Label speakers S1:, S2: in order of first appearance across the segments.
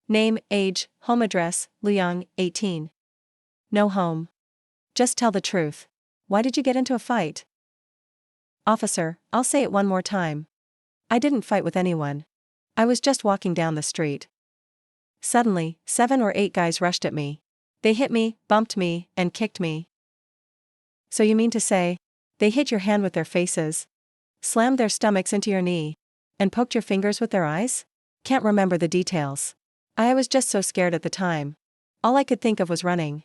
S1: Name, age, home address, Luyang, 18. No home. Just tell the truth. Why did you get into a fight?
S2: Officer, I'll say it one more time. I didn't fight with anyone. I was just walking down the street. Suddenly, 7 or 8 guys rushed at me. They hit me, bumped me, and kicked me.
S1: So you mean to say, they hit your hand with their faces, slammed their stomachs into your knee, and poked your fingers with their eyes?
S2: Can't remember the details.
S1: I was just so scared at the time. All I could think of was running.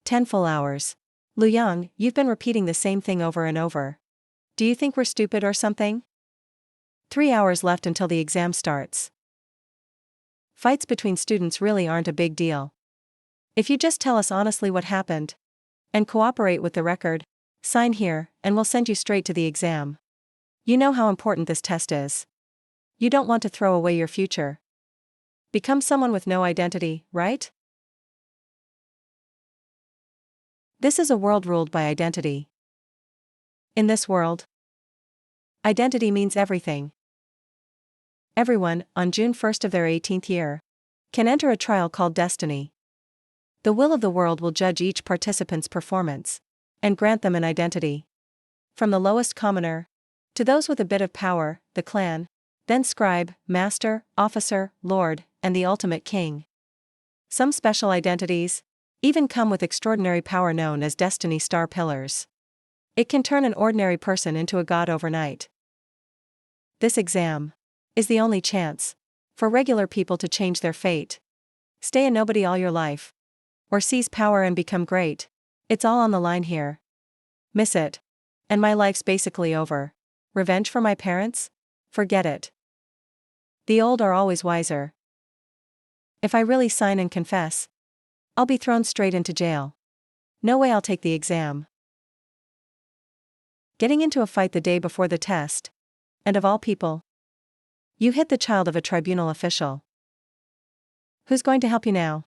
S2: 10 full hours.
S1: Luyang, you've been repeating the same thing over and over. Do you think we're stupid or something?
S2: 3 hours left until the exam starts.
S1: Fights between students really aren't a big deal. If you just tell us honestly what happened, and cooperate with the record, sign here, and we'll send you straight to the exam. You know how important this test is. You don't want to throw away your future. Become someone with no identity, right?
S2: This is a world ruled by identity.
S1: In this world, identity means everything. Everyone, on June 1st of their 18th year, can enter a trial called destiny. The will of the world will judge each participant's performance, and grant them an identity. From the lowest commoner, to those with a bit of power, the clan, then scribe, master, officer, lord, and the ultimate king. Some special identities even come with extraordinary power known as destiny star pillars. It can turn an ordinary person into a god overnight. This exam is the only chance for regular people to change their fate. Stay a nobody all your life, or seize power and become great. It's all on the line here. Miss it, and my life's basically over. Revenge for my parents? Forget it. The old are always wiser. If I really sign and confess, I'll be thrown straight into jail. No way I'll take the exam. Getting into a fight the day before the test, and of all people, you hit the child of a tribunal official. Who's going to help you now?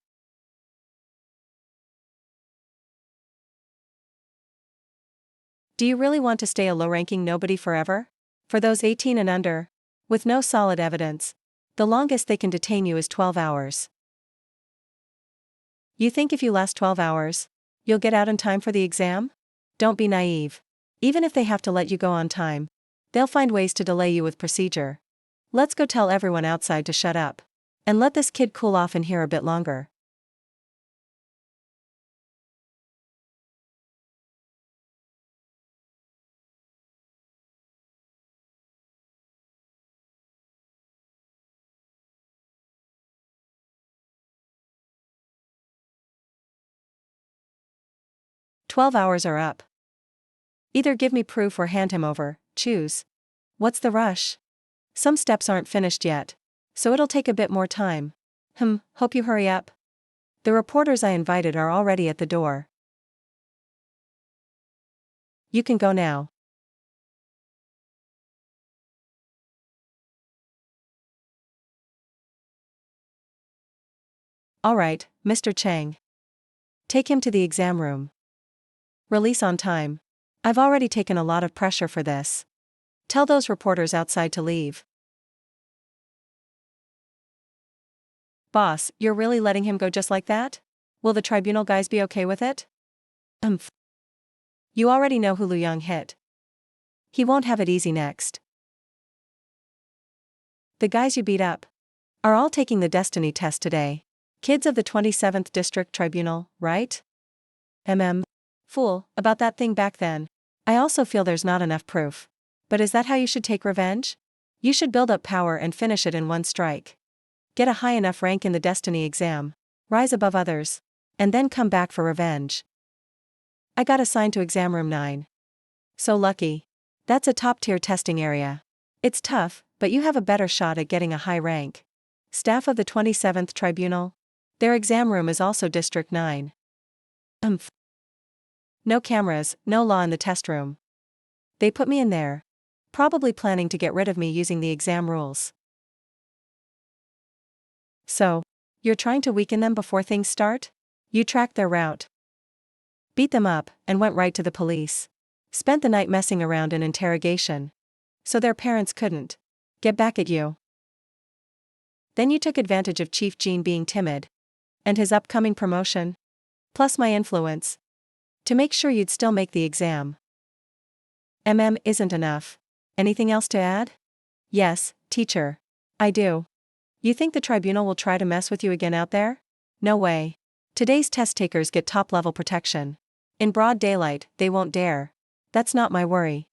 S1: Do you really want to stay a low-ranking nobody forever? For those 18 and under, with no solid evidence, the longest they can detain you is 12 hours. You think if you last 12 hours, you'll get out in time for the exam? Don't be naive. Even if they have to let you go on time, they'll find ways to delay you with procedure. Let's go tell everyone outside to shut up. And let this kid cool off in here a bit longer. "12 hours are up. Either give me proof or hand him over, choose. What's the rush? Some steps aren't finished yet, so it'll take a bit more time. Hope you hurry up. The reporters I invited are already at the door. You can go now." "All right, Mr. Chang. Take him to the exam room. Release on time. I've already taken a lot of pressure for this. Tell those reporters outside to leave." "Boss, you're really letting him go just like that? Will the tribunal guys be okay with it?" You already know who Luyang hit. He won't have it easy next. The guys you beat up are all taking the destiny test today. Kids of the 27th District Tribunal, right? Fool, about that thing back then. I also feel there's not enough proof. But is that how you should take revenge? You should build up power and finish it in one strike. Get a high enough rank in the destiny exam, rise above others, and then come back for revenge. I got assigned to exam room 9. So lucky. That's a top-tier testing area. It's tough, but you have a better shot at getting a high rank. Staff of the 27th Tribunal. Their exam room is also District 9. No cameras, no law in the test room. They put me in there, probably planning to get rid of me using the exam rules. So, you're trying to weaken them before things start? You tracked their route, beat them up, and went right to the police. Spent the night messing around in interrogation, so their parents couldn't get back at you. Then you took advantage of Chief Gene being timid. And his upcoming promotion. Plus my influence. To make sure you'd still make the exam. Isn't enough. Anything else to add? Yes, teacher. I do. You think the tribunal will try to mess with you again out there? No way. Today's test takers get top-level protection. In broad daylight, they won't dare. That's not my worry.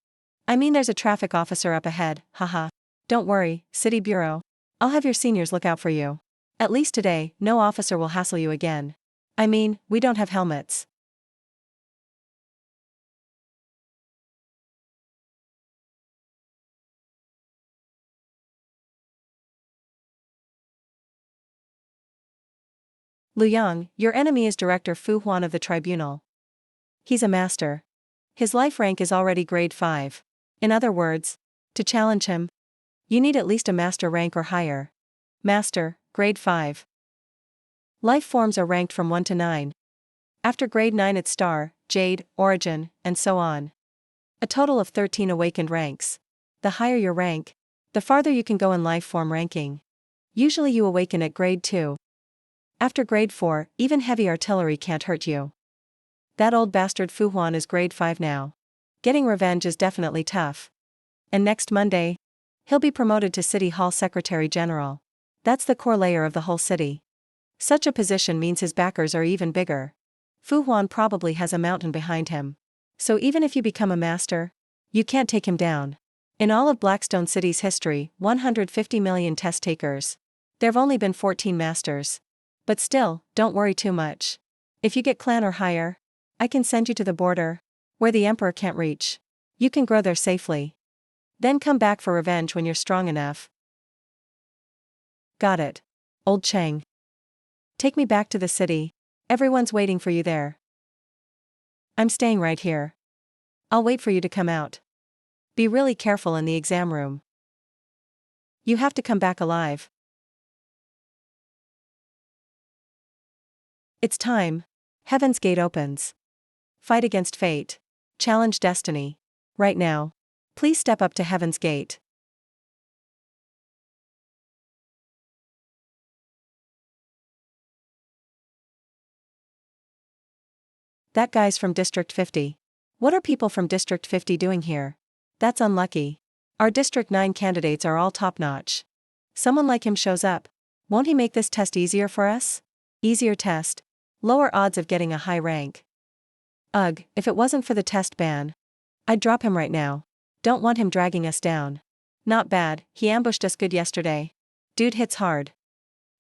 S1: I mean, there's a traffic officer up ahead, haha. Don't worry, City Bureau. I'll have your seniors look out for you. At least today, no officer will hassle you again. I mean, we don't have helmets. Lu Yang, your enemy is Director Fu Huan of the tribunal. He's a master. His life rank is already grade 5. In other words, to challenge him, you need at least a master rank or higher. Master, grade 5. Life forms are ranked from 1 to 9. After grade 9 it's Star, Jade, Origin, and so on. A total of 13 awakened ranks. The higher your rank, the farther you can go in life form ranking. Usually you awaken at grade 2. After grade 4, even heavy artillery can't hurt you. That old bastard Fu Huan is grade 5 now. Getting revenge is definitely tough. And next Monday, he'll be promoted to City Hall Secretary General. That's the core layer of the whole city. Such a position means his backers are even bigger. Fu Huan probably has a mountain behind him. So even if you become a master, you can't take him down. In all of Blackstone City's history, 150 million test takers. There've only been 14 masters. But still, don't worry too much. If you get clan or higher, I can send you to the border, where the Emperor can't reach. You can grow there safely. Then come back for revenge when you're strong enough. Got it. Old Cheng. Take me back to the city. Everyone's waiting for you there. I'm staying right here. I'll wait for you to come out. Be really careful in the exam room. You have to come back alive. It's time. Heaven's Gate opens. Fight against fate. Challenge destiny. Right now. Please step up to Heaven's Gate. That guy's from District 50. What are people from District 50 doing here? That's unlucky. Our District 9 candidates are all top-notch. Someone like him shows up. Won't he make this test easier for us? Easier test. Lower odds of getting a high rank. Ugh, if it wasn't for the test ban, I'd drop him right now. Don't want him dragging us down. Not bad, he ambushed us good yesterday. Dude hits hard.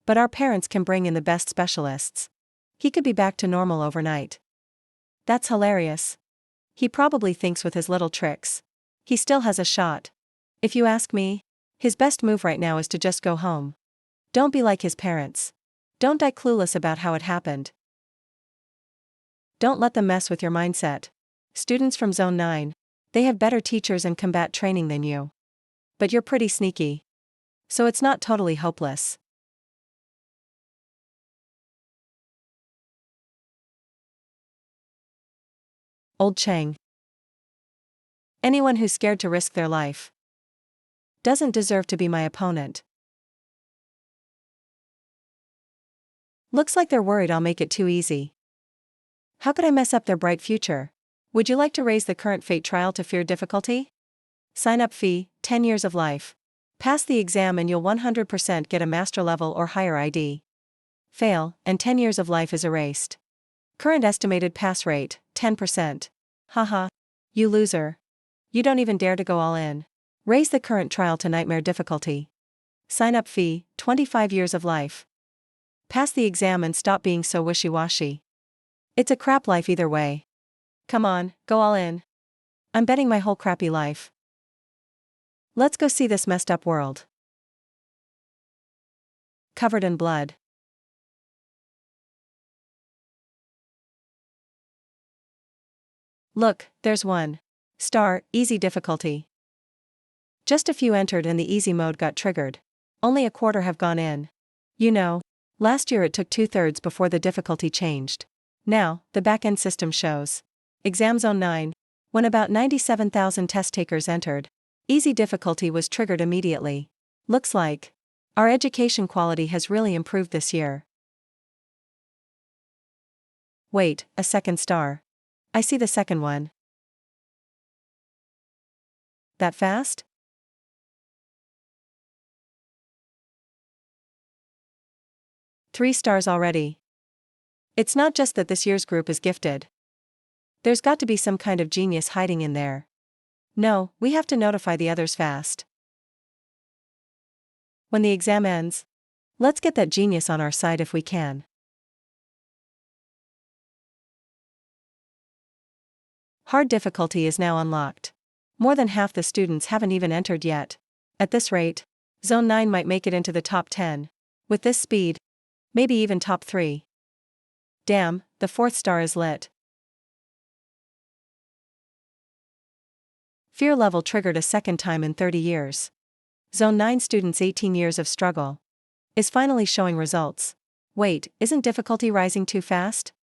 S1: But our parents can bring in the best specialists. He could be back to normal overnight. That's hilarious. He probably thinks with his little tricks. He still has a shot. If you ask me, his best move right now is to just go home. Don't be like his parents. Don't die clueless about how it happened. Don't let them mess with your mindset. Students from Zone 9, they have better teachers and combat training than you. But you're pretty sneaky. So it's not totally hopeless. Old Cheng. Anyone who's scared to risk their life doesn't deserve to be my opponent. Looks like they're worried I'll make it too easy. How could I mess up their bright future? Would you like to raise the current fate trial to fear difficulty? Sign-up fee, 10 years of life. Pass the exam and you'll 100% get a master level or higher ID. Fail, and 10 years of life is erased. Current estimated pass rate, 10%. Haha. You loser. You don't even dare to go all in. Raise the current trial to nightmare difficulty. Sign-up fee, 25 years of life. Pass the exam and stop being so wishy-washy. It's a crap life either way. Come on, go all in. I'm betting my whole crappy life. Let's go see this messed up world. Covered in blood. Look, there's one. Star, easy difficulty. Just a few entered and the easy mode got triggered. Only a quarter have gone in. You know, last year it took 2/3 before the difficulty changed. Now, the back-end system shows. Exam Zone 9. When about 97,000 test takers entered, easy difficulty was triggered immediately. Looks like Our education quality has really improved this year. Wait, a second star. I see the second one. That fast? Three stars already. It's not just that this year's group is gifted. There's got to be some kind of genius hiding in there. No, we have to notify the others fast. When the exam ends, let's get that genius on our side if we can. Hard difficulty is now unlocked. More than half the students haven't even entered yet. At this rate, Zone 9 might make it into the top 10. With this speed, maybe even top 3. Damn, the fourth star is lit. Fear level triggered a second time in 30 years. Zone 9 students' 18 years of struggle is finally showing results. Wait, isn't difficulty rising too fast?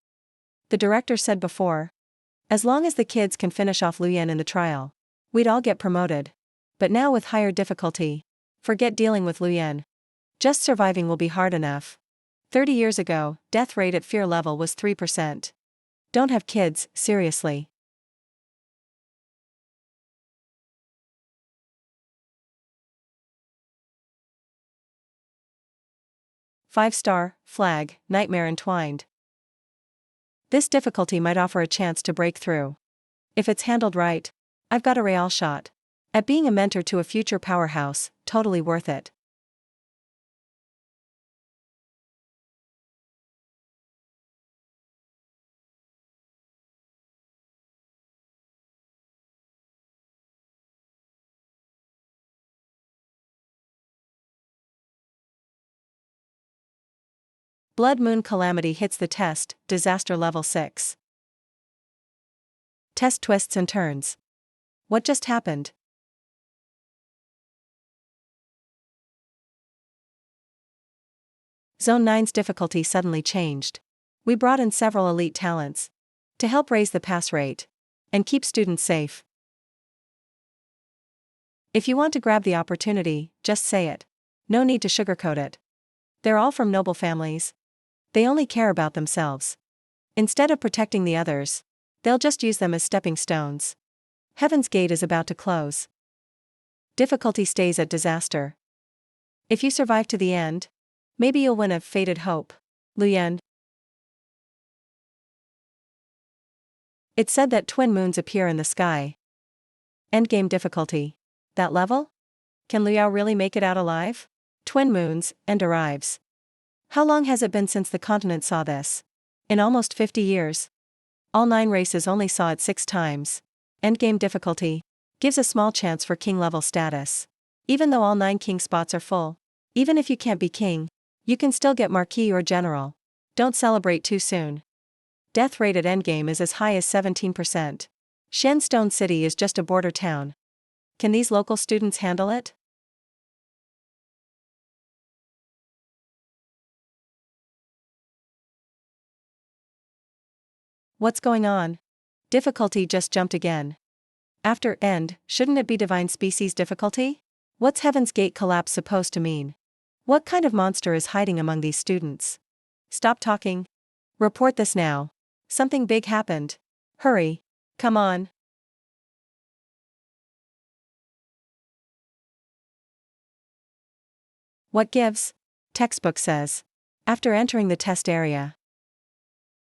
S1: The director said before, as long as the kids can finish off Luyen in the trial, we'd all get promoted. But now with higher difficulty, forget dealing with Luyen. Just surviving will be hard enough. 30 years ago, death rate at fear level was 3%. Don't have kids, seriously. Five-star, flag, nightmare entwined. This difficulty might offer a chance to break through. If it's handled right, I've got a real shot at being a mentor to a future powerhouse, totally worth it. Blood Moon Calamity hits the test, disaster level 6. Test twists and turns. What just happened? Zone 9's difficulty suddenly changed. We brought in several elite talents to help raise the pass rate and keep students safe. If you want to grab the opportunity, just say it. No need to sugarcoat it. They're all from noble families. They only care about themselves. Instead of protecting the others, they'll just use them as stepping stones. Heaven's Gate is about to close. Difficulty stays at disaster. If you survive to the end, maybe you'll win a fated hope. Luyen. It's said that twin moons appear in the sky. Endgame difficulty. That level? Can Liao really make it out alive? Twin moons, end arrives. How long has it been since the continent saw this? In almost 50 years. All 9 races only saw it 6 times. Endgame difficulty gives a small chance for king level status. Even though all 9 king spots are full, even if you can't be king, you can still get marquis or general. Don't celebrate too soon. Death rate at endgame is as high as 17%. Shenstone City is just a border town. Can these local students handle it? What's going on? Difficulty just jumped again. After end, shouldn't it be divine species difficulty? What's Heaven's Gate collapse supposed to mean? What kind of monster is hiding among these students? Stop talking. Report this now. Something big happened. Hurry. Come on. What gives? Textbook says. After entering the test area,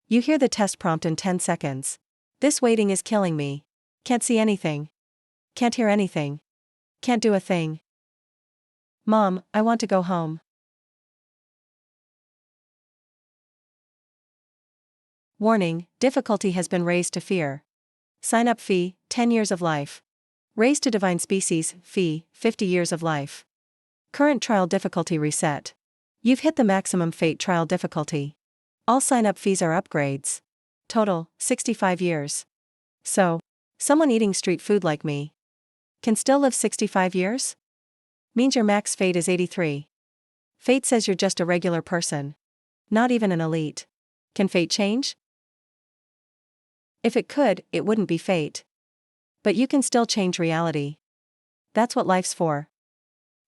S1: you hear the test prompt in 10 seconds. This waiting is killing me. Can't see anything. Can't hear anything. Can't do a thing. Mom, I want to go home. Warning, difficulty has been raised to fear. Sign up fee, 10 years of life. Raised to divine species, fee, 50 years of life. Current trial difficulty reset. You've hit the maximum fate trial difficulty. All sign-up fees are upgrades. Total, 65 years. So, someone eating street food like me can still live 65 years? Means your max fate is 83. Fate says you're just a regular person. Not even an elite. Can fate change? If it could, it wouldn't be fate. But you can still change reality. That's what life's for.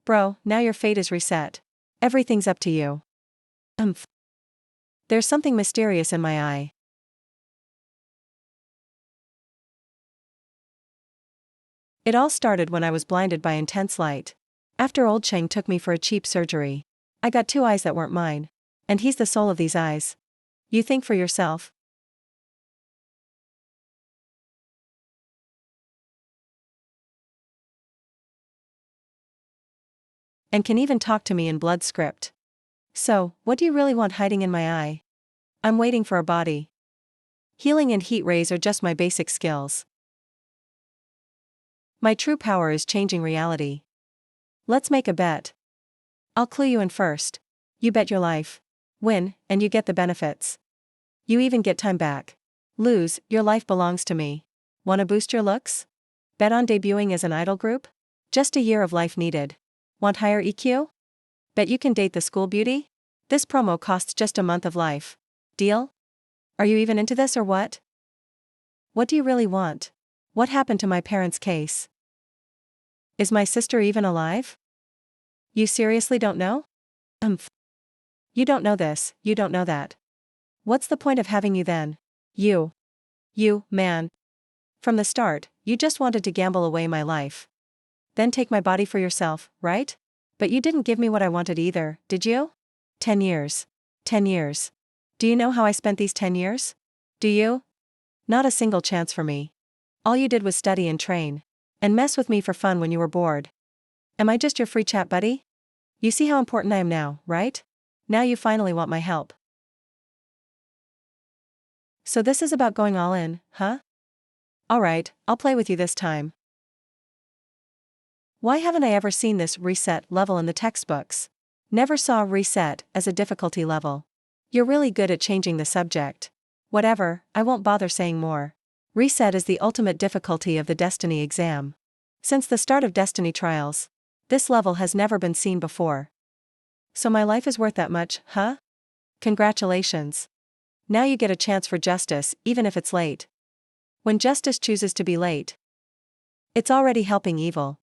S1: Bro, now your fate is reset. Everything's up to you. Umph. There's something mysterious in my eye. It all started when I was blinded by intense light. After old Cheng took me for a cheap surgery. I got two eyes that weren't mine. And he's the soul of these eyes. You think for yourself. And can even talk to me in blood script. So, what do you really want hiding in my eye? I'm waiting for a body. Healing and heat rays are just my basic skills. My true power is changing reality. Let's make a bet. I'll clue you in first. You bet your life. Win, and you get the benefits. You even get time back. Lose, your life belongs to me. Wanna boost your looks? Bet on debuting as an idol group? Just a year of life needed. Want higher EQ? Bet you can date the school beauty? This promo costs just a month of life. Deal? Are you even into this or what? What do you really want? What happened to my parents' case? Is my sister even alive? You seriously don't know? Umph. You don't know this, you don't know that. What's the point of having you then? You, man. From the start, you just wanted to gamble away my life. Then take my body for yourself, right? But you didn't give me what I wanted either, did you? 10 years. 10 years. Do you know how I spent these 10 years? Do you? Not a single chance for me. All you did was study and train. And mess with me for fun when you were bored. Am I just your free chat buddy? You see how important I am now, right? Now you finally want my help. So this is about going all in, huh? Alright, I'll play with you this time. Why haven't I ever seen this reset level in the textbooks? Never saw reset as a difficulty level. You're really good at changing the subject. Whatever, I won't bother saying more. Reset is the ultimate difficulty of the Destiny exam. Since the start of Destiny trials, this level has never been seen before. So my life is worth that much, huh? Congratulations. Now you get a chance for justice, even if it's late. When justice chooses to be late, it's already helping evil.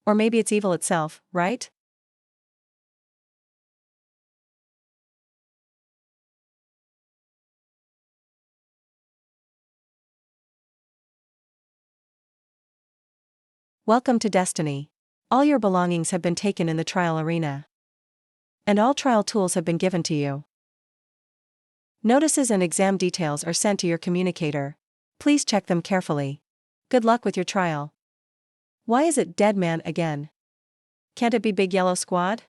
S1: Or maybe it's evil itself, right? Welcome to Destiny. All your belongings have been taken in the trial arena. And all trial tools have been given to you. Notices and exam details are sent to your communicator. Please check them carefully. Good luck with your trial. Why is it Dead Man again? Can't it be Big Yellow Squad?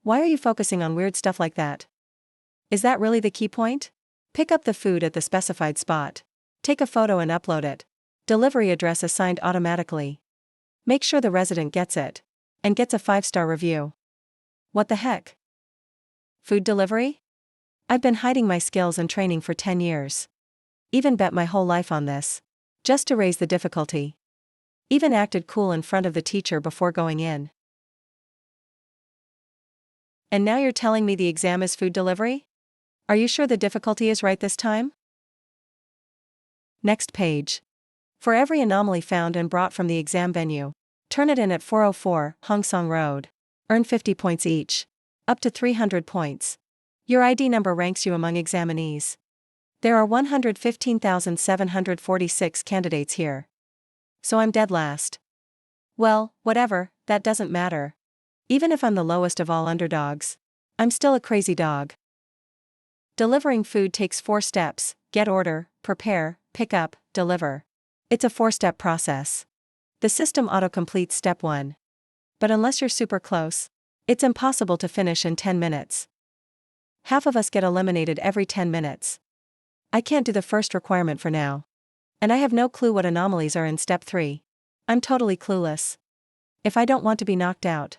S1: Why are you focusing on weird stuff like that? Is that really the key point? Pick up the food at the specified spot. Take a photo and upload it. Delivery address assigned automatically. Make sure the resident gets it. And gets a 5-star review. What the heck? Food delivery? I've been hiding my skills and training for 10 years. Even bet my whole life on this. Just to raise the difficulty. Even acted cool in front of the teacher before going in. And now you're telling me the exam is food delivery? Are you sure the difficulty is right this time? Next page. For every anomaly found and brought from the exam venue, turn it in at 404 Hong Song Road. Earn 50 points each. Up to 300 points. Your ID number ranks you among examinees. There are 115,746 candidates here. So I'm dead last. Well, whatever, that doesn't matter. Even if I'm the lowest of all underdogs, I'm still a crazy dog. Delivering food takes 4 steps: get order, prepare, pick up, deliver. It's a 4-step process. The system autocompletes step 1. But unless you're super close, it's impossible to finish in 10 minutes. Half of us get eliminated every 10 minutes. I can't do the first requirement for now. And I have no clue what anomalies are in step 3. I'm totally clueless. If I don't want to be knocked out,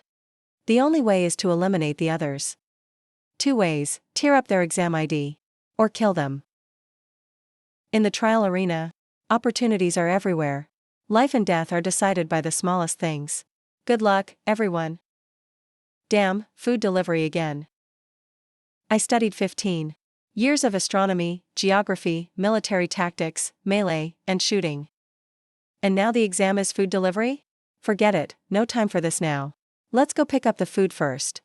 S1: the only way is to eliminate the others. 2 ways: tear up their exam ID. Or kill them. In the trial arena, opportunities are everywhere. Life and death are decided by the smallest things. Good luck, everyone. Damn, food delivery again. I studied 15 years of astronomy, geography, military tactics, melee, and shooting. And now the exam is food delivery? Forget it, no time for this now. Let's go pick up the food first.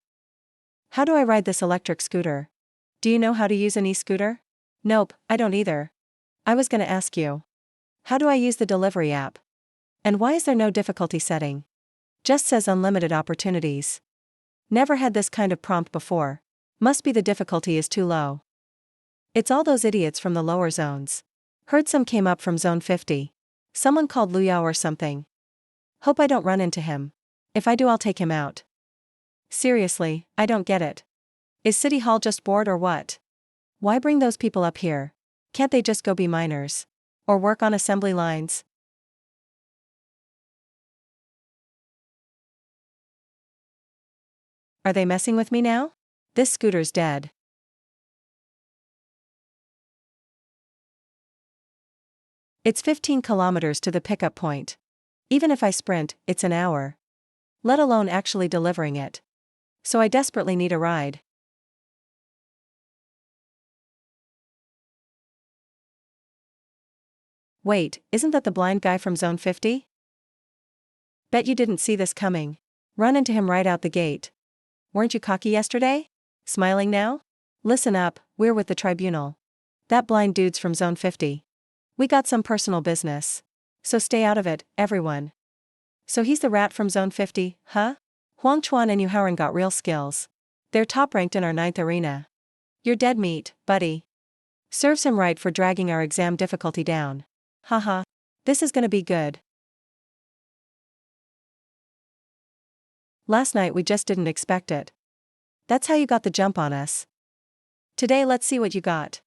S1: How do I ride this electric scooter? Do you know how to use an e-scooter? Nope, I don't either. I was gonna ask you. How do I use the delivery app? And why is there no difficulty setting? Just says unlimited opportunities. Never had this kind of prompt before. Must be the difficulty is too low. It's all those idiots from the lower zones. Heard some came up from zone 50. Someone called Luyao or something. Hope I don't run into him. If I do, I'll take him out. Seriously, I don't get it. Is City Hall just bored or what? Why bring those people up here? Can't they just go be miners? Or work on assembly lines? Are they messing with me now? This scooter's dead. It's 15 kilometers to the pickup point. Even if I sprint, it's an hour. Let alone actually delivering it. So I desperately need a ride. Wait, isn't that the blind guy from zone 50? Bet you didn't see this coming. Run into him right out the gate. Weren't you cocky yesterday? Smiling now? Listen up, we're with the tribunal. That blind dude's from zone 50. We got some personal business. So stay out of it, everyone. So he's the rat from zone 50, huh? Huang Chuan and Yu Haoran got real skills. They're top ranked in our 9th arena. You're dead meat, buddy. Serves him right for dragging our exam difficulty down. Haha. This is gonna be good. Last night we just didn't expect it. That's how you got the jump on us. Today let's see what you got.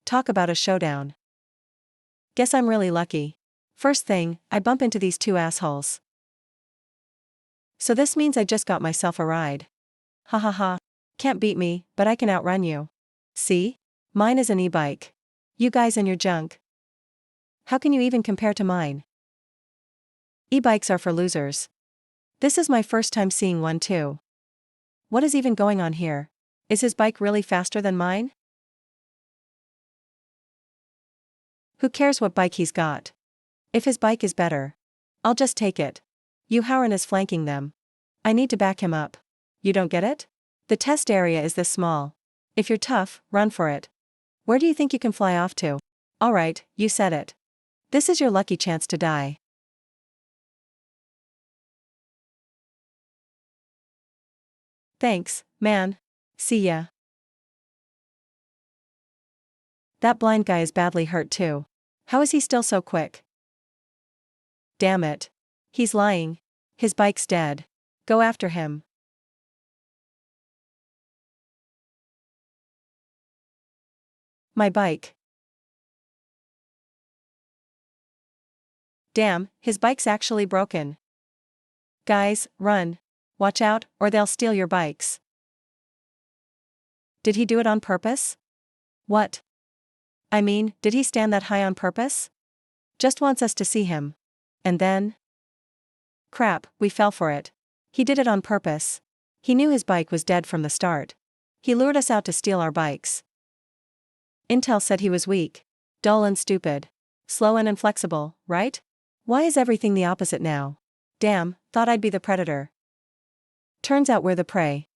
S1: Talk about a showdown. Guess I'm really lucky. First thing, I bump into these two assholes. So this means I just got myself a ride. Ha ha ha. Can't beat me, but I can outrun you. See? Mine is an e-bike. You guys and your junk. How can you even compare to mine? E-bikes are for losers. This is my first time seeing one too. What is even going on here? Is his bike really faster than mine? Who cares what bike he's got? If his bike is better, I'll just take it. Yu Haoran is flanking them. I need to back him up. You don't get it? The test area is this small. If you're tough, run for it. Where do you think you can fly off to? Alright, you said it. This is your lucky chance to die. Thanks, man. See ya. That blind guy is badly hurt too. How is he still so quick? Damn it. He's lying. His bike's dead. Go after him. My bike. Damn, his bike's actually broken. Guys, run. Watch out, or they'll steal your bikes. Did he do it on purpose? What? I mean, did he stand that high on purpose? Just wants us to see him. And then? Crap, we fell for it. He did it on purpose. He knew his bike was dead from the start. He lured us out to steal our bikes. Intel said he was weak, dull and stupid, slow and inflexible, right? Why is everything the opposite now? Damn, thought I'd be the predator. Turns out we're the prey.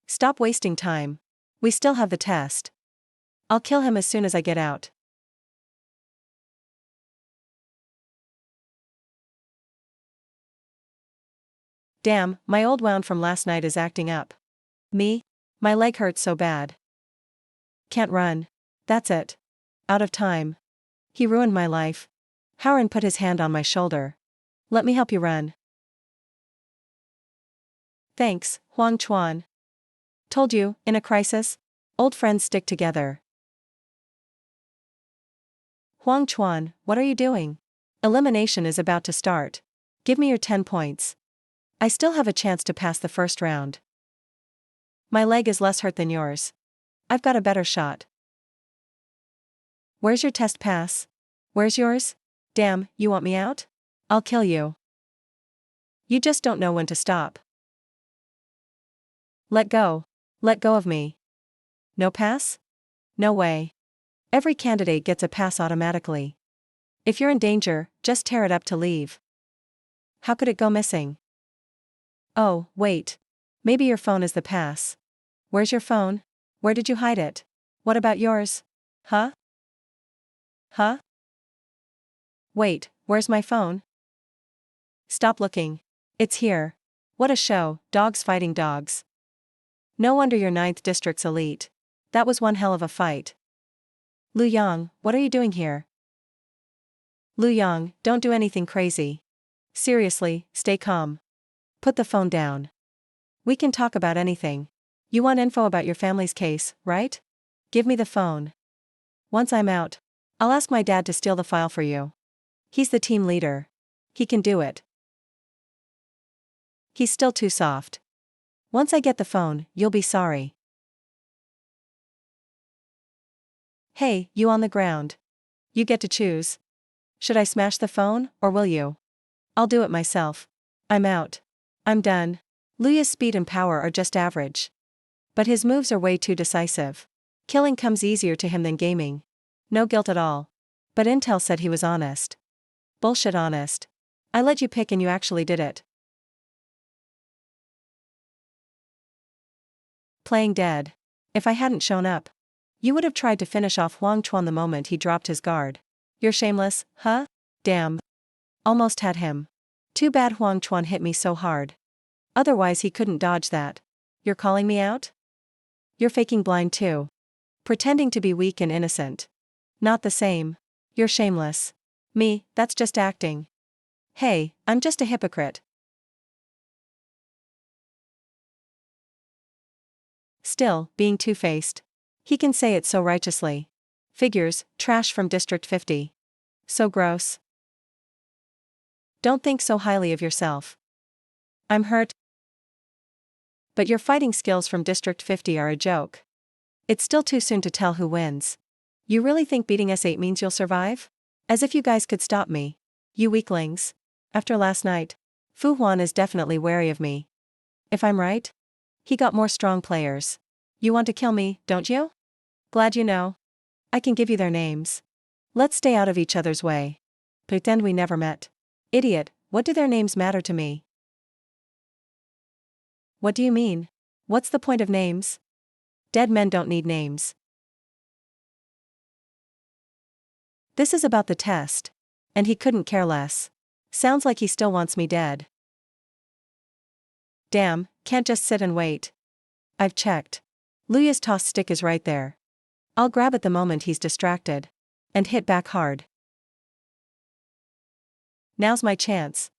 S1: Stop wasting time. We still have the test. I'll kill him as soon as I get out. Damn, my old wound from last night is acting up. Me? My leg hurts so bad. Can't run. That's it. Out of time. He ruined my life. Haoran put his hand on my shoulder. Let me help you run. Thanks, Huang Chuan. Told you, in a crisis, old friends stick together. Huang Chuan, what are you doing? Elimination is about to start. Give me your 10 points. I still have a chance to pass the first round. My leg is less hurt than yours. I've got a better shot. Where's your test pass? Where's yours? Damn, you want me out? I'll kill you. You just don't know when to stop. Let go. Let go of me. No pass? No way. Every candidate gets a pass automatically. If you're in danger, just tear it up to leave. How could it go missing? Oh, wait. Maybe your phone is the pass. Where's your phone? Where did you hide it? What about yours? Huh? Huh? Wait, where's my phone? Stop looking. It's here. What a show, dogs fighting dogs. No wonder you're 9th District's elite. That was one hell of a fight. Lu Yang, what are you doing here? Lu Yang, don't do anything crazy. Seriously, stay calm. Put the phone down. We can talk about anything. You want info about your family's case, right? Give me the phone. Once I'm out, I'll ask my dad to steal the file for you. He's the team leader. He can do it. He's still too soft. Once I get the phone, you'll be sorry. Hey, you on the ground. You get to choose. Should I smash the phone, or will you? I'll do it myself. I'm out. I'm done. Luya's speed and power are just average. But his moves are way too decisive. Killing comes easier to him than gaming. No guilt at all. But Intel said he was honest. Bullshit honest. I let you pick and you actually did it. Playing dead. If I hadn't shown up, you would have tried to finish off Huang Chuan the moment he dropped his guard. You're shameless, huh? Damn. Almost had him. Too bad Huang Chuan hit me so hard. Otherwise he couldn't dodge that. You're calling me out? You're faking blind too. Pretending to be weak and innocent. Not the same. You're shameless. Me, that's just acting. Hey, I'm just a hypocrite. Still, being two-faced. He can say it so righteously. Figures, trash from District 50. So gross. Don't think so highly of yourself. I'm hurt. But your fighting skills from District 50 are a joke. It's still too soon to tell who wins. You really think beating S8 means you'll survive? As if you guys could stop me. You weaklings. After last night, Fu Huan is definitely wary of me. If I'm right? He got more strong players. You want to kill me, don't you? Glad you know. I can give you their names. Let's stay out of each other's way. Pretend we never met. Idiot, what do their names matter to me? What do you mean? What's the point of names? Dead men don't need names. This is about the test. And he couldn't care less. Sounds like he still wants me dead. Damn, can't just sit and wait. I've checked. Luya's tossed stick is right there. I'll grab it the moment he's distracted. And hit back hard. Now's my chance.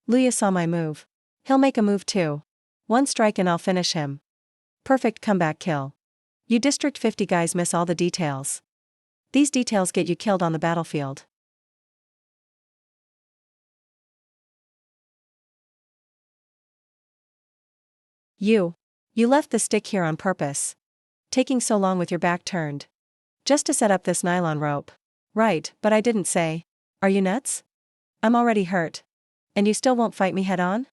S1: Luya saw my move. He'll make a move too. One strike and I'll finish him. Perfect comeback kill. You District 50 guys miss all the details. These details get you killed on the battlefield. You left the stick here on purpose. Taking so long with your back turned. Just to set up this nylon rope. Right, but I didn't say. Are you nuts? I'm already hurt. And you still won't fight me head on?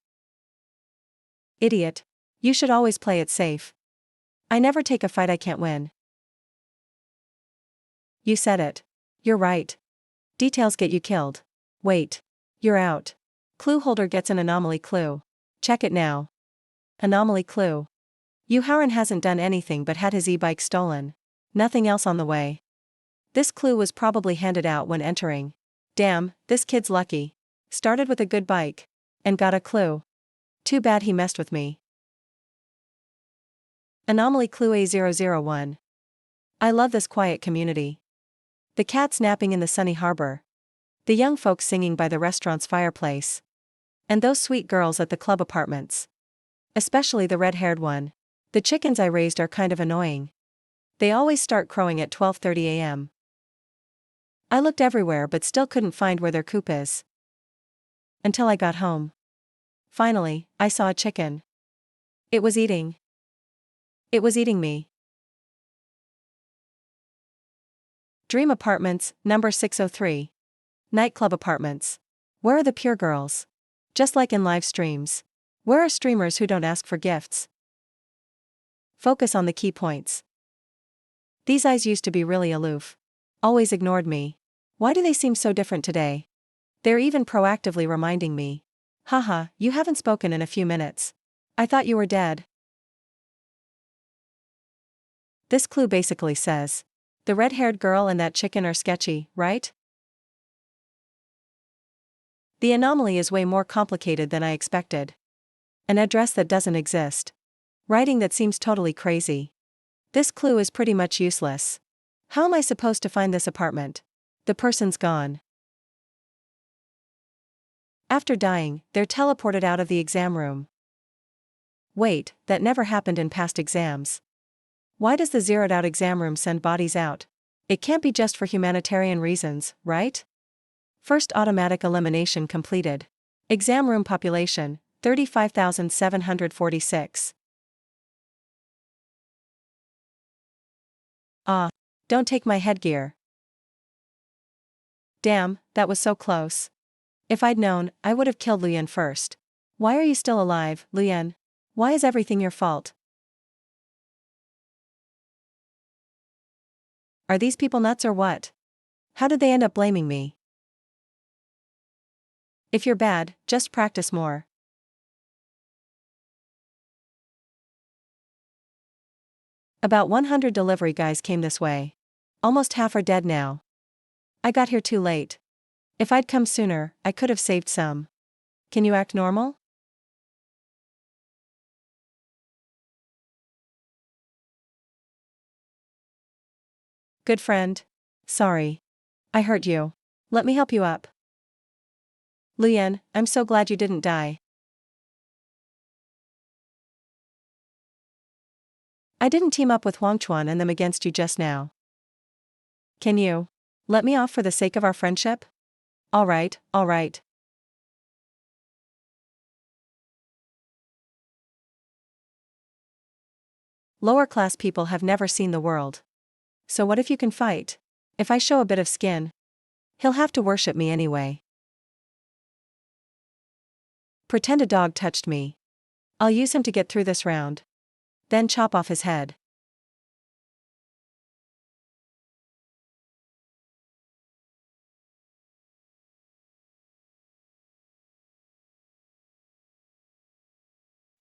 S1: Idiot. You should always play it safe. I never take a fight I can't win. You said it. You're right. Details get you killed. Wait. You're out. Clue holder gets an anomaly clue. Check it now. Anomaly clue. Yuharan hasn't done anything but had his e-bike stolen. Nothing else on the way. This clue was probably handed out when entering. Damn, this kid's lucky. Started with a good bike. And got a clue. Too bad he messed with me. Anomaly clue A001. I love this quiet community. The cats napping in the sunny harbor. The young folks singing by the restaurant's fireplace. And those sweet girls at the club apartments. Especially the red-haired one. The chickens I raised are kind of annoying. They always start crowing at 12:30 a.m. I looked everywhere but still couldn't find where their coop is. Until I got home. Finally, I saw a chicken. It was eating. It was eating me. Dream Apartments, number 603. Nightclub apartments. Where are the pure girls? Just like in live streams. Where are streamers who don't ask for gifts? Focus on the key points. These eyes used to be really aloof. always ignored me. Why do they seem so different today? They're even proactively reminding me. Haha, you haven't spoken in a few minutes. I thought you were dead. This clue basically says, the red-haired girl and that chicken are sketchy, right? The anomaly is way more complicated than I expected. An address that doesn't exist. Writing that seems totally crazy. This clue is pretty much useless. How am I supposed to find this apartment? The person's gone. After dying, they're teleported out of the exam room. Wait, that never happened in past exams. Why does the zeroed-out exam room send bodies out? It can't be just for humanitarian reasons, right? First automatic elimination completed. Exam room population, 35,746. Ah, don't take my headgear. Damn, that was so close. If I'd known, I would have killed Luyen first. Why are you still alive, Luyen? Why is everything your fault? Are these people nuts or what? How did they end up blaming me? If you're bad, just practice more. About 100 delivery guys came this way. Almost half are dead now. I got here too late. If I'd come sooner, I could have saved some. Can you act normal? Good friend. Sorry. I hurt you. Let me help you up. Luyen, I'm so glad you didn't die. I didn't team up with Huangchuan and them against you just now. Can you let me off for the sake of our friendship? Alright, alright. Lower class people have never seen the world. So what if you can fight? If I show a bit of skin, he'll have to worship me anyway. Pretend a dog touched me. I'll use him to get through this round. Then chop off his head.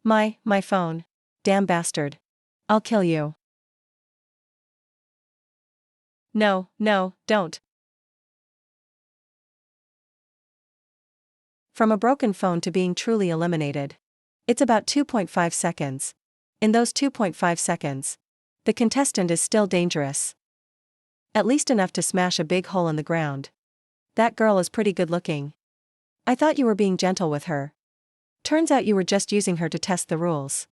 S1: My phone. Damn bastard. I'll kill you. No, don't. From a broken phone to being truly eliminated. It's about 2.5 seconds. In those 2.5 seconds, the contestant is still dangerous. At least enough to smash a big hole in the ground. That girl is pretty good looking. I thought you were being gentle with her. Turns out you were just using her to test the rules.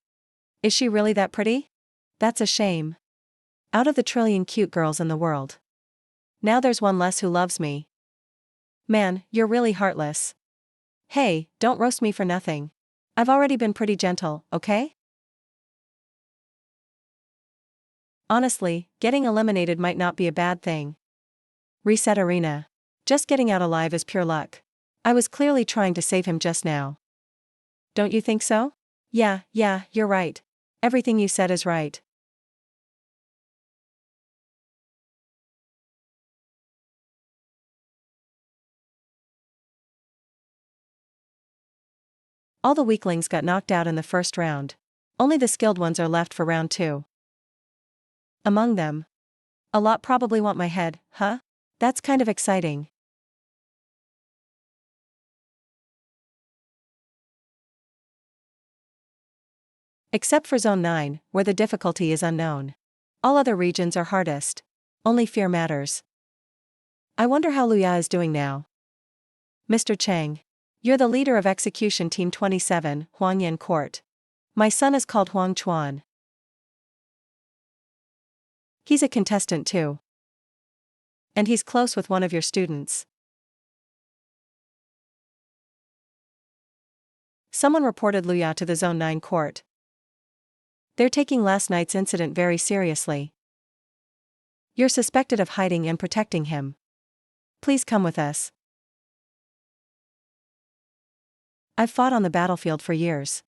S1: Is she really that pretty? That's a shame. Out of the trillion cute girls in the world. Now there's one less who loves me. Man, you're really heartless. Hey, don't roast me for nothing. I've already been pretty gentle, okay? Honestly, getting eliminated might not be a bad thing. Reset arena. Just getting out alive is pure luck. I was clearly trying to save him just now. Don't you think so? Yeah, you're right. Everything you said is right. All the weaklings got knocked out in the first round. Only the skilled ones are left for round 2. Among them, a lot probably want my head, huh? That's kind of exciting. Except for Zone 9, where the difficulty is unknown. All other regions are hardest. Only fear matters. I wonder how Luya is doing now. Mr. Chang. You're the leader of Execution Team 27, Huangyan Court. My son is called Huang Chuan. He's a contestant too. And he's close with one of your students. Someone reported Luya to the Zone 9 court. They're taking last night's incident very seriously. You're suspected of hiding and protecting him. Please come with us. I've fought on the battlefield for years.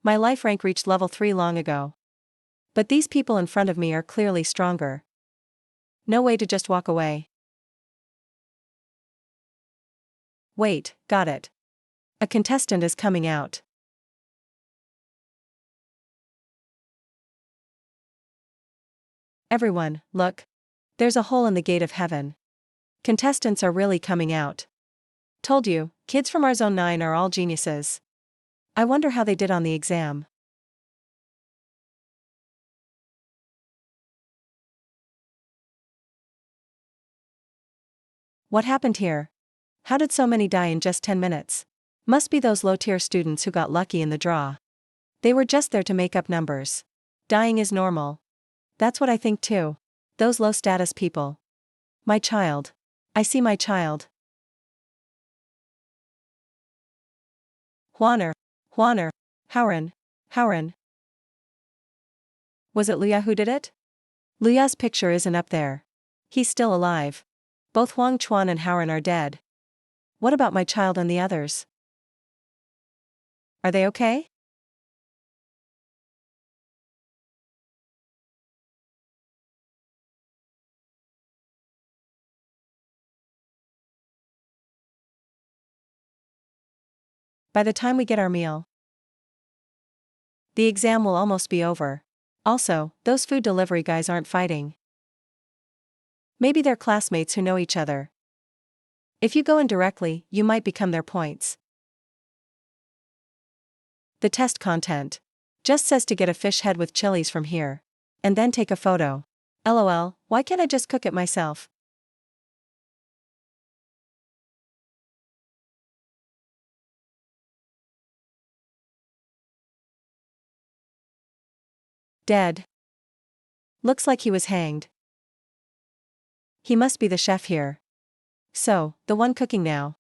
S1: My life rank reached level 3 long ago. But these people in front of me are clearly stronger. No way to just walk away. Wait, got it. A contestant is coming out. Everyone, look. There's a hole in the gate of heaven. Contestants are really coming out. Told you, kids from our Zone 9 are all geniuses. I wonder how they did on the exam. What happened here? How did so many die in just 10 minutes? Must be those low-tier students who got lucky in the draw. They were just there to make up numbers. Dying is normal. That's what I think too. Those low-status people. My child. I see my child. Juaner. Juaner. Howren. Was it Luya who did it? Luya's picture isn't up there. He's still alive. Both Huang Chuan and Howren are dead. What about my child and the others? Are they okay? By the time we get our meal, the exam will almost be over. Also, those food delivery guys aren't fighting. Maybe they're classmates who know each other. If you go in directly, you might become their points. The test content just says to get a fish head with chilies from here. And then take a photo. LOL, why can't I just cook it myself? Dead. Looks like he was hanged. He must be the chef here. So, the one cooking now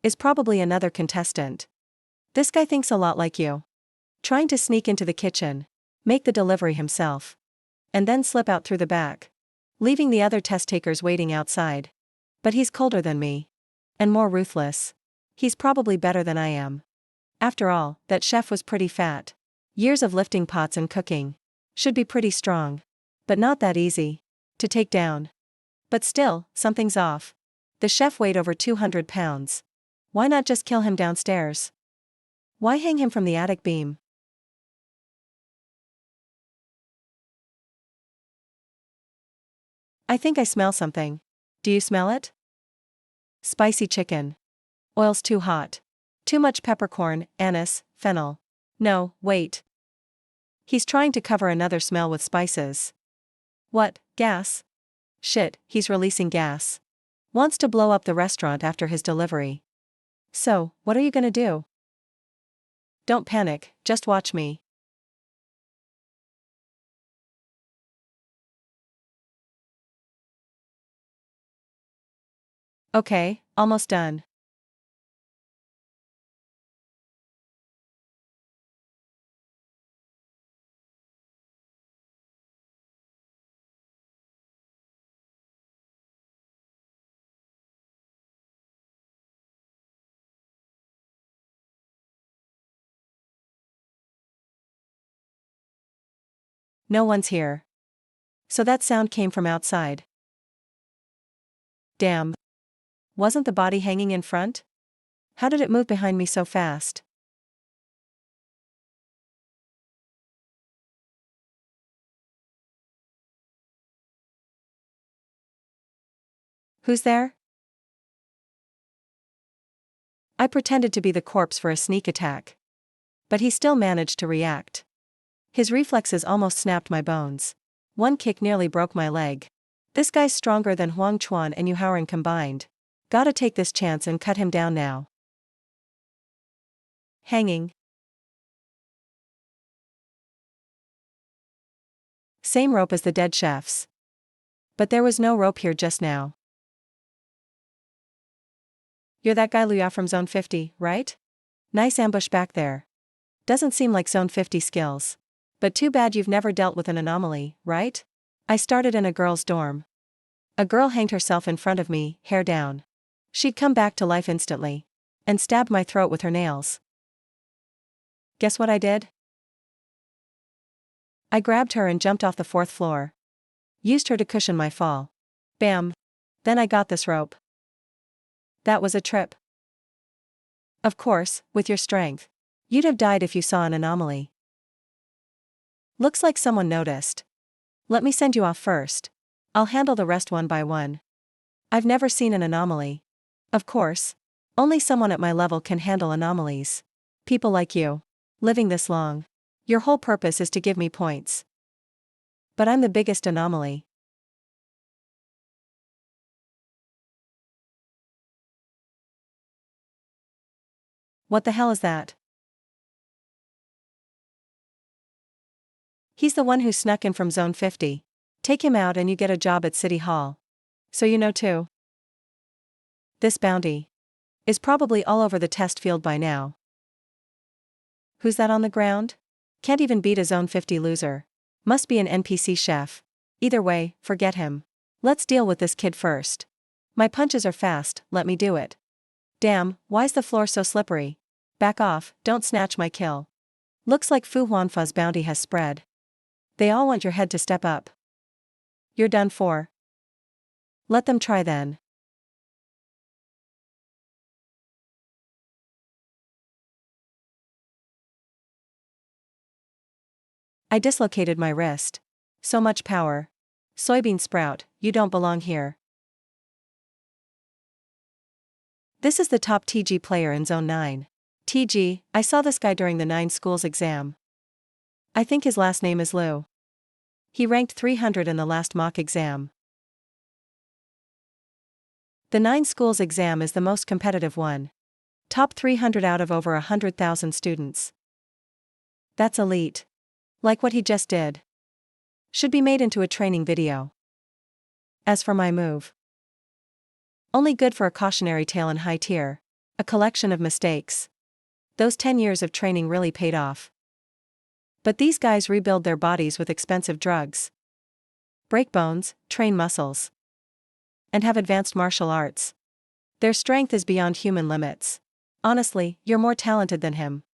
S1: is probably another contestant. This guy thinks a lot like you. Trying to sneak into the kitchen, make the delivery himself, and then slip out through the back, leaving the other test takers waiting outside. But he's colder than me. And more ruthless. He's probably better than I am. After all, that chef was pretty fat. Years of lifting pots and cooking. Should be pretty strong. But not that easy to take down. But still, something's off. The chef weighed over 200 pounds. Why not just kill him downstairs? Why hang him from the attic beam? I think I smell something. Do you smell it? Spicy chicken. Oil's too hot. Too much peppercorn, anise, fennel. No, wait. He's trying to cover another smell with spices. What, gas? Shit, he's releasing gas. Wants to blow up the restaurant after his delivery. So, what are you gonna do? Don't panic, just watch me. Okay, almost done. No one's here. So that sound came from outside. Damn. Wasn't the body hanging in front? How did it move behind me so fast? Who's there? I pretended to be the corpse for a sneak attack. But he still managed to react. His reflexes almost snapped my bones. One kick nearly broke my leg. This guy's stronger than Huang Chuan and Yu Haoren combined. Gotta take this chance and cut him down now. Hanging. Same rope as the dead chefs. But there was no rope here just now. You're that guy Luya from Zone 50, right? Nice ambush back there. Doesn't seem like Zone 50 skills. But too bad you've never dealt with an anomaly, right? I started in a girl's dorm. A girl hanged herself in front of me, hair down. She'd come back to life instantly. And stabbed my throat with her nails. Guess what I did? I grabbed her and jumped off the 4th floor. Used her to cushion my fall. Bam. Then I got this rope. That was a trip. Of course, with your strength. You'd have died if you saw an anomaly. Looks like someone noticed. Let me send you off first. I'll handle the rest one by one. I've never seen an anomaly. Of course. Only someone at my level can handle anomalies. People like you. Living this long. Your whole purpose is to give me points. But I'm the biggest anomaly. What the hell is that? He's the one who snuck in from Zone 50. Take him out and you get a job at City Hall. So you know too. This bounty is probably all over the test field by now. Who's that on the ground? Can't even beat a Zone 50 loser. Must be an NPC chef. Either way, forget him. Let's deal with this kid first. My punches are fast, let me do it. Damn, why's the floor so slippery? Back off, don't snatch my kill. Looks like Fu Huanfa's bounty has spread. They all want your head to step up. You're done for. Let them try then. I dislocated my wrist. So much power. Soybean sprout, you don't belong here. This is the top TG player in Zone 9. TG, I saw this guy during the 9 schools exam. I think his last name is Liu. He ranked 300 in the last mock exam. The 9 schools exam is the most competitive one. Top 300 out of over 100,000 students. That's elite. Like what he just did. Should be made into a training video. As for my move. Only good for a cautionary tale in high tier. A collection of mistakes. Those 10 years of training really paid off. But these guys rebuild their bodies with expensive drugs. Break bones, train muscles. And have advanced martial arts. Their strength is beyond human limits. Honestly, you're more talented than him.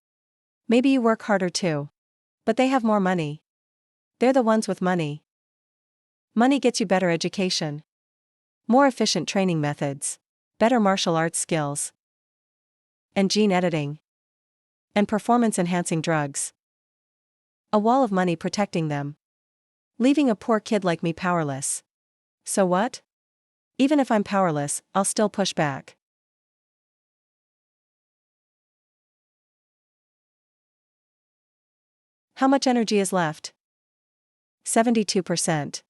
S1: Maybe you work harder too. But they have more money. They're the ones with money. Money gets you better education. More efficient training methods. Better martial arts skills. And gene editing. And performance-enhancing drugs. A wall of money protecting them. Leaving a poor kid like me powerless. So what? Even if I'm powerless, I'll still push back. How much energy is left? 72%.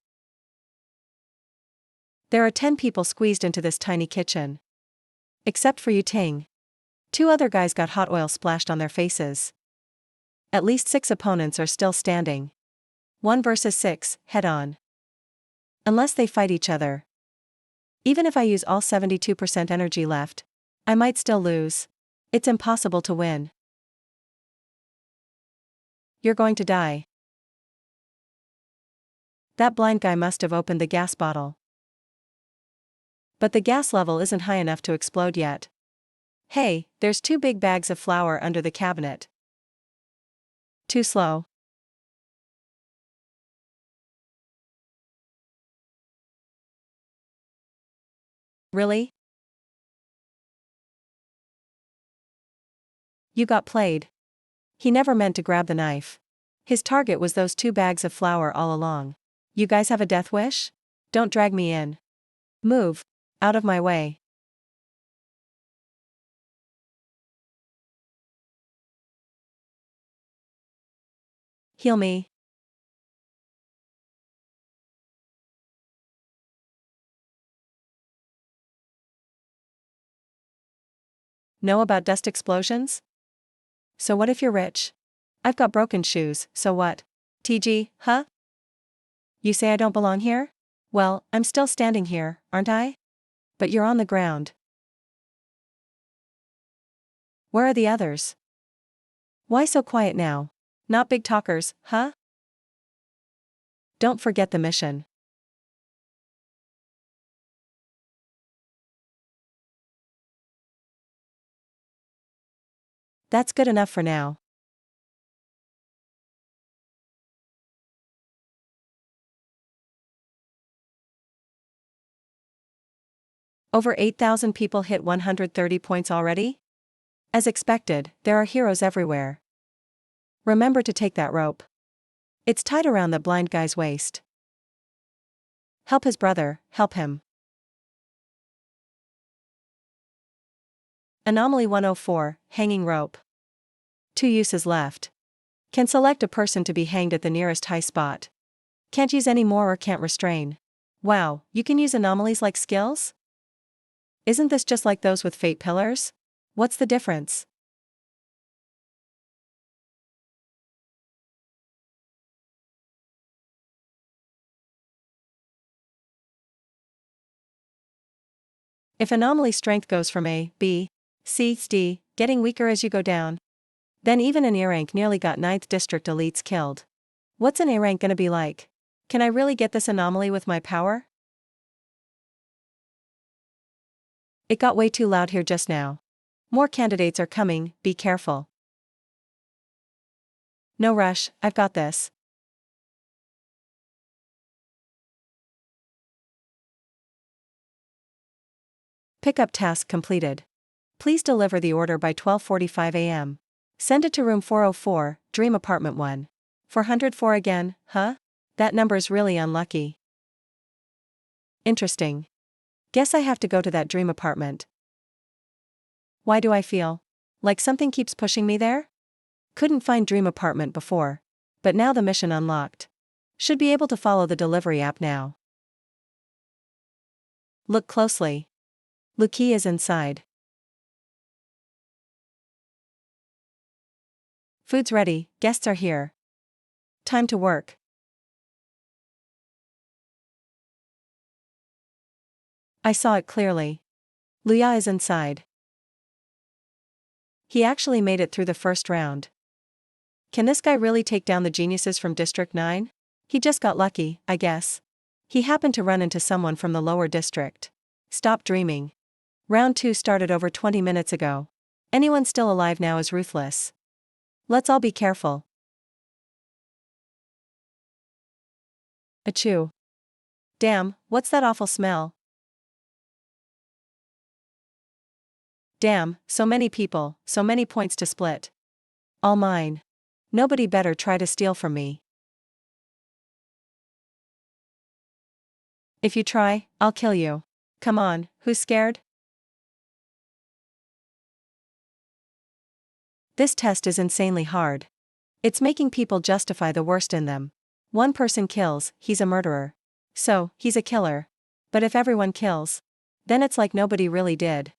S1: There are 10 people squeezed into this tiny kitchen. Except for Yu Ting. 2 other guys got hot oil splashed on their faces. At least 6 opponents are still standing. 1 versus 6, head on. Unless they fight each other. Even if I use all 72% energy left, I might still lose. It's impossible to win. You're going to die. That blind guy must have opened the gas bottle. But the gas level isn't high enough to explode yet. Hey, there's 2 big bags of flour under the cabinet. Too slow. Really? You got played. He never meant to grab the knife. His target was those 2 bags of flour all along. You guys have a death wish? Don't drag me in. Move. Out of my way. Heal me. Know about dust explosions? So what if you're rich? I've got broken shoes, so what? TG, huh? You say I don't belong here? Well, I'm still standing here, aren't I? But you're on the ground. Where are the others? Why so quiet now? Not big talkers, huh? Don't forget the mission. That's good enough for now. Over 8,000 people hit 130 points already? As expected, there are heroes everywhere. Remember to take that rope. It's tied around the blind guy's waist. Help his brother, help him. Anomaly 104, hanging rope. 2 uses left. Can select a person to be hanged at the nearest high spot. Can't use any more or can't restrain. Wow, you can use anomalies like skills? Isn't this just like those with fate pillars? What's the difference? If anomaly strength goes from A, B, C, D, getting weaker as you go down, then even an A rank nearly got 9th district elites killed. What's an A rank gonna be like? Can I really get this anomaly with my power? It got way too loud here just now. More candidates are coming, be careful. No rush, I've got this. Pickup task completed. Please deliver the order by 12:45 a.m. Send it to room 404, Dream Apartment 1. 404 again, huh? That number's really unlucky. Interesting. Guess I have to go to that dream apartment. Why do I feel like something keeps pushing me there? Couldn't find dream apartment before. But now the mission unlocked. Should be able to follow the delivery app now. Look closely. Luki is inside. Food's ready, guests are here. Time to work. I saw it clearly. Luya is inside. He actually made it through the first round. Can this guy really take down the geniuses from District 9? He just got lucky, I guess. He happened to run into someone from the lower district. Stop dreaming. Round 2 started over 20 minutes ago. Anyone still alive now is ruthless. Let's all be careful. Achoo. Damn, what's that awful smell? Damn, so many people, so many points to split. All mine. Nobody better try to steal from me. If you try, I'll kill you. Come on, who's scared? This test is insanely hard. It's making people justify the worst in them. One person kills, he's a murderer. So, he's a killer. But if everyone kills, then it's like nobody really did.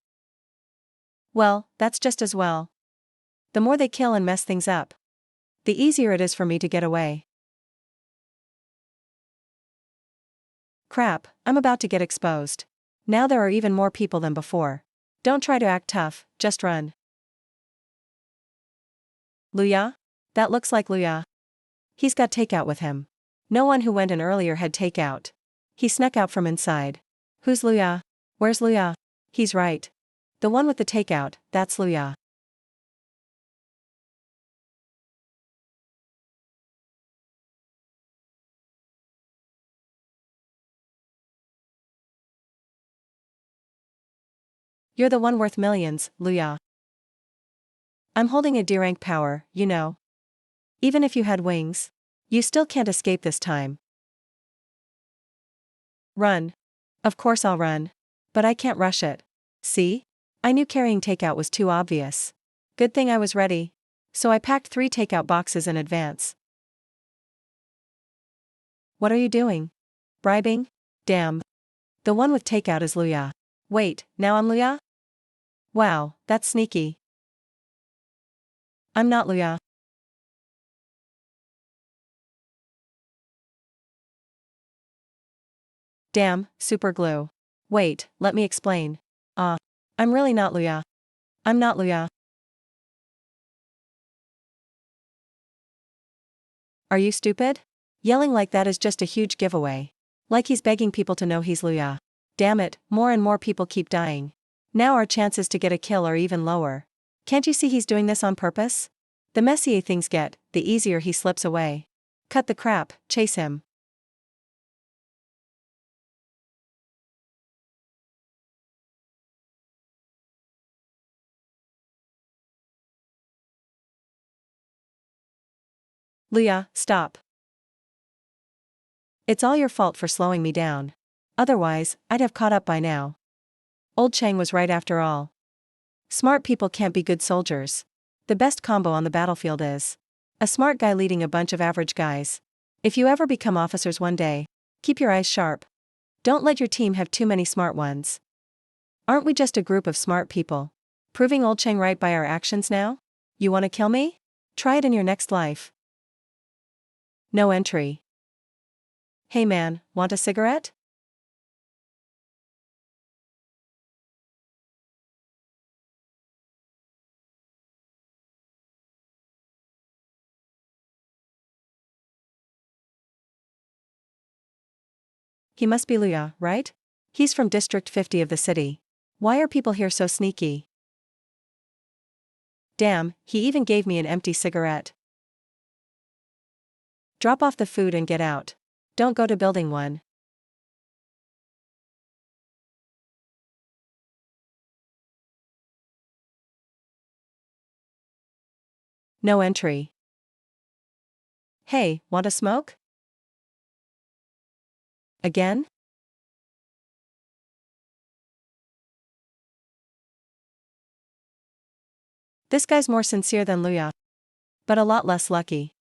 S1: Well, that's just as well. The more they kill and mess things up, the easier it is for me to get away. Crap, I'm about to get exposed. Now there are even more people than before. Don't try to act tough, just run. Luya? That looks like Luya. He's got takeout with him. No one who went in earlier had takeout. He snuck out from inside. Who's Luya? Where's Luya? He's right. The one with the takeout, that's Luya. You're the one worth millions, Luya. I'm holding a D rank power, you know. Even if you had wings, you still can't escape this time. Run. Of course I'll run. But I can't rush it. See? I knew carrying takeout was too obvious. Good thing I was ready. So I packed 3 takeout boxes in advance. What are you doing? Bribing? Damn. The one with takeout is Luya. Wait, now I'm Luya? Wow, that's sneaky. I'm not Luya. Damn, super glue. Wait, let me explain. I'm really not Luya. I'm not Luya. Are you stupid? Yelling like that is just a huge giveaway. Like he's begging people to know he's Luya. Damn it, more and more people keep dying. Now our chances to get a kill are even lower. Can't you see he's doing this on purpose? The messier things get, the easier he slips away. Cut the crap, chase him. Luya, stop. It's all your fault for slowing me down. Otherwise, I'd have caught up by now. Old Chang was right after all. Smart people can't be good soldiers. The best combo on the battlefield is a smart guy leading a bunch of average guys. If you ever become officers one day, keep your eyes sharp. Don't let your team have too many smart ones. Aren't we just a group of smart people? Proving Old Chang right by our actions now? You want to kill me? Try it in your next life. No entry. Hey man, want a cigarette? He must be Luya, right? He's from District 50 of the city. Why are people here so sneaky? Damn, he even gave me an empty cigarette. Drop off the food and get out. Don't go to building 1. No entry. Hey, want a smoke? Again? This guy's more sincere than Luya, but a lot less lucky.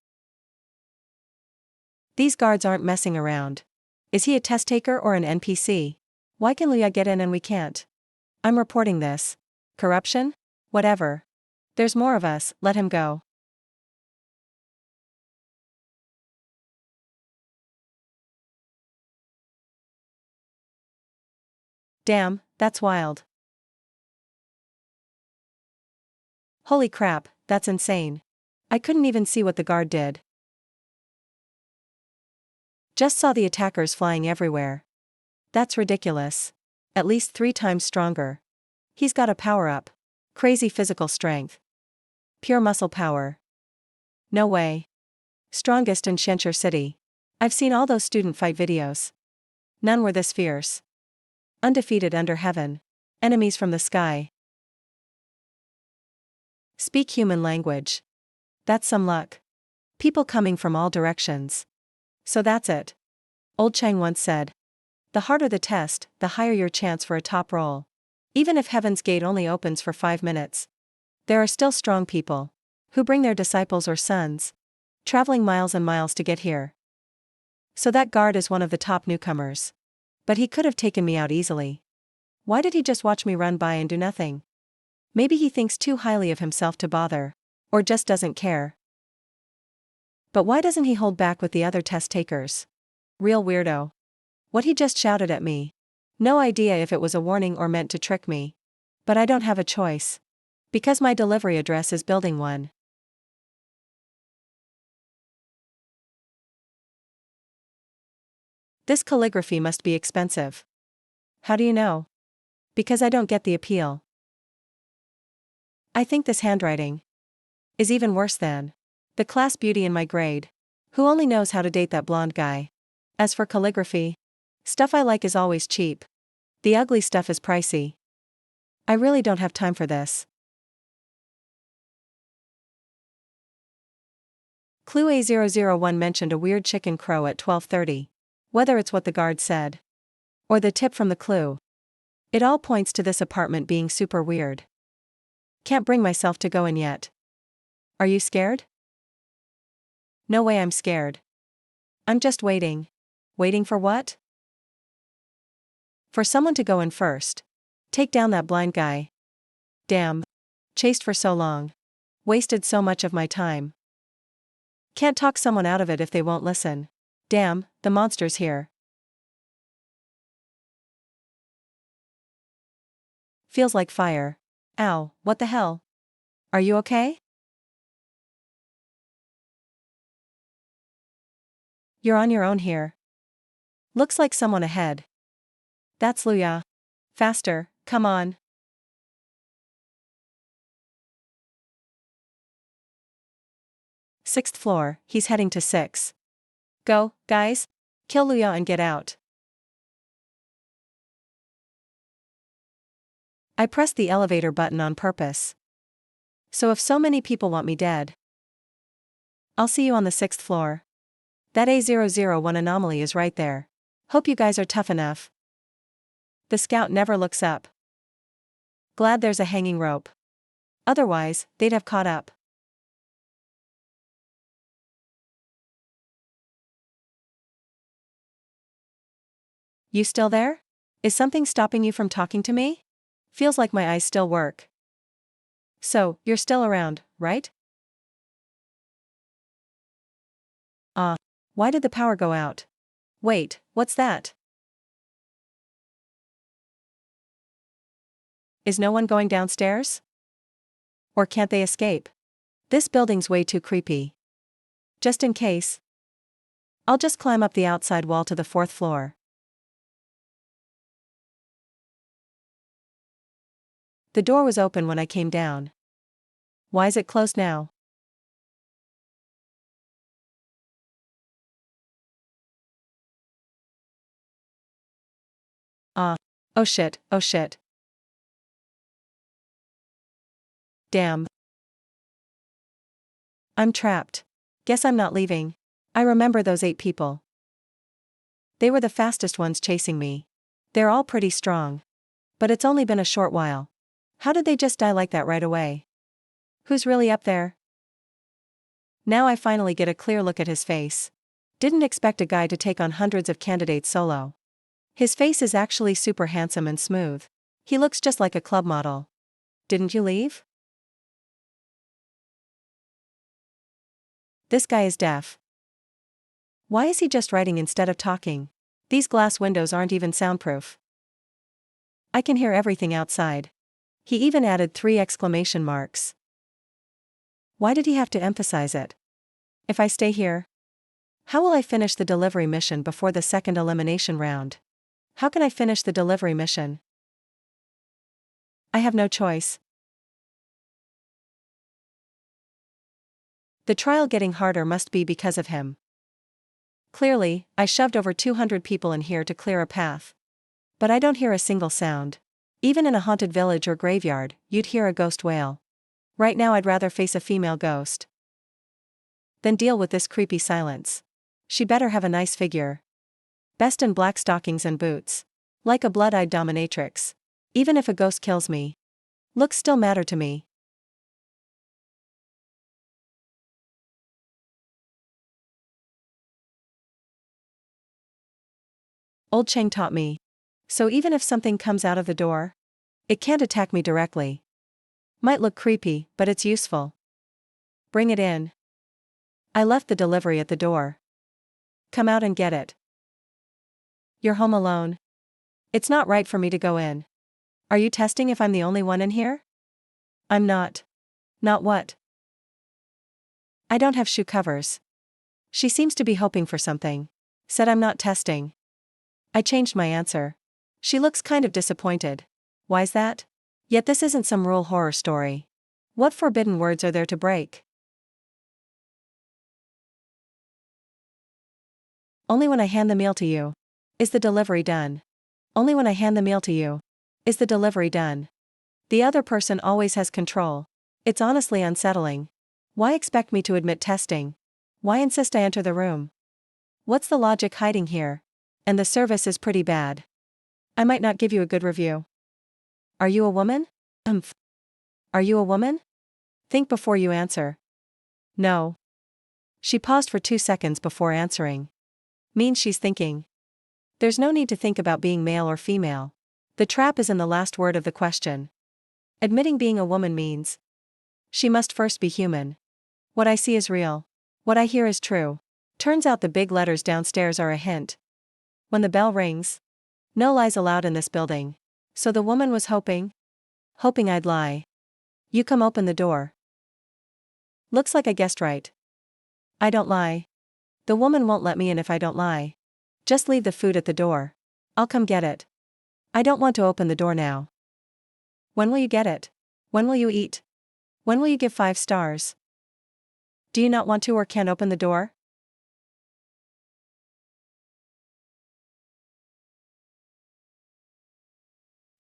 S1: These guards aren't messing around. Is he a test taker or an NPC? Why can Luya get in and we can't? I'm reporting this. Corruption? Whatever. There's more of us, let him go. Damn, that's wild. Holy crap, that's insane. I couldn't even see what the guard did. Just saw the attackers flying everywhere. That's ridiculous. At least 3 times stronger. He's got a power-up. Crazy physical strength. Pure muscle power. No way. Strongest in Shenshur City. I've seen all those student fight videos. None were this fierce. Undefeated under heaven. Enemies from the sky. Speak human language. That's some luck. People coming from all directions. So that's it. Old Chang once said. The harder the test, the higher your chance for a top role. Even if Heaven's Gate only opens for 5 minutes. There are still strong people. Who bring their disciples or sons. Traveling miles and miles to get here. So that guard is one of the top newcomers. But he could have taken me out easily. Why did he just watch me run by and do nothing? Maybe he thinks too highly of himself to bother. Or just doesn't care. But why doesn't he hold back with the other test takers? Real weirdo. What he just shouted at me. No idea if it was a warning or meant to trick me. But I don't have a choice. Because my delivery address is building 1. This calligraphy must be expensive. How do you know? Because I don't get the appeal. I think this handwriting is even worse than the class beauty in my grade. Who only knows how to date that blonde guy? As for calligraphy, stuff I like is always cheap. The ugly stuff is pricey. I really don't have time for this. Clue A001 mentioned a weird chicken crow at 12:30. Whether it's what the guard said. Or the tip from the clue. It all points to this apartment being super weird. Can't bring myself to go in yet. Are you scared? No way I'm scared. I'm just waiting. Waiting for what? For someone to go in first. Take down that blind guy. Damn. Chased for so long. Wasted so much of my time. Can't talk someone out of it if they won't listen. Damn, the monster's here. Feels like fire. Ow, what the hell? Are you okay? You're on your own here. Looks like someone ahead. That's Luya. Faster, come on. Sixth floor, he's heading to 6. Go, guys. Kill Luya and get out. I pressed the elevator button on purpose. So if so many people want me dead. I'll see you on the 6th floor. That A001 anomaly is right there. Hope you guys are tough enough. The scout never looks up. Glad there's a hanging rope. Otherwise, they'd have caught up. You still there? Is something stopping you from talking to me? Feels like my eyes still work. So, you're still around, right? Why did the power go out? Wait, what's that? Is no one going downstairs? Or can't they escape? This building's way too creepy. Just in case, I'll just climb up the outside wall to the 4th floor. The door was open when I came down. Why is it closed now? Oh shit, oh shit. Damn. I'm trapped. Guess I'm not leaving. I remember those 8 people. They were the fastest ones chasing me. They're all pretty strong. But it's only been a short while. How did they just die like that right away? Who's really up there? Now I finally get a clear look at his face. Didn't expect a guy to take on hundreds of candidates solo. His face is actually super handsome and smooth. He looks just like a club model. Didn't you leave? This guy is deaf. Why is he just writing instead of talking? These glass windows aren't even soundproof. I can hear everything outside. He even added 3 exclamation marks. Why did he have to emphasize it? If I stay here, how will I finish the delivery mission before the 2nd elimination round? How can I finish the delivery mission? I have no choice. The trial getting harder must be because of him. Clearly, I shoved over 200 people in here to clear a path. But I don't hear a single sound. Even in a haunted village or graveyard, you'd hear a ghost wail. Right now I'd rather face a female ghost than deal with this creepy silence. She better have a nice figure. Best in black stockings and boots. Like a blood-eyed dominatrix. Even if a ghost kills me, looks still matter to me. Old Cheng taught me. So even if something comes out of the door, it can't attack me directly. Might look creepy, but it's useful. Bring it in. I left the delivery at the door. Come out and get it. You're home alone. It's not right for me to go in. Are you testing if I'm the only one in here? I'm not. Not what? I don't have shoe covers. She seems to be hoping for something. Said I'm not testing. I changed my answer. She looks kind of disappointed. Why's that? Yet this isn't some rural horror story. What forbidden words are there to break? Only when I hand the meal to you is the delivery done. Only when I hand the meal to you is the delivery done. The other person always has control. It's honestly unsettling. Why expect me to admit testing? Why insist I enter the room? What's the logic hiding here? And the service is pretty bad. I might not give you a good review. Are you a woman? Are you a woman? Think before you answer. No. She paused for 2 seconds before answering. Means she's thinking. There's no need to think about being male or female. The trap is in the last word of the question. Admitting being a woman means she must first be human. What I see is real. What I hear is true. Turns out the big letters downstairs are a hint. When the bell rings, no lies allowed in this building. So the woman was hoping I'd lie. You come open the door. Looks like I guessed right. I don't lie. The woman won't let me in if I don't lie. Just leave the food at the door. I'll come get it. I don't want to open the door now. When will you get it? When will you eat? When will you give 5 stars? Do you not want to or can't open the door?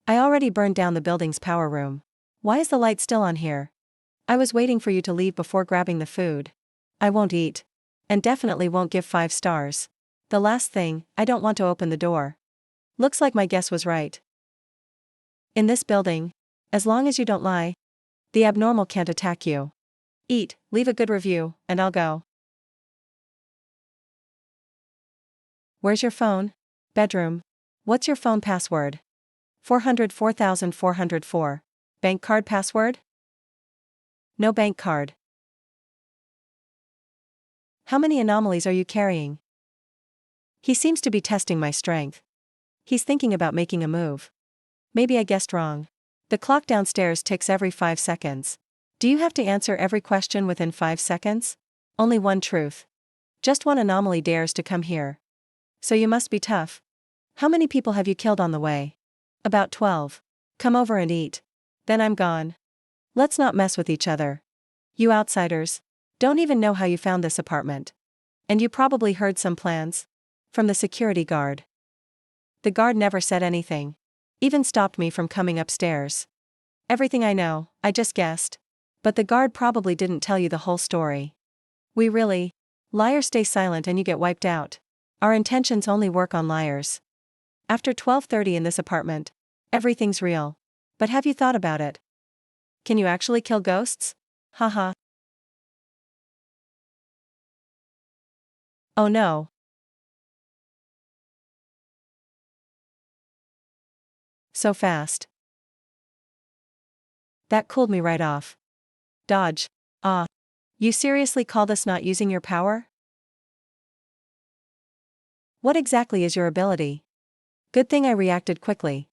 S1: I already burned down the building's power room. Why is the light still on here? I was waiting for you to leave before grabbing the food. I won't eat. And definitely won't give 5 stars. The last thing, I don't want to open the door. Looks like my guess was right. In this building, as long as you don't lie, the abnormal can't attack you. Eat, leave a good review, and I'll go. Where's your phone? Bedroom. What's your phone password? 404,404. Bank card password? No bank card. How many anomalies are you carrying? He seems to be testing my strength. He's thinking about making a move. Maybe I guessed wrong. The clock downstairs ticks every 5 seconds. Do you have to answer every question within 5 seconds? Only one truth. Just one anomaly dares to come here. So you must be tough. How many people have you killed on the way? About 12. Come over and eat. Then I'm gone. Let's not mess with each other. You outsiders don't even know how you found this apartment. And you probably heard some plans from the security guard. The guard never said anything. Even stopped me from coming upstairs. Everything I know, I just guessed. But the guard probably didn't tell you the whole story. We really. Liars stay silent and you get wiped out. Our intentions only work on liars. After 12:30 in this apartment, everything's real. But have you thought about it? Can you actually kill ghosts? Haha. Oh no. So fast. That cooled me right off. Dodge. Ah. You seriously call this not using your power? What exactly is your ability? Good thing I reacted quickly.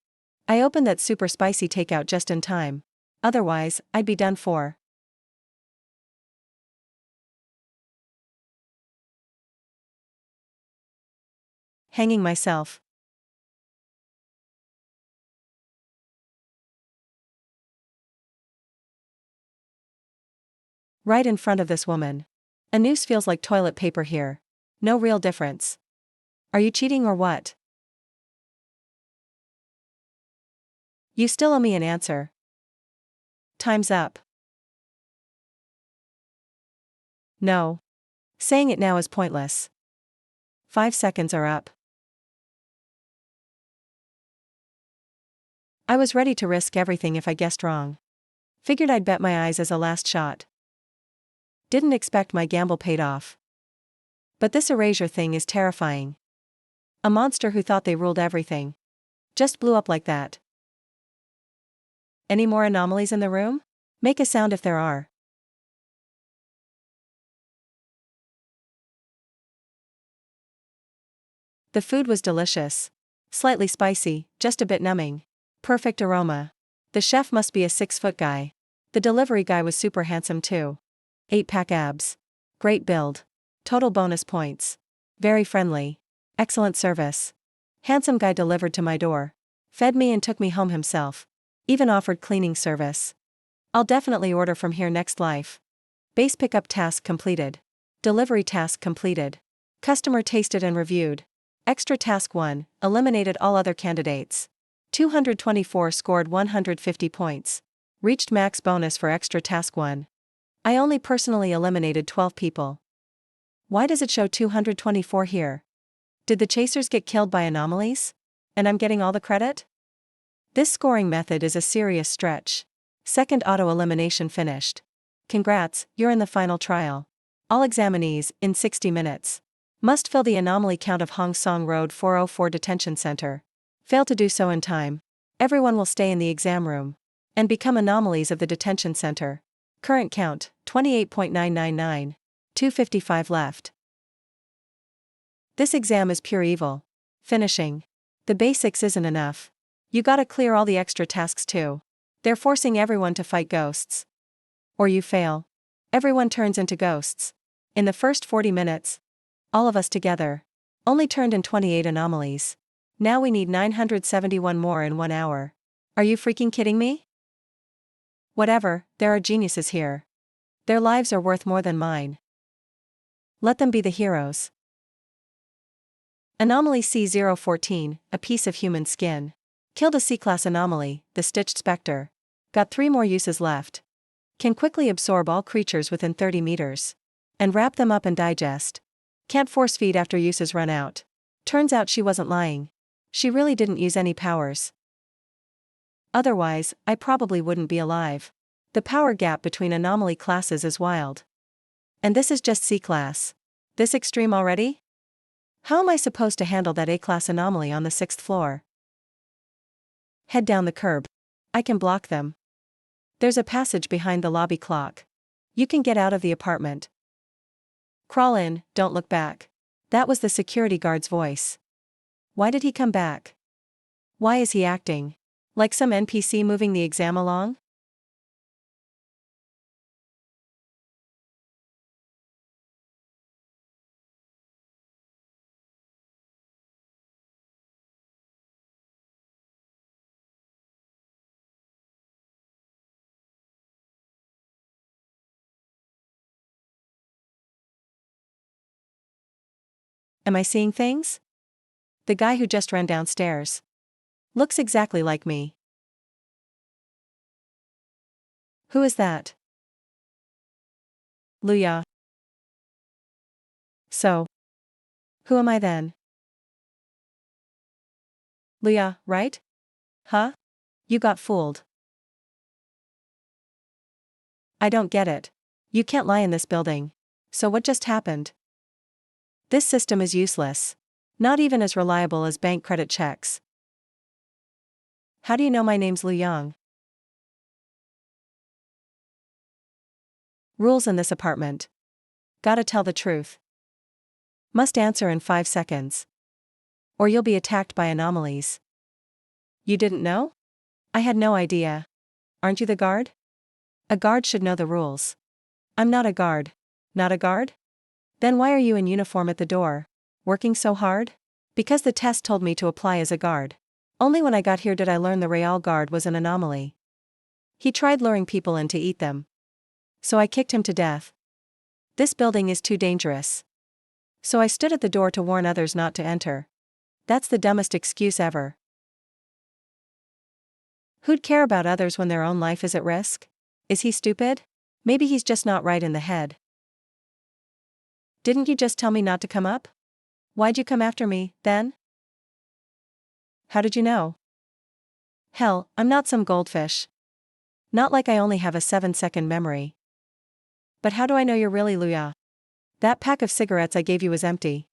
S1: I opened that super spicy takeout just in time. Otherwise, I'd be done for. Hanging myself. Right in front of this woman. A noose feels like toilet paper here. No real difference. Are you cheating or what? You still owe me an answer. Time's up. No. Saying it now is pointless. 5 seconds are up. I was ready to risk everything if I guessed wrong. Figured I'd bet my eyes as a last shot. Didn't expect my gamble paid off. But this erasure thing is terrifying. A monster who thought they ruled everything. Just blew up like that. Any more anomalies in the room? Make a sound if there are. The food was delicious. Slightly spicy, just a bit numbing. Perfect aroma. The chef must be a 6-foot guy. The delivery guy was super handsome too. 8-pack abs. Great build. Total bonus points. Very friendly. Excellent service. Handsome guy delivered to my door. Fed me and took me home himself. Even offered cleaning service. I'll definitely order from here next life. Base pickup task completed. Delivery task completed. Customer tasted and reviewed. Extra task 1, eliminated all other candidates. 224 scored 150 points. Reached max bonus for extra task 1. I only personally eliminated 12 people. Why does it show 224 here? Did the chasers get killed by anomalies? And I'm getting all the credit? This scoring method is a serious stretch. Second auto-elimination finished. Congrats, you're in the final trial. All examinees, in 60 minutes. Must fill the anomaly count of Hong Song Road 404 Detention Center. Fail to do so in time. Everyone will stay in the exam room. And become anomalies of the detention center. Current count, 28.999. 255 left. This exam is pure evil. Finishing. The basics isn't enough. You gotta clear all the extra tasks too. They're forcing everyone to fight ghosts. Or you fail. Everyone turns into ghosts. In the first 40 minutes. All of us together. Only turned in 28 anomalies. Now we need 971 more in 1 hour. Are you freaking kidding me? Whatever, there are geniuses here. Their lives are worth more than mine. Let them be the heroes. Anomaly C014, a piece of human skin. Killed a C-class anomaly, the Stitched Spectre. Got 3 more uses left. Can quickly absorb all creatures within 30 meters. and wrap them up and digest. Can't force feed after uses run out. Turns out she wasn't lying. She really didn't use any powers. Otherwise, I probably wouldn't be alive. The power gap between anomaly classes is wild. And this is just C-class. This extreme already? How am I supposed to handle that A-class anomaly on the 6th floor? Head down the curb. I can block them. There's a passage behind the lobby clock. You can get out of the apartment. Crawl in, don't look back. That was the security guard's voice. Why did he come back? Why is he acting like some NPC moving the exam along? Am I seeing things? The guy who just ran downstairs looks exactly like me. Who is that? Luya. So, who am I then? Luya, right? Huh? You got fooled. I don't get it. You can't lie in this building. So what just happened? This system is useless. Not even as reliable as bank credit checks. How do you know my name's Lu Yang? Rules in this apartment. Gotta tell the truth. Must answer in 5 seconds. Or you'll be attacked by anomalies. You didn't know? I had no idea. Aren't you the guard? A guard should know the rules. I'm not a guard. Not a guard? Then why are you in uniform at the door? Working so hard? Because the test told me to apply as a guard. Only when I got here did I learn the Real Guard was an anomaly. He tried luring people in to eat them. So I kicked him to death. This building is too dangerous. So I stood at the door to warn others not to enter. That's the dumbest excuse ever. Who'd care about others when their own life is at risk? Is he stupid? Maybe he's just not right in the head. Didn't you just tell me not to come up? Why'd you come after me, then? How did you know? Hell, I'm not some goldfish. Not like I only have a 7-second memory. But how do I know you're really Luya? That pack of cigarettes I gave you was empty.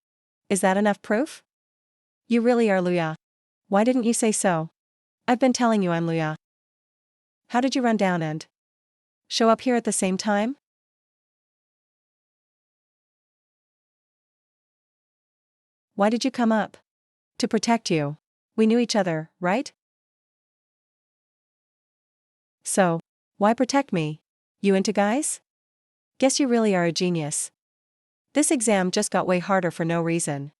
S1: Is that enough proof? You really are Luya. Why didn't you say so? I've been telling you I'm Luya. How did you run down and show up here at the same time? Why did you come up? To protect you. We knew each other, right? So, why protect me? You into guys? Guess you really are a genius. This exam just got way harder for no reason.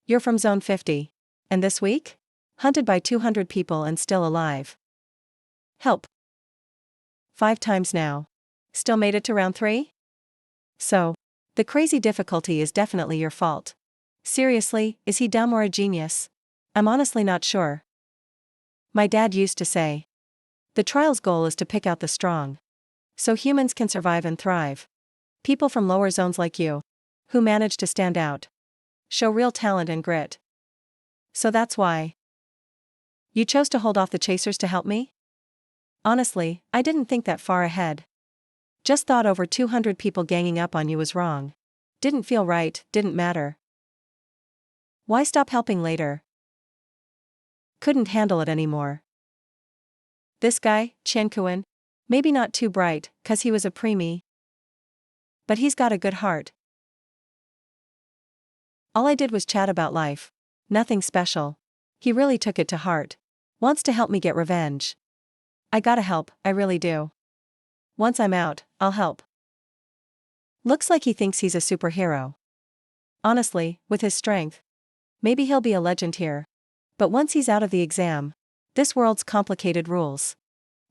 S1: You're from Zone 50. And this week? Hunted by 200 people and still alive. Help. 5 times now. Still made it to round 3? So, the crazy difficulty is definitely your fault. Seriously, is he dumb or a genius? I'm honestly not sure. My dad used to say, the trial's goal is to pick out the strong. So humans can survive and thrive. People from lower zones like you, who manage to stand out, show real talent and grit. So that's why you chose to hold off the chasers to help me? Honestly, I didn't think that far ahead. Just thought over 200 people ganging up on you was wrong. Didn't feel right, didn't matter. Why stop helping later? Couldn't handle it anymore. This guy, Chen Kuan, maybe not too bright, 'cause he was a preemie. But he's got a good heart. All I did was chat about life. Nothing special. He really took it to heart. Wants to help me get revenge. I gotta help, I really do. Once I'm out, I'll help. Looks like he thinks he's a superhero. Honestly, with his strength, maybe he'll be a legend here. But once he's out of the exam, this world's complicated rules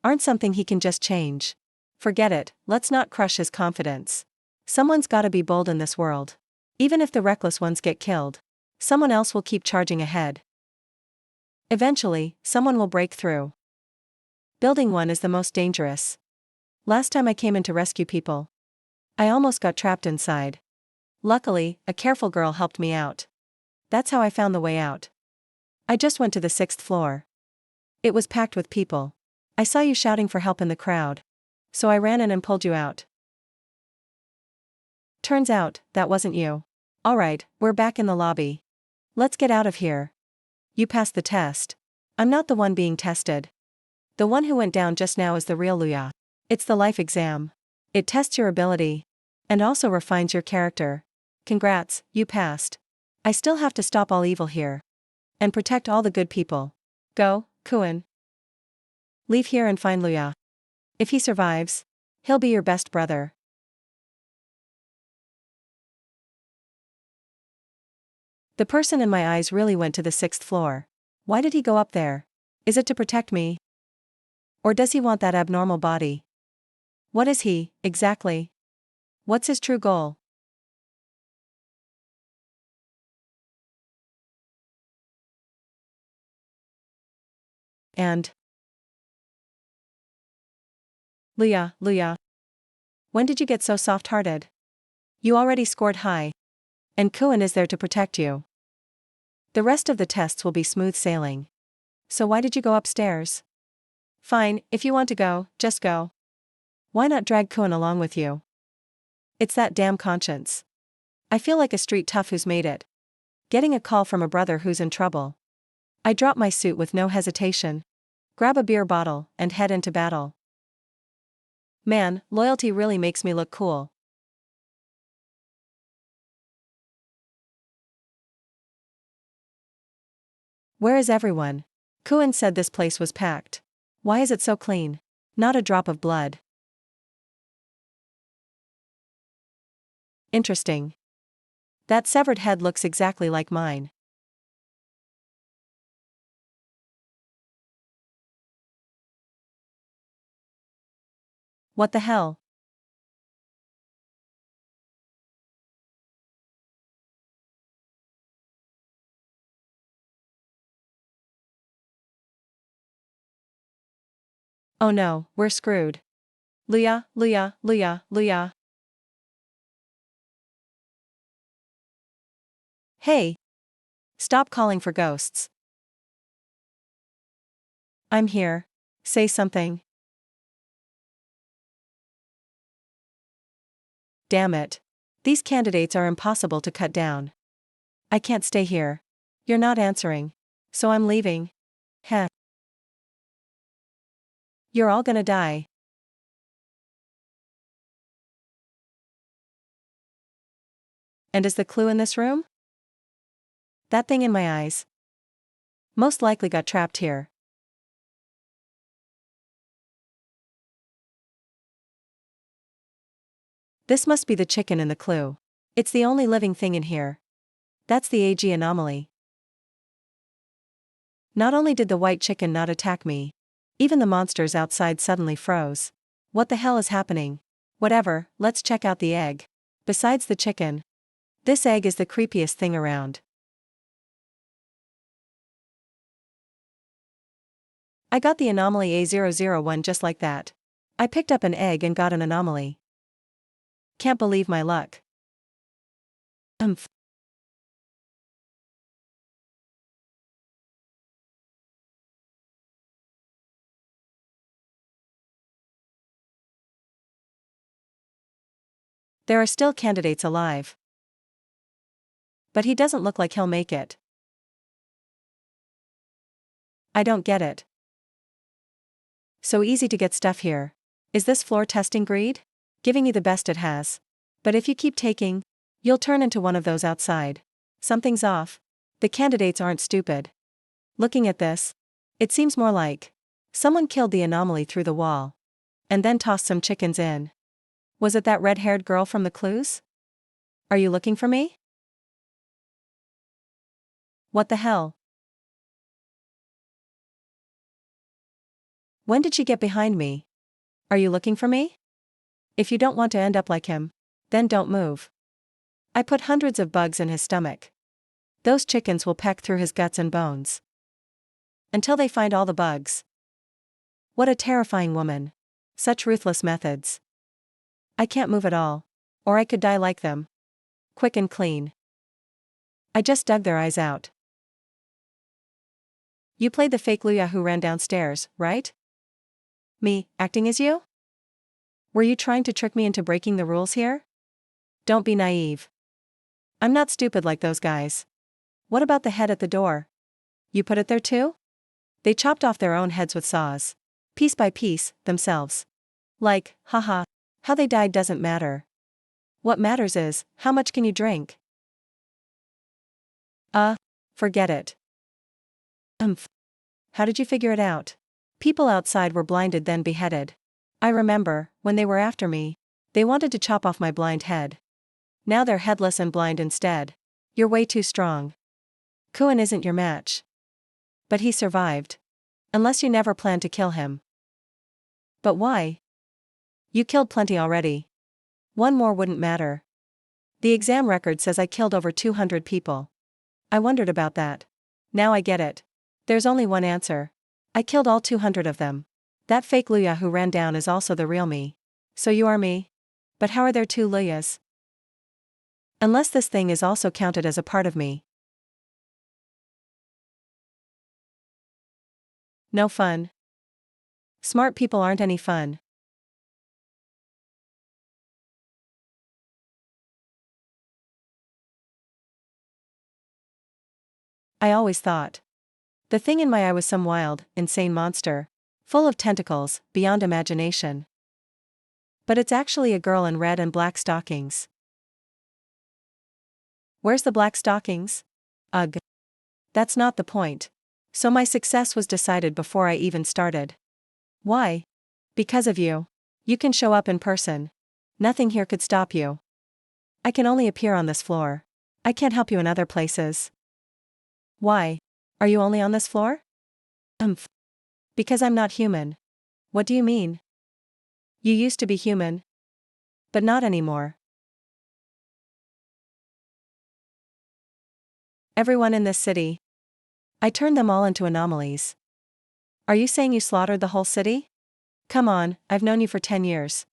S1: aren't something he can just change. Forget it, let's not crush his confidence. Someone's gotta be bold in this world. Even if the reckless ones get killed, someone else will keep charging ahead. Eventually, someone will break through. Building 1 is the most dangerous. Last time I came in to rescue people, I almost got trapped inside. Luckily, a careful girl helped me out. That's how I found the way out. I just went to the 6th floor. It was packed with people. I saw you shouting for help in the crowd. So I ran in and pulled you out. Turns out, that wasn't you. Alright, we're back in the lobby. Let's get out of here. You passed the test. I'm not the one being tested. The one who went down just now is the real Luya. It's the life exam. It tests your ability. And also refines your character. Congrats, you passed. I still have to stop all evil here. And protect all the good people. Go, Kuan. Leave here and find Luya. If he survives, he'll be your best brother. The person in my eyes really went to the 6th floor. Why did he go up there? Is it to protect me? Or does he want that abnormal body? What is he, exactly? What's his true goal? And Luya. When did you get so soft-hearted? You already scored high. And Kuan is there to protect you. The rest of the tests will be smooth sailing. So why did you go upstairs? Fine, if you want to go, just go. Why not drag Kuan along with you? It's that damn conscience. I feel like a street tough who's made it. Getting a call from a brother who's in trouble. I drop my suit with no hesitation. Grab a beer bottle, and head into battle. Man, loyalty really makes me look cool. Where is everyone? Kuan said this place was packed. Why is it so clean? Not a drop of blood. Interesting. That severed head looks exactly like mine. What the hell? Oh no, we're screwed. Luya. Hey! Stop calling for ghosts. I'm here. Say something. Damn it. These candidates are impossible to cut down. I can't stay here. You're not answering. So I'm leaving. Heh. You're all gonna die. And is the clue in this room? That thing in my eyes. Most likely got trapped here. This must be the chicken in the clue. It's the only living thing in here. That's the AG anomaly. Not only did the white chicken not attack me, even the monsters outside suddenly froze. What the hell is happening? Whatever, let's check out the egg. Besides the chicken, this egg is the creepiest thing around. I got the anomaly A001 just like that. I picked up an egg and got an anomaly. Can't believe my luck. There are still candidates alive. But he doesn't look like he'll make it. I don't get it. So easy to get stuff here. Is this floor testing greed? Giving you the best it has. But if you keep taking, you'll turn into one of those outside. Something's off. The candidates aren't stupid. Looking at this, it seems more like someone killed the anomaly through the wall. And then tossed some chickens in. Was it that red-haired girl from the clues? Are you looking for me? What the hell? When did she get behind me? Are you looking for me? If you don't want to end up like him, then don't move. I put hundreds of bugs in his stomach. Those chickens will peck through his guts and bones. Until they find all the bugs. What a terrifying woman. Such ruthless methods. I can't move at all. Or I could die like them. Quick and clean. I just dug their eyes out. You played the fake Luya who ran downstairs, right? Me, acting as you? Were you trying to trick me into breaking the rules here? Don't be naive. I'm not stupid like those guys. What about the head at the door? You put it there too? They chopped off their own heads with saws. Piece by piece, themselves. Like, haha. How they died doesn't matter. What matters is, how much can you drink? Forget it. How did you figure it out? People outside were blinded then beheaded. I remember, when they were after me, they wanted to chop off my blind head. Now they're headless and blind instead. You're way too strong. Kuan isn't your match. But he survived. Unless you never planned to kill him. But why? You killed plenty already. One more wouldn't matter. The exam record says I killed over 200 people. I wondered about that. Now I get it. There's only one answer. I killed all 200 of them. That fake Luya who ran down is also the real me. So you are me? But how are there two Luyas? Unless this thing is also counted as a part of me. No fun. Smart people aren't any fun. I always thought. The thing in my eye was some wild, insane monster. Full of tentacles, beyond imagination. But it's actually a girl in red and black stockings. Where's the black stockings? Ugh. That's not the point. So my success was decided before I even started. Why? Because of you. You can show up in person. Nothing here could stop you. I can only appear on this floor. I can't help you in other places. Why? Are you only on this floor? Because I'm not human. What do you mean? You used to be human. But not anymore. Everyone in this city. I turned them all into anomalies. Are you saying you slaughtered the whole city? Come on, I've known you for 10 years.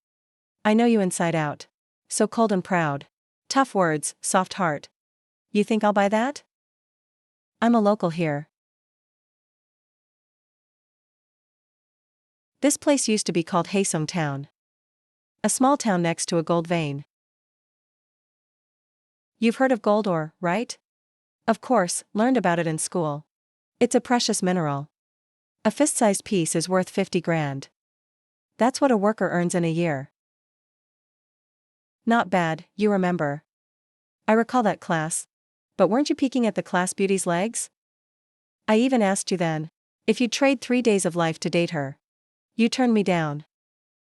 S1: I know you inside out. So cold and proud. Tough words, soft heart. You think I'll buy that? I'm a local here. This place used to be called Haesung Town. A small town next to a gold vein. You've heard of gold ore, right? Of course, learned about it in school. It's a precious mineral. A fist-sized piece is worth 50 grand. That's what a worker earns in a year. Not bad, you remember. I recall that class. But weren't you peeking at the class beauty's legs? I even asked you then. If you'd trade 3 days of life to date her. You turned me down.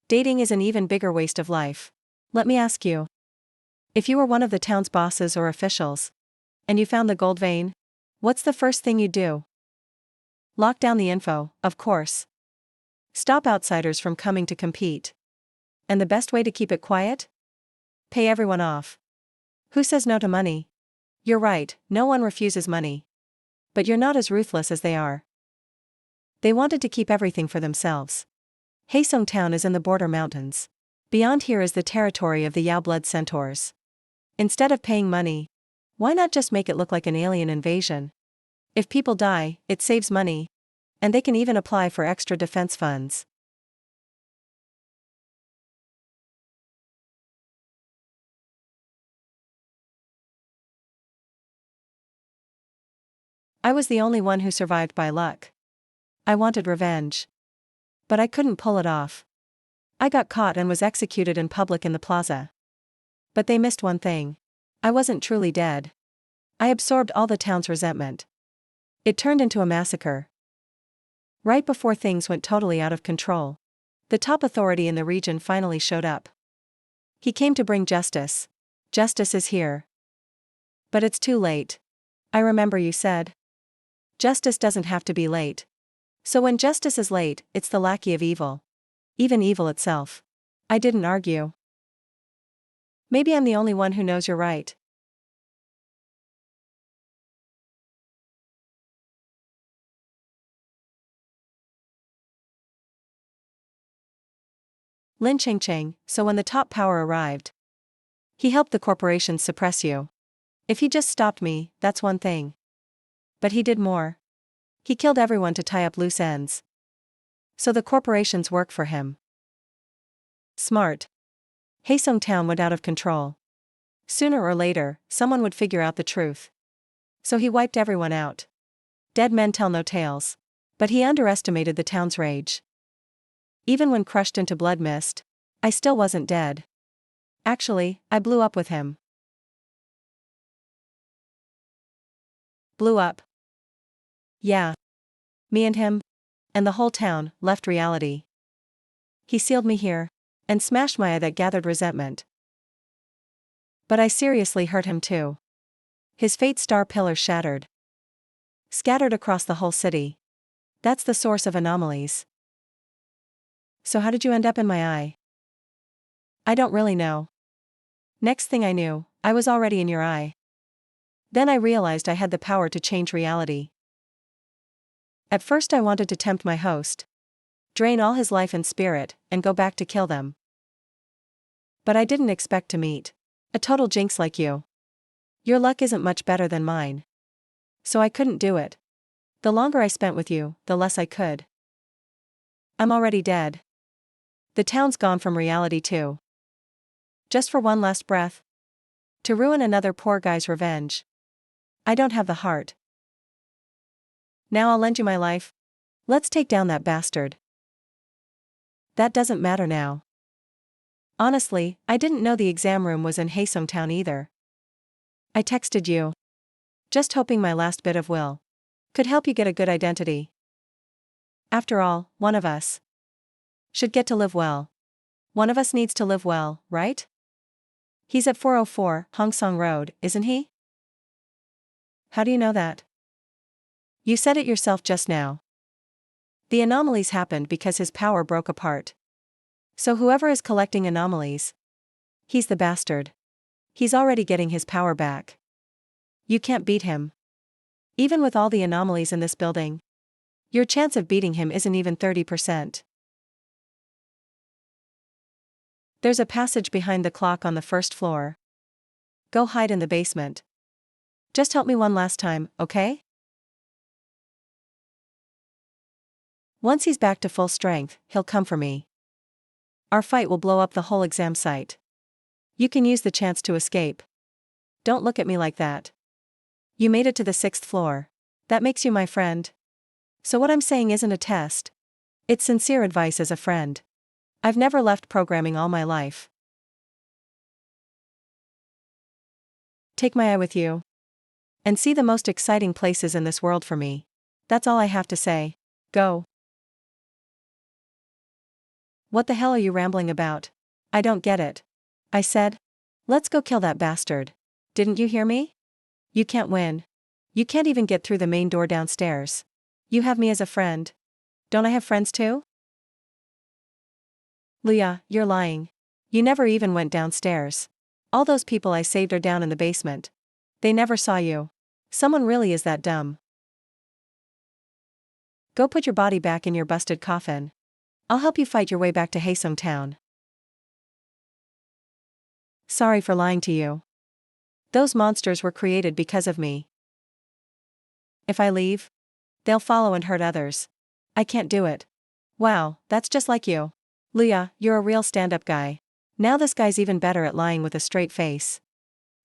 S1: Dating is an even bigger waste of life. Let me ask you. If you were one of the town's bosses or officials, and you found the gold vein, what's the first thing you'd do? Lock down the info, of course. Stop outsiders from coming to compete. And the best way to keep it quiet? Pay everyone off. Who says no to money? You're right, no one refuses money. But you're not as ruthless as they are. They wanted to keep everything for themselves. Haesung Town is in the border mountains. Beyond here is the territory of the Yao blood centaurs. Instead of paying money, why not just make it look like an alien invasion? If people die, it saves money. And they can even apply for extra defense funds. I was the only one who survived by luck. I wanted revenge. But I couldn't pull it off. I got caught and was executed in public in the plaza. But they missed one thing. I wasn't truly dead. I absorbed all the town's resentment. It turned into a massacre. Right before things went totally out of control, the top authority in the region finally showed up. He came to bring justice. Justice is here. But it's too late. I remember you said. Justice doesn't have to be late. So when justice is late, it's the lackey of evil. Even evil itself. I didn't argue. Maybe I'm the only one who knows you're right. Lin Cheng Cheng, so when the top power arrived, He helped the corporations suppress you. If he just stopped me, that's one thing. But he did more. He killed everyone to tie up loose ends. So the corporations work for him. Smart. Haesung Town went out of control. Sooner or later, someone would figure out the truth. So he wiped everyone out. Dead men tell no tales. But he underestimated the town's rage. Even when crushed into blood mist, I still wasn't dead. Actually, I blew up with him. Blew up. Yeah. Me and him, and the whole town, left reality. He sealed me here, and smashed my eye that gathered resentment. But I seriously hurt him too. His fate star pillar shattered. Scattered across the whole city. That's the source of anomalies. So how did you end up in my eye? I don't really know. Next thing I knew, I was already in your eye. Then I realized I had the power to change reality. At first I wanted to tempt my host. Drain all his life and spirit, and go back to kill them. But I didn't expect to meet a total jinx like you. Your luck isn't much better than mine. So I couldn't do it. The longer I spent with you, the less I could. I'm already dead. The town's gone from reality too. Just for one last breath. To ruin another poor guy's revenge. I don't have the heart. Now I'll lend you my life. Let's take down that bastard. That doesn't matter now. Honestly, I didn't know the exam room was in Haesung Town either. I texted you. Just hoping my last bit of will could help you get a good identity. After all, one of us should get to live well. One of us needs to live well, right? He's at 404 Hongsong Road, isn't he? How do you know that? You said it yourself just now. The anomalies happened because his power broke apart. So whoever is collecting anomalies, he's the bastard. He's already getting his power back. You can't beat him. Even with all the anomalies in this building, your chance of beating him isn't even 30%. There's a passage behind the clock on the first floor. Go hide in the basement. Just help me one last time, okay? Once he's back to full strength, he'll come for me. Our fight will blow up the whole exam site. You can use the chance to escape. Don't look at me like that. You made it to the 6th floor. That makes you my friend. So what I'm saying isn't a test. It's sincere advice as a friend. I've never left programming all my life. Take my eye with you. And see the most exciting places in this world for me. That's all I have to say. Go. What the hell are you rambling about? I don't get it. I said, let's go kill that bastard. Didn't you hear me? You can't win. You can't even get through the main door downstairs. You have me as a friend. Don't I have friends too? Leah, you're lying. You never even went downstairs. All those people I saved are down in the basement. They never saw you. Someone really is that dumb. Go put your body back in your busted coffin. I'll help you fight your way back to Haesung Town. Sorry for lying to you. Those monsters were created because of me. If I leave, they'll follow and hurt others. I can't do it. Wow, that's just like you. Leah, you're a real stand-up guy. Now this guy's even better at lying with a straight face.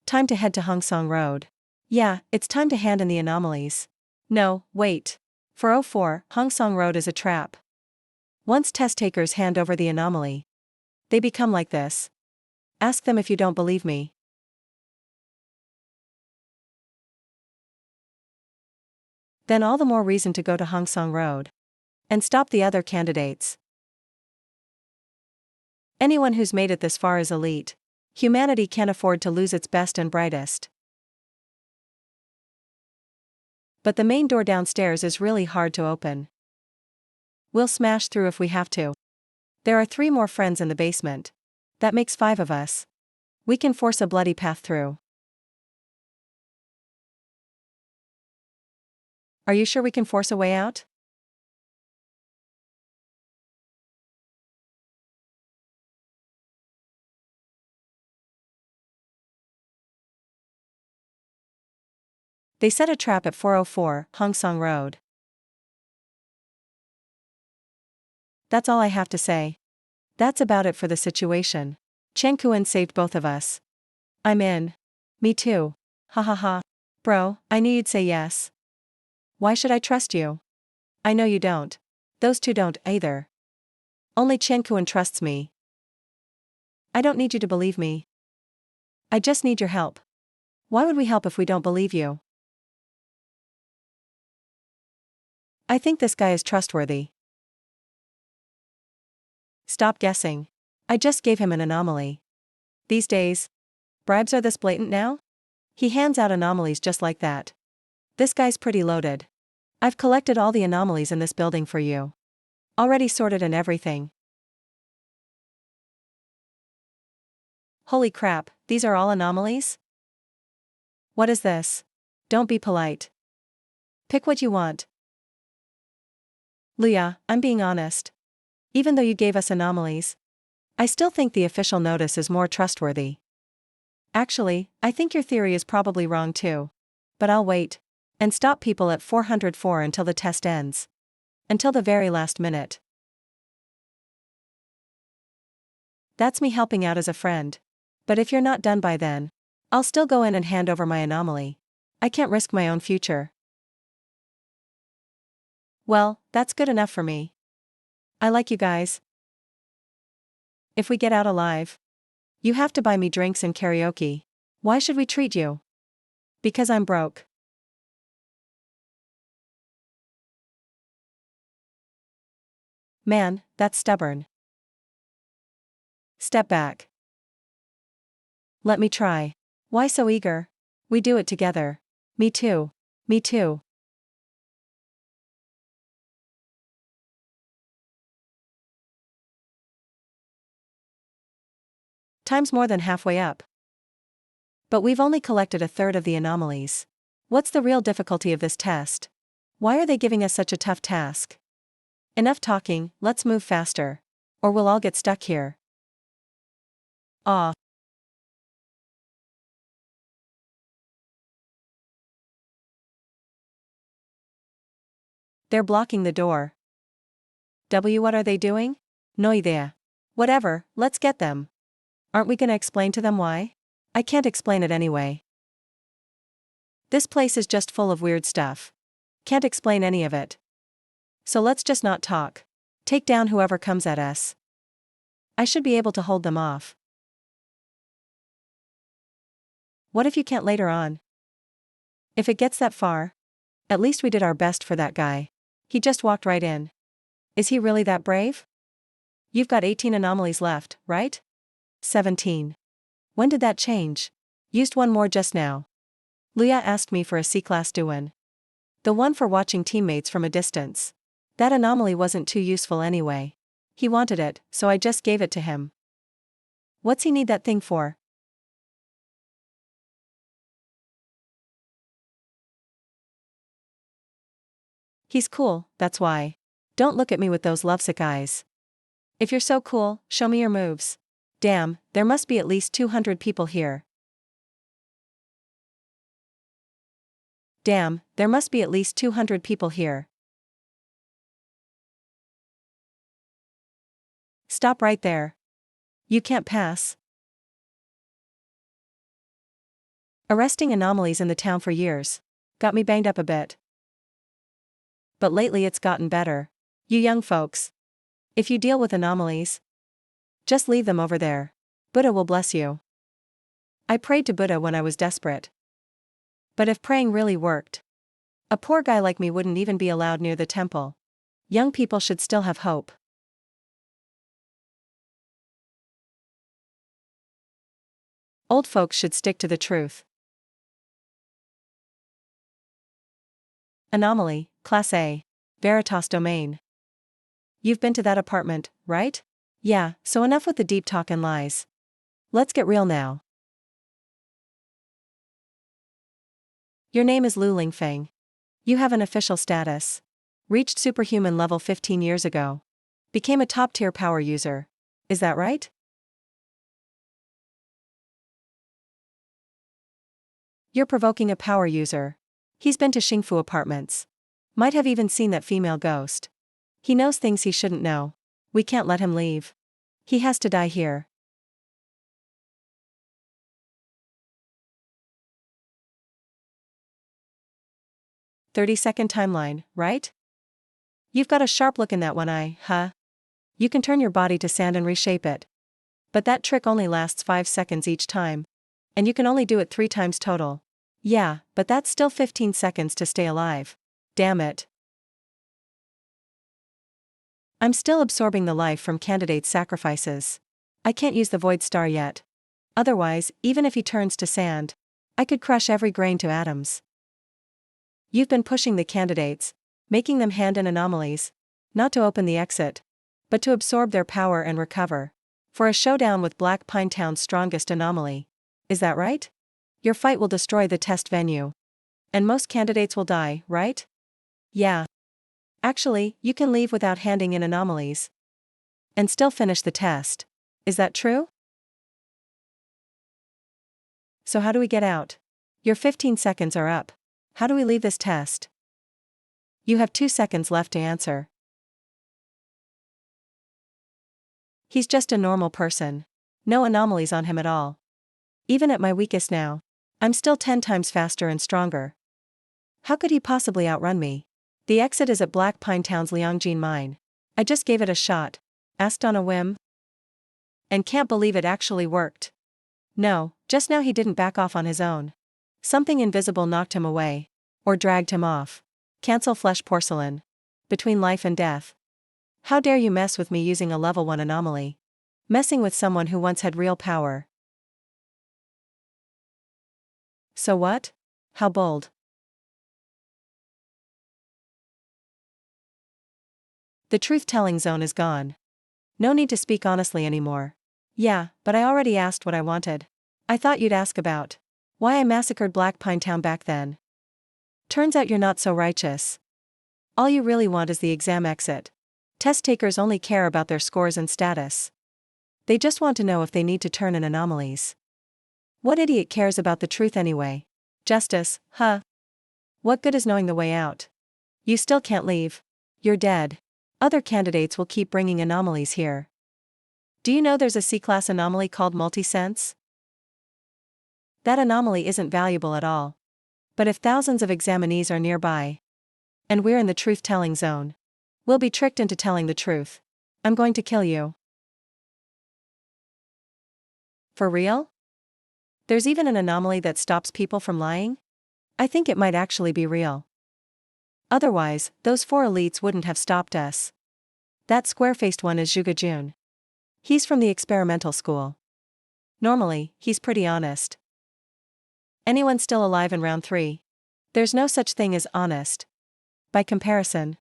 S1: Time to head to Hongsong Road. Yeah, it's time to hand in the anomalies. No, wait. 404 Hongsong Road is a trap. Once test takers hand over the anomaly, they become like this. Ask them if you don't believe me. Then all the more reason to go to Hongsong Road. And stop the other candidates. Anyone who's made it this far is elite. Humanity can't afford to lose its best and brightest. But the main door downstairs is really hard to open. We'll smash through if we have to. There are 3 more friends in the basement. That makes 5 of us. We can force a bloody path through. Are you sure we can force a way out? They set a trap at 404 Hong Song Road. That's all I have to say. That's about it for the situation. Chen Kuan saved both of us. I'm in. Me too. Ha ha ha. Bro, I knew you'd say yes. Why should I trust you? I know you don't. Those two don't either. Only Chen Kuan trusts me. I don't need you to believe me. I just need your help. Why would we help if we don't believe you? I think this guy is trustworthy. Stop guessing. I just gave him an anomaly. These days, bribes are this blatant now? He hands out anomalies just like that. This guy's pretty loaded. I've collected all the anomalies in this building for you. Already sorted and everything. Holy crap, these are all anomalies? What is this? Don't be polite. Pick what you want. Leah, I'm being honest. Even though you gave us anomalies, I still think the official notice is more trustworthy. Actually, I think your theory is probably wrong too. But I'll wait. And stop people at 404 until the test ends. Until the very last minute. That's me helping out as a friend. But if you're not done by then, I'll still go in and hand over my anomaly. I can't risk my own future. Well, that's good enough for me. I like you guys. If we get out alive, you have to buy me drinks and karaoke. Why should we treat you? Because I'm broke. Man, that's stubborn. Step back. Let me try. Why so eager? We do it together. Me too. Me too. Time's more than halfway up. But we've only collected a third of the anomalies. What's the real difficulty of this test? Why are they giving us such a tough task? Enough talking, let's move faster. Or we'll all get stuck here. Aw. They're blocking the door. What are they doing? No idea. Whatever, let's get them. Aren't we gonna explain to them why? I can't explain it anyway. This place is just full of weird stuff. Can't explain any of it. So let's just not talk. Take down whoever comes at us. I should be able to hold them off. What if you can't later on? If it gets that far, at least we did our best for that guy. He just walked right in. Is he really that brave? You've got 18 anomalies left, right? 17. When did that change? Used one more just now. Leah asked me for a C-class Duan. The one for watching teammates from a distance. That anomaly wasn't too useful anyway. He wanted it, so I just gave it to him. What's he need that thing for? He's cool, that's why. Don't look at me with those lovesick eyes. If you're so cool, show me your moves. Damn, there must be at least 200 people here. Damn, there must be at least 200 people here. Stop right there. You can't pass. Arresting anomalies in the town for years. Got me banged up a bit. But lately it's gotten better. You young folks. If you deal with anomalies, just leave them over there. Buddha will bless you. I prayed to Buddha when I was desperate. But if praying really worked, a poor guy like me wouldn't even be allowed near the temple. Young people should still have hope. Old folks should stick to the truth. Anomaly, Class A. Veritas Domain. You've been to that apartment, right? Yeah, so enough with the deep talk and lies. Let's get real now. Your name is Lu Lingfeng. You have an official status. Reached superhuman level 15 years ago. Became a top-tier power user. Is that right? You're provoking a power user. He's been to Xingfu Apartments. Might have even seen that female ghost. He knows things he shouldn't know. We can't let him leave. He has to die here. "30-second timeline, right? You've got a sharp look in that one eye, huh? You can turn your body to sand and reshape it. But that trick only lasts 5 seconds each time. And you can only do it 3 times total. Yeah, but that's still 15 seconds to stay alive. Damn it. I'm still absorbing the life from candidates' sacrifices. I can't use the void star yet. Otherwise, even if he turns to sand, I could crush every grain to atoms. You've been pushing the candidates, making them hand in anomalies, not to open the exit, but to absorb their power and recover. For a showdown with Black Pine Town's strongest anomaly. Is that right? Your fight will destroy the test venue. And most candidates will die, right? Yeah. Actually, you can leave without handing in anomalies. And still finish the test. Is that true? So how do we get out? Your 15 seconds are up. How do we leave this test? You have 2 seconds left to answer. He's just a normal person. No anomalies on him at all. Even at my weakest now, I'm still 10 times faster and stronger. How could he possibly outrun me? The exit is at Black Pine Town's Liangjin mine. I just gave it a shot. Asked on a whim. And can't believe it actually worked. No, just now he didn't back off on his own. Something invisible knocked him away. Or dragged him off. Cancel flesh porcelain. Between life and death. How dare you mess with me using a level 1 anomaly? Messing with someone who once had real power. So what? How bold. The truth-telling zone is gone. No need to speak honestly anymore. Yeah, but I already asked what I wanted. I thought you'd ask about why I massacred Black Pine Town back then. Turns out you're not so righteous. All you really want is the exam exit. Test takers only care about their scores and status. They just want to know if they need to turn in anomalies. What idiot cares about the truth anyway? Justice, huh? What good is knowing the way out? You still can't leave. You're dead. Other candidates will keep bringing anomalies here. Do you know there's a C-class anomaly called multisense? That anomaly isn't valuable at all. But if thousands of examinees are nearby, and we're in the truth-telling zone, we'll be tricked into telling the truth. I'm going to kill you. For real? There's even an anomaly that stops people from lying? I think it might actually be real. Otherwise, those 4 elites wouldn't have stopped us. That square-faced one is Zhuge Jun. He's from the experimental school. Normally, he's pretty honest. Anyone still alive in round 3? There's no such thing as honest. By comparison,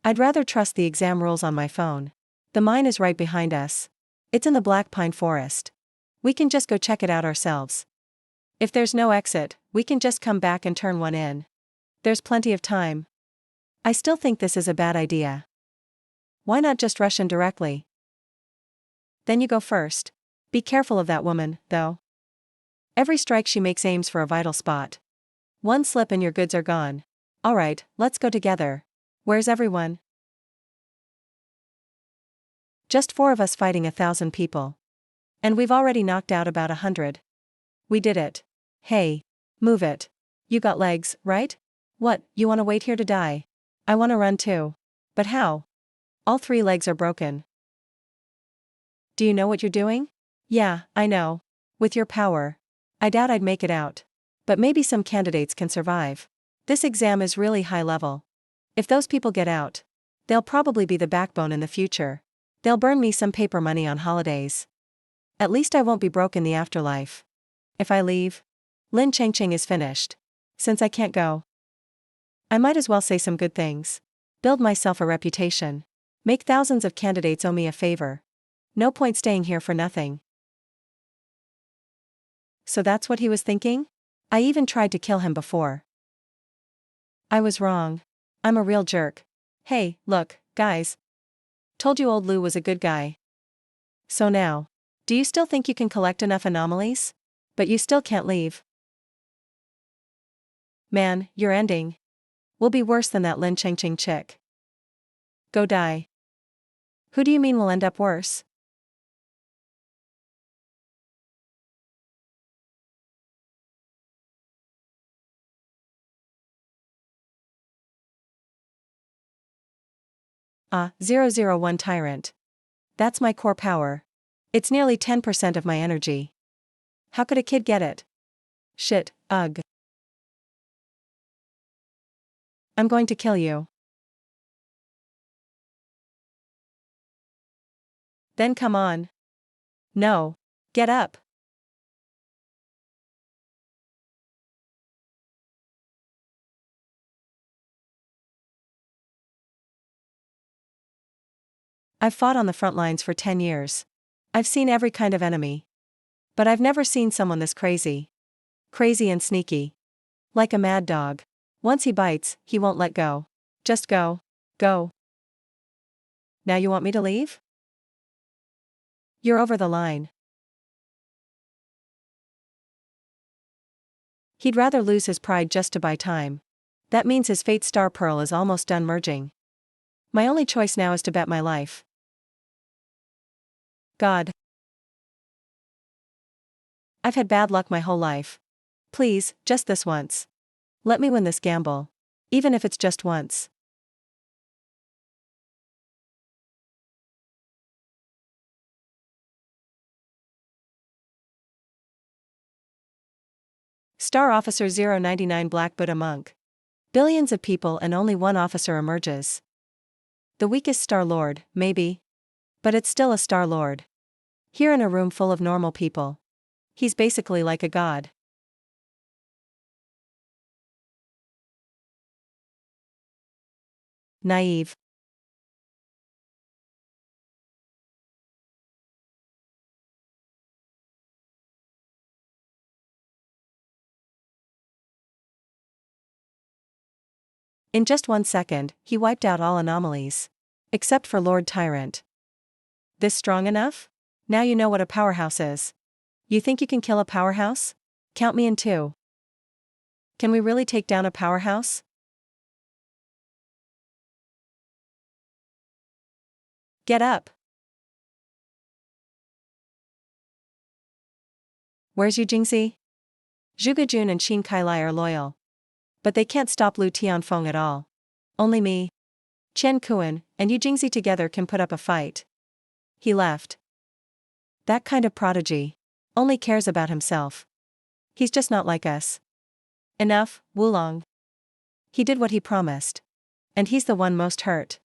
S1: I'd rather trust the exam rules on my phone. The mine is right behind us. It's in the Black Pine Forest. We can just go check it out ourselves. If there's no exit, we can just come back and turn one in. There's plenty of time. I still think this is a bad idea. Why not just rush in directly? Then you go first. Be careful of that woman, though. Every strike she makes aims for a vital spot. One slip and your goods are gone. Alright, let's go together. Where's everyone? Just 4 of us fighting 1,000 people. And we've already knocked out about 100. We did it. Hey. Move it. You got legs, right? What, you wanna wait here to die? I wanna run too. But how? All 3 legs are broken. Do you know what you're doing? Yeah, I know. With your power. I doubt I'd make it out. But maybe some candidates can survive. This exam is really high level. If those people get out, they'll probably be the backbone in the future. They'll burn me some paper money on holidays. At least I won't be broke in the afterlife. If I leave, Lin Chengqing is finished. Since I can't go, I might as well say some good things. Build myself a reputation. Make thousands of candidates owe me a favor. No point staying here for nothing. So that's what he was thinking? I even tried to kill him before. I was wrong. I'm a real jerk. Hey, look, guys. Told you old Lou was a good guy. So now, do you still think you can collect enough anomalies? But you still can't leave. Man, your ending will be worse than that Lin Chengqing chick. Go die. Who do you mean will end up worse? Ah, 001 Tyrant. That's my core power. It's nearly 10% of my energy. How could a kid get it? Shit, ugh. I'm going to kill you. Then come on. No. Get up. I've fought on the front lines for 10 years. I've seen every kind of enemy. But I've never seen someone this crazy. Crazy and sneaky. Like a mad dog. Once he bites, he won't let go. Just go. Go. Now you want me to leave? You're over the line. He'd rather lose his pride just to buy time. That means his fate star pearl is almost done merging. My only choice now is to bet my life. God. I've had bad luck my whole life. Please, just this once. Let me win this gamble. Even if it's just once. Star Officer 099 Black Buddha Monk. Billions of people and only one officer emerges. The weakest Star Lord, maybe. But it's still a Star Lord. Here in a room full of normal people. He's basically like a god. Naive. In just 1 second, he wiped out all anomalies. Except for Lord Tyrant. This strong enough? Now you know what a powerhouse is. You think you can kill a powerhouse? Count me in too. Can we really take down a powerhouse? Get up. Where's Yu Jingzi? Zhuge Jun and Qin Kailai are loyal. But they can't stop Lu Tianfeng at all. Only me, Chen Kuan, and Yu Jingzi together can put up a fight. He left. That kind of prodigy only cares about himself. He's just not like us. Enough, Wulong. He did what he promised. And he's the one most hurt.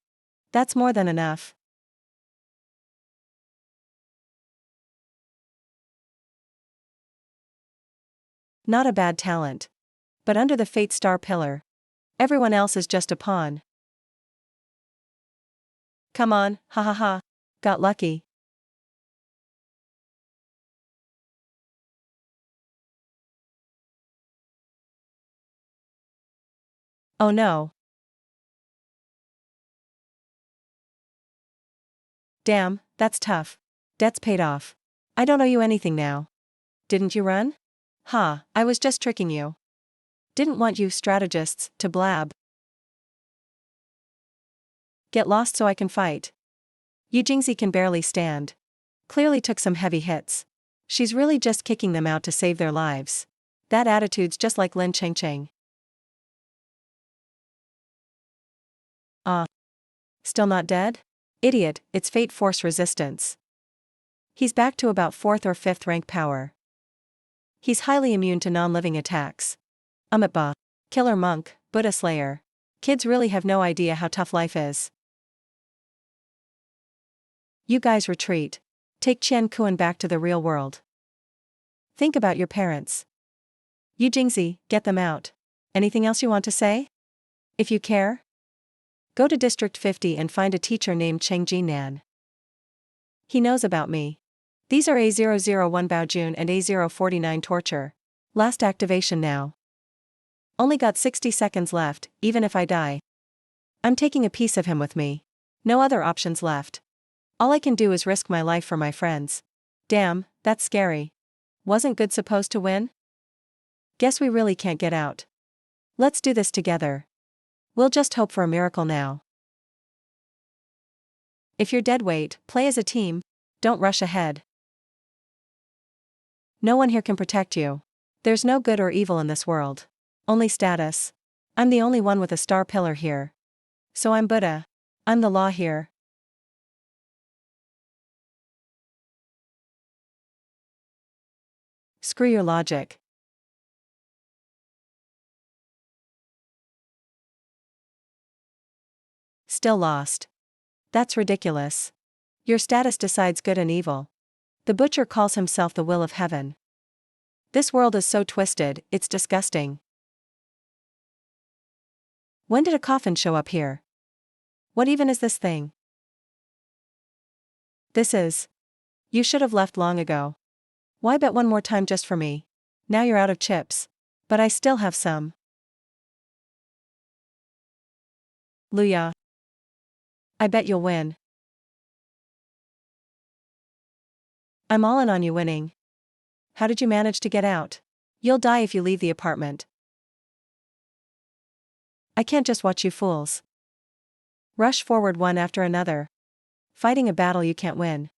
S1: That's more than enough. Not a bad talent. But under the Fate Star pillar, everyone else is just a pawn. Come on, ha ha ha. Got lucky. Oh no. Damn, that's tough. Debt's paid off. I don't owe you anything now. Didn't you run? Ha, I was just tricking you. Didn't want you strategists to blab. Get lost so I can fight. Yu Jingzi can barely stand. Clearly took some heavy hits. She's really just kicking them out to save their lives. That attitude's just like Lin Chengqing. Ah. Still not dead? Idiot, it's Fate Force Resistance. He's back to about 4th or 5th rank power. He's highly immune to non-living attacks. Amitba. Killer Monk, Buddha Slayer. Kids really have no idea how tough life is. You guys retreat. Take Chen Kuan back to the real world. Think about your parents. Yu Jingzi, get them out. Anything else you want to say? If you care? Go to District 50 and find a teacher named Cheng Jinan. He knows about me. These are A001 Baojun and A049 Torture. Last activation now. Only got 60 seconds left, even if I die. I'm taking a piece of him with me. No other options left. All I can do is risk my life for my friends. Damn, that's scary. Wasn't good supposed to win? Guess we really can't get out. Let's do this together. We'll just hope for a miracle now. If you're dead weight, play as a team. Don't rush ahead. No one here can protect you. There's no good or evil in this world. Only status. I'm the only one with a star pillar here. So I'm Buddha. I'm the law here. Screw your logic. Still lost. That's ridiculous. Your status decides good and evil. The butcher calls himself the will of heaven. This world is so twisted, it's disgusting. When did a coffin show up here? What even is this thing? This is. You should have left long ago. Why bet one more time just for me? Now you're out of chips. But I still have some. Luya. I bet you'll win. I'm all in on you winning. How did you manage to get out? You'll die if you leave the apartment. I can't just watch you fools rush forward one after another, fighting a battle you can't win.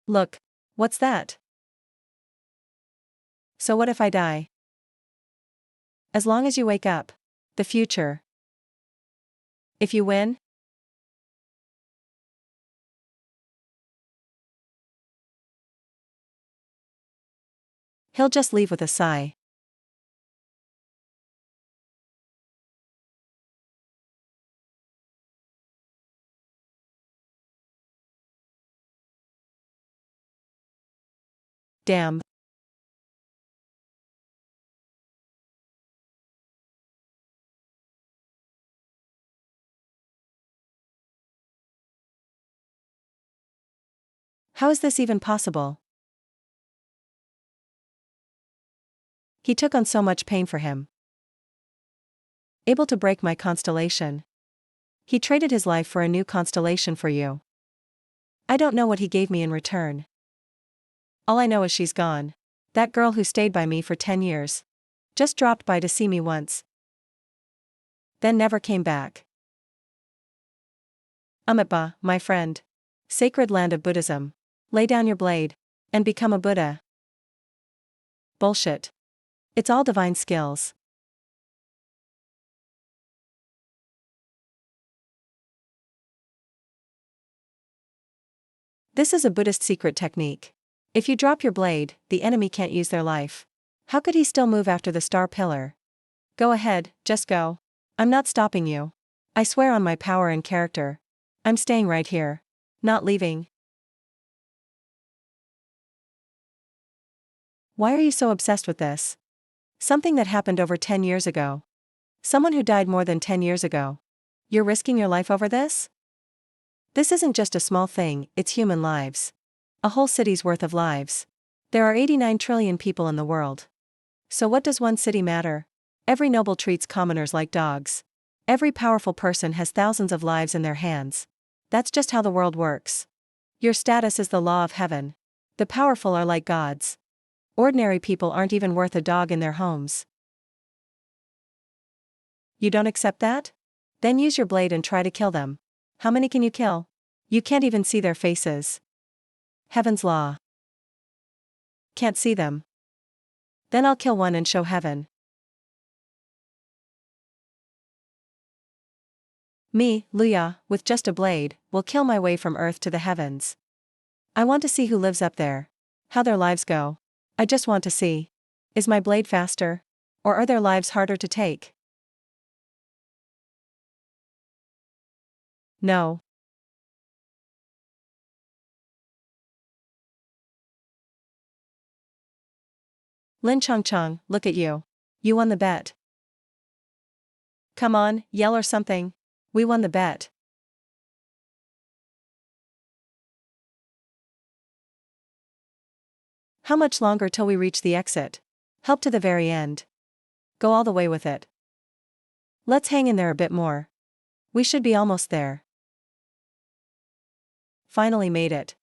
S1: Look, what's that? So what if I die? As long as you wake up. The future. If you win? He'll just leave with a sigh. Damn. How is this even possible? He took on so much pain for him. Able to break my constellation. He traded his life for a new constellation for you. I don't know what he gave me in return. All I know is she's gone. That girl who stayed by me for 10 years. Just dropped by to see me once. Then never came back. Amitabha, my friend. Sacred land of Buddhism. Lay down your blade. And become a Buddha. Bullshit. It's all divine skills. This is a Buddhist secret technique. If you drop your blade, the enemy can't use their life. How could he still move after the star pillar? Go ahead, just go. I'm not stopping you. I swear on my power and character. I'm staying right here. Not leaving. Why are you so obsessed with this? Something that happened over 10 years ago. Someone who died more than 10 years ago. You're risking your life over this? This isn't just a small thing, it's human lives. A whole city's worth of lives. There are 89 trillion people in the world. So what does one city matter? Every noble treats commoners like dogs. Every powerful person has thousands of lives in their hands. That's just how the world works. Your status is the law of heaven. The powerful are like gods. Ordinary people aren't even worth a dog in their homes. You don't accept that? Then use your blade and try to kill them. How many can you kill? You can't even see their faces. Heaven's law. Can't see them. Then I'll kill one and show heaven. Me, Luya, with just a blade, will kill my way from earth to the heavens. I want to see who lives up there. How their lives go. I just want to see. Is my blade faster? Or are their lives harder to take? No. Lin Chongchong, look at you. You won the bet. Come on, yell or something. We won the bet. How much longer till we reach the exit? Help to the very end. Go all the way with it. Let's hang in there a bit more. We should be almost there. Finally made it.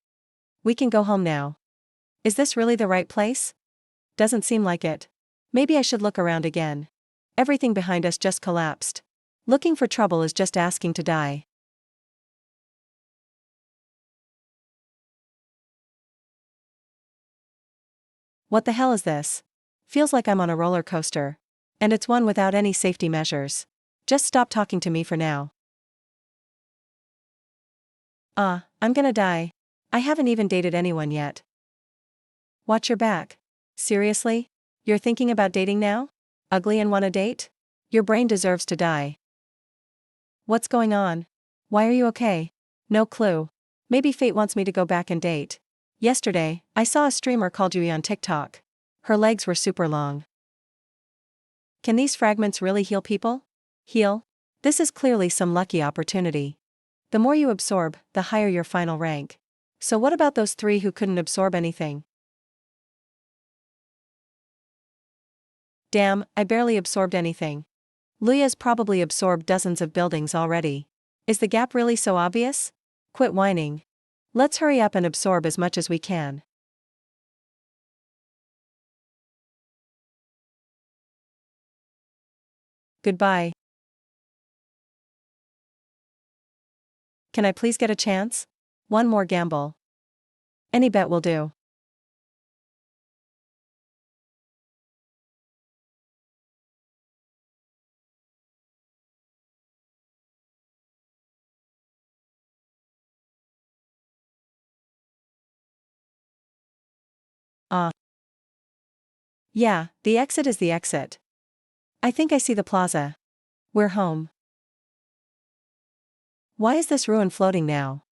S1: We can go home now. Is this really the right place? Doesn't seem like it. Maybe I should look around again. Everything behind us just collapsed. Looking for trouble is just asking to die. What the hell is this? Feels like I'm on a roller coaster. And it's one without any safety measures. Just stop talking to me for now. I'm gonna die. I haven't even dated anyone yet. Watch your back. Seriously? You're thinking about dating now? Ugly and wanna date? Your brain deserves to die. What's going on? Why are you okay? No clue. Maybe fate wants me to go back and date. Yesterday, I saw a streamer called Yui on TikTok. Her legs were super long. Can these fragments really heal people? Heal? This is clearly some lucky opportunity. The more you absorb, the higher your final rank. So what about those 3 who couldn't absorb anything? Damn, I barely absorbed anything. Luya's probably absorbed dozens of buildings already. Is the gap really so obvious? Quit whining. Let's hurry up and absorb as much as we can. Goodbye. Can I please get a chance? One more gamble. Any bet will do. Yeah, the exit is the exit. I think I see the plaza. We're home. Why is this ruin floating now?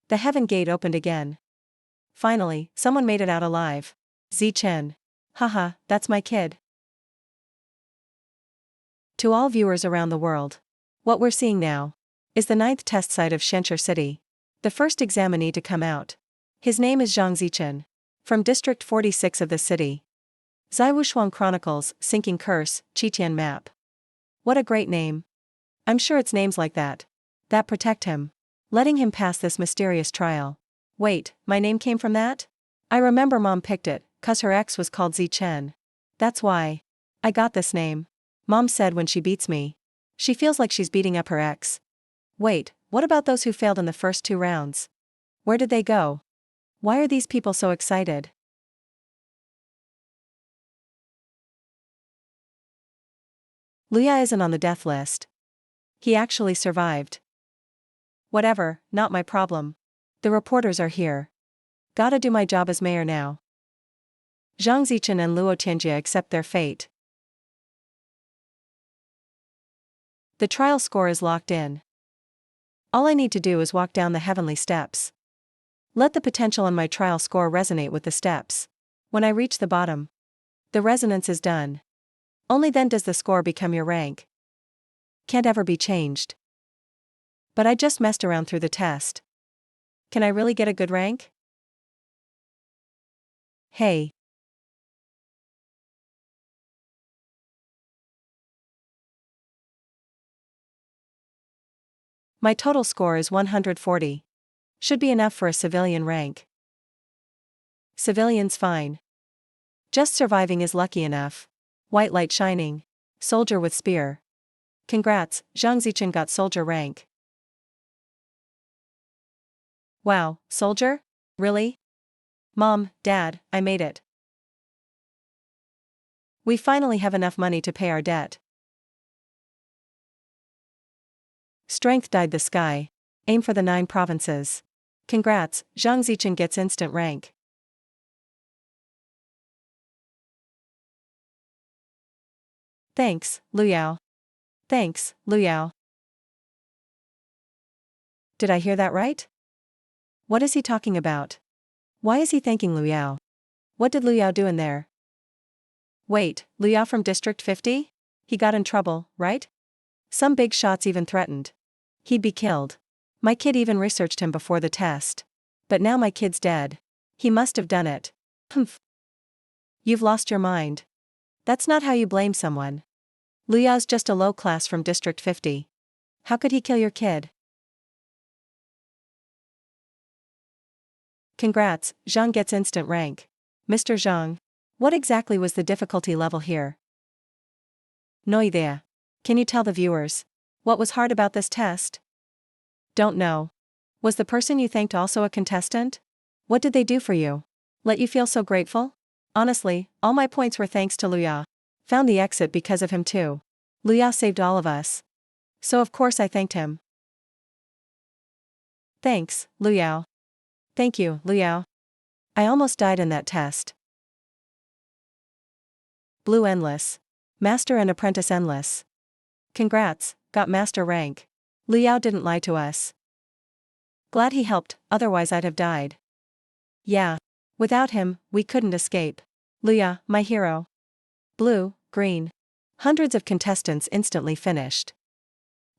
S1: The heaven gate opened again. Finally, someone made it out alive. Zichen. Haha, that's my kid. To all viewers around the world. What we're seeing now is the 9th test site of Shenshur City. The first examinee to come out. His name is Zhang Zichen. From District 46 of the city. Zaiwushuang Chronicles, Sinking Curse, Qitian Map. What a great name. I'm sure it's names like that protect him. Letting him pass this mysterious trial. Wait, my name came from that? I remember Mom picked it, 'cause her ex was called Zichen. That's why I got this name. Mom said when she beats me, she feels like she's beating up her ex. Wait, what about those who failed in the first 2 rounds? Where did they go? Why are these people so excited? Luya isn't on the death list. He actually survived. Whatever, not my problem. The reporters are here. Gotta do my job as mayor now. Zhang Zichen and Luo Tianjie accept their fate. The trial score is locked in. All I need to do is walk down the heavenly steps. Let the potential in my trial score resonate with the steps. When I reach the bottom, the resonance is done. Only then does the score become your rank. Can't ever be changed. But I just messed around through the test. Can I really get a good rank? Hey. My total score is 140. Should be enough for a civilian rank. Civilian's fine. Just surviving is lucky enough. White light shining. Soldier with spear. Congrats, Zhang Zichen got soldier rank. Wow, soldier? Really? Mom, Dad, I made it. We finally have enough money to pay our debt. Strength dyed the sky. Aim for the 9 provinces. Congrats, Zhang Zichen gets instant rank. Thanks, Luyao. Thanks, Luyao. Did I hear that right? What is he talking about? Why is he thanking Luyao? What did Luyao do in there? Wait, Luyao from District 50? He got in trouble, right? Some big shots even threatened he'd be killed. My kid even researched him before the test. But now my kid's dead. He must have done it. Humph. You've lost your mind. That's not how you blame someone. Luya's just a low class from District 50. How could he kill your kid? Congrats, Zhang gets instant rank. Mr. Zhang. What exactly was the difficulty level here? No idea. Can you tell the viewers? What was hard about this test? Don't know. Was the person you thanked also a contestant? What did they do for you? Let you feel so grateful? Honestly, all my points were thanks to Luya. Found the exit because of him too. Luya saved all of us. So of course I thanked him. Thanks, Luya. Thank you, Luya. I almost died in that test. Blue Endless. Master and Apprentice Endless. Congrats, got master rank. Liao didn't lie to us. Glad he helped, otherwise I'd have died. Yeah. Without him, we couldn't escape. Luya, my hero. Blue, green. Hundreds of contestants instantly finished.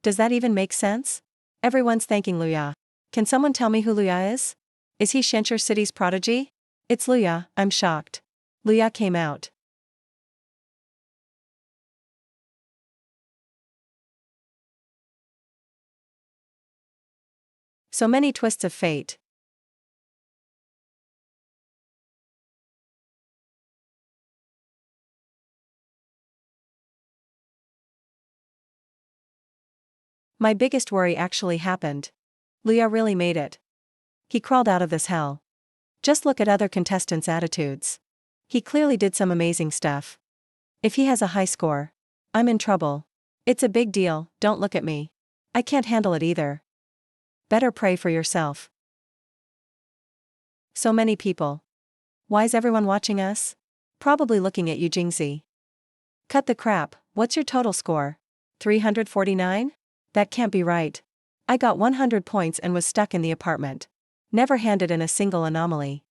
S1: Does that even make sense? Everyone's thanking Luya. Can someone tell me who Luya is? Is he Shenshur City's prodigy? It's Luya, I'm shocked. Luya came out. So many twists of fate. My biggest worry actually happened. Luya really made it. He crawled out of this hell. Just look at other contestants' attitudes. He clearly did some amazing stuff. If he has a high score, I'm in trouble. It's a big deal, don't look at me. I can't handle it either. Better pray for yourself. So many people. Why is everyone watching us? Probably looking at you, Jingzi. Cut the crap, what's your total score? 349? That can't be right. I got 100 points and was stuck in the apartment. Never handed in a single anomaly.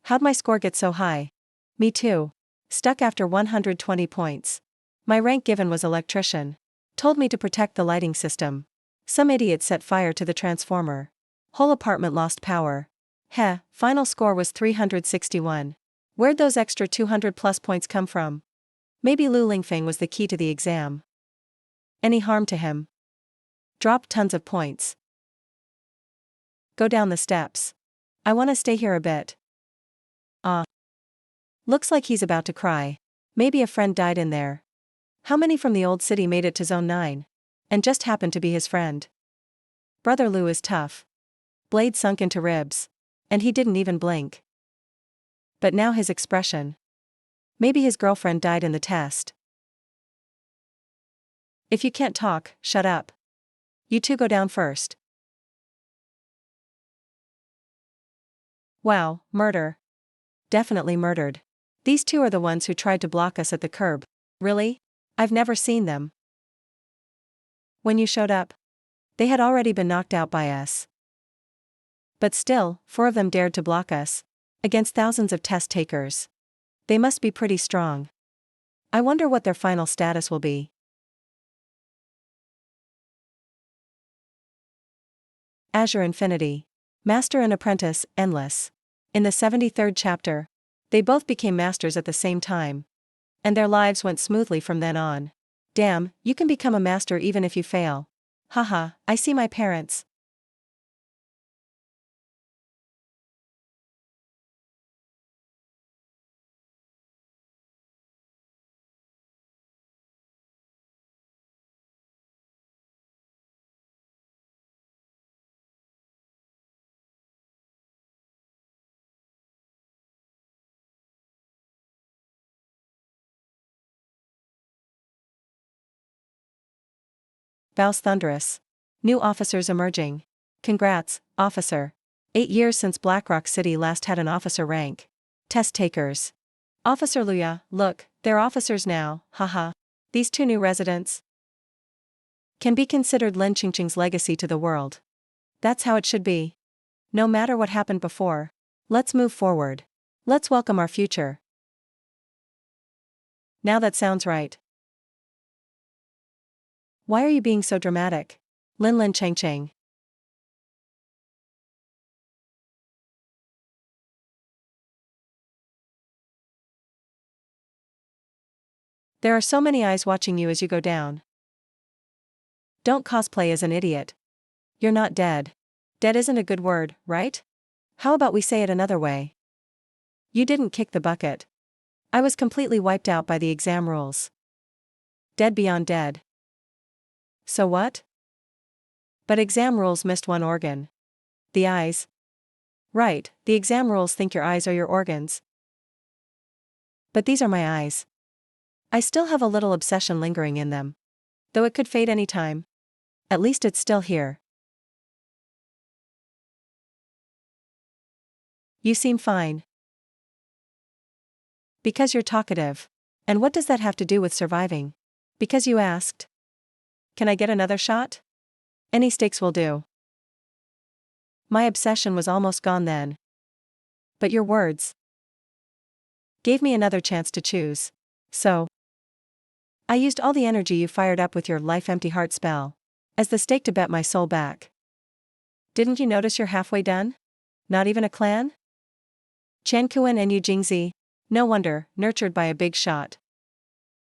S1: How'd my score get so high? Me too. Stuck after 120 points. My rank given was electrician. Told me to protect the lighting system. Some idiot set fire to the transformer. Whole apartment lost power. Heh, final score was 361. Where'd those extra 200 plus points come from? Maybe Lu Lingfeng was the key to the exam. Any harm to him? Dropped tons of points. Go down the steps. I wanna stay here a bit. Looks like he's about to cry. Maybe a friend died in there. How many from the old city made it to Zone 9? And just happened to be his friend? Brother Lu is tough. Blade sunk into ribs. And he didn't even blink. But now his expression. Maybe his girlfriend died in the test. If you can't talk, shut up. You two go down first. Wow, murder. Definitely murdered. These two are the ones who tried to block us at the curb. Really? I've never seen them. When you showed up, they had already been knocked out by us. But still, 4 of them dared to block us. Against thousands of test takers. They must be pretty strong. I wonder what their final status will be. Azure Infinity. Master and Apprentice, Endless. In the 73rd chapter, they both became masters at the same time. And their lives went smoothly from then on. Damn, you can become a master even if you fail. Haha, I see my parents. Bows thunderous. New officers emerging. Congrats, officer. 8 years since Blackrock City last had an officer rank. Test takers. Officer Luya, look, they're officers now, haha. These 2 new residents can be considered Lin Qingqing's legacy to the world. That's how it should be. No matter what happened before. Let's move forward. Let's welcome our future. Now that sounds right. Why are you being so dramatic? Lin Qingqing. There are so many eyes watching you as you go down. Don't cosplay as an idiot. You're not dead. Dead isn't a good word, right? How about we say it another way? You didn't kick the bucket. I was completely wiped out by the exam rules. Dead beyond dead. So what? But exam rules missed one organ. The eyes. Right, the exam rules think your eyes are your organs. But these are my eyes. I still have a little obsession lingering in them. Though it could fade any time. At least it's still here. You seem fine. Because you're talkative. And what does that have to do with surviving? Because you asked. Can I get another shot? Any stakes will do. My obsession was almost gone then. But your words gave me another chance to choose. So I used all the energy you fired up with your life empty heart spell as the stake to bet my soul back. Didn't you notice you're halfway done? Not even a clan? Chen Kuan and Yu Jingzi, no wonder, nurtured by a big shot.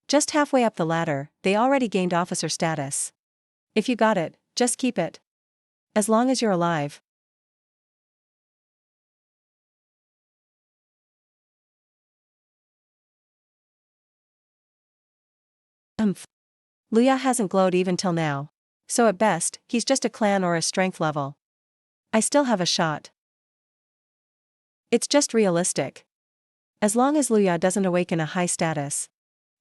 S1: Just halfway up the ladder, they already gained officer status. If you got it, just keep it. As long as you're alive. Luya hasn't glowed even till now. So at best, he's just a clan or a strength level. I still have a shot. It's just realistic. As long as Luya doesn't awaken a high status,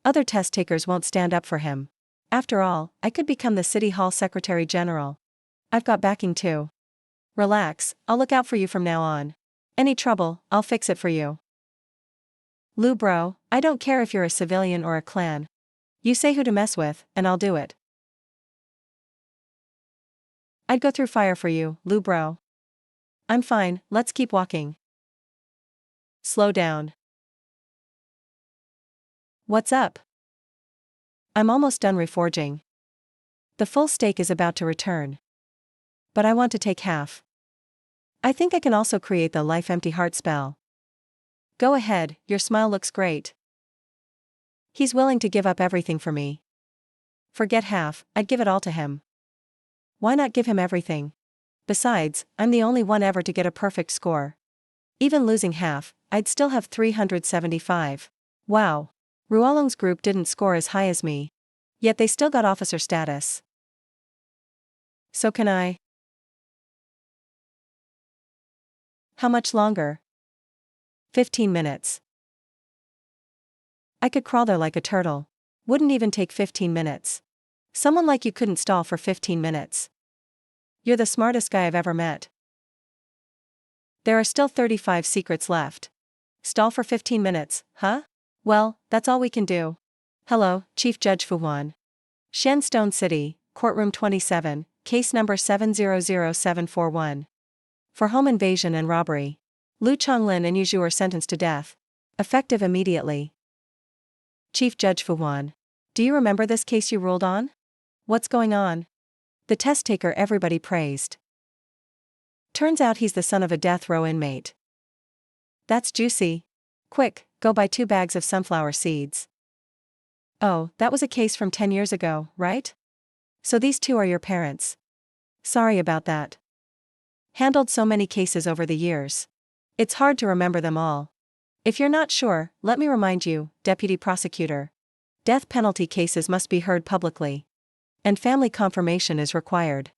S1: other test takers won't stand up for him. After all, I could become the City Hall Secretary General. I've got backing too. Relax, I'll look out for you from now on. Any trouble, I'll fix it for you. Lu bro, I don't care if you're a civilian or a clan. You say who to mess with, and I'll do it. I'd go through fire for you, Lu bro. I'm fine, let's keep walking. Slow down. What's up? I'm almost done reforging. The full stake is about to return. But I want to take half. I think I can also create the life empty heart spell. Go ahead, your smile looks great. He's willing to give up everything for me. Forget half, I'd give it all to him. Why not give him everything? Besides, I'm the only one ever to get a perfect score. Even losing half, I'd still have 375. Wow. Ruolong's group didn't score as high as me. Yet they still got officer status. So can I? How much longer? 15 minutes. I could crawl there like a turtle. Wouldn't even take 15 minutes. Someone like you couldn't stall for 15 minutes. You're the smartest guy I've ever met. There are still 35 secrets left. Stall for 15 minutes, huh? Well, that's all we can do. Hello, Chief Judge Fuwan. Shenstone City, Courtroom 27, Case number 700741. For home invasion and robbery. Lu Chonglin and Yuzhu are sentenced to death. Effective immediately. Chief Judge Fuwan. Do you remember this case you ruled on? What's going on? The test taker everybody praised. Turns out he's the son of a death row inmate. That's juicy. Quick, go buy 2 bags of sunflower seeds. Oh, that was a case from 10 years ago, right? So these 2 are your parents. Sorry about that. Handled so many cases over the years. It's hard to remember them all. If you're not sure, let me remind you, Deputy Prosecutor. Death penalty cases must be heard publicly. And family confirmation is required.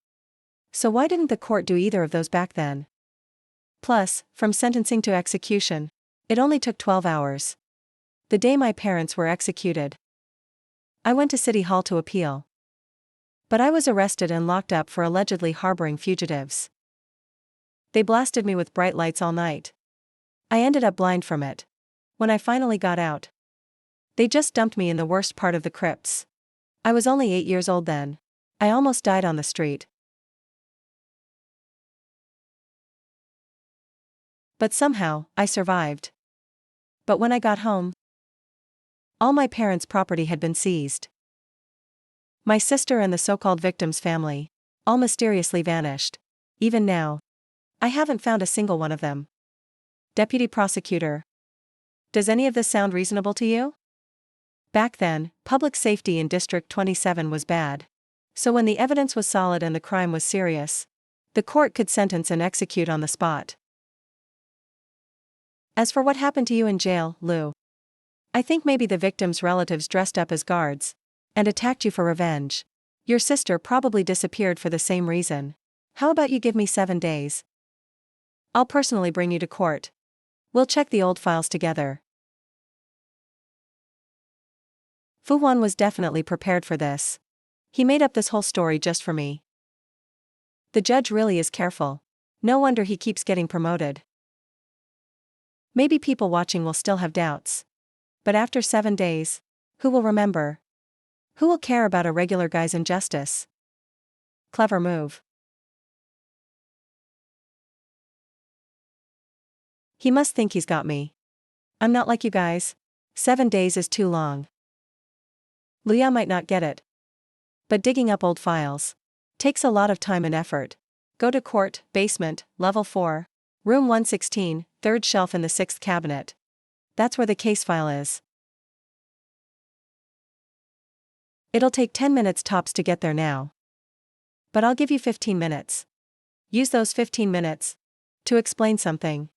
S1: So why didn't the court do either of those back then? Plus, from sentencing to execution, it only took 12 hours. The day my parents were executed. I went to City Hall to appeal. But I was arrested and locked up for allegedly harboring fugitives. They blasted me with bright lights all night. I ended up blind from it. When I finally got out, they just dumped me in the worst part of the crypts. I was only 8 years old then. I almost died on the street. But somehow, I survived. But when I got home, all my parents' property had been seized. My sister and the so-called victim's family, all mysteriously vanished. Even now, I haven't found a single one of them. Deputy Prosecutor. Does any of this sound reasonable to you? Back then, public safety in District 27 was bad. So when the evidence was solid and the crime was serious, the court could sentence and execute on the spot. As for what happened to you in jail, Lou, I think maybe the victim's relatives dressed up as guards and attacked you for revenge. Your sister probably disappeared for the same reason. How about you give me 7 days? I'll personally bring you to court. We'll check the old files together. Fu Wan was definitely prepared for this. He made up this whole story just for me. The judge really is careful. No wonder he keeps getting promoted. Maybe people watching will still have doubts. But after 7 days, who will remember? Who will care about a regular guy's injustice? Clever move. He must think he's got me. I'm not like you guys. 7 days is too long. Luya might not get it. But digging up old files takes a lot of time and effort. Go to court, basement, level 4, room 116, third shelf in the 6th cabinet. That's where the case file is. It'll take 10 minutes tops to get there now. But I'll give you 15 minutes. Use those 15 minutes to explain something.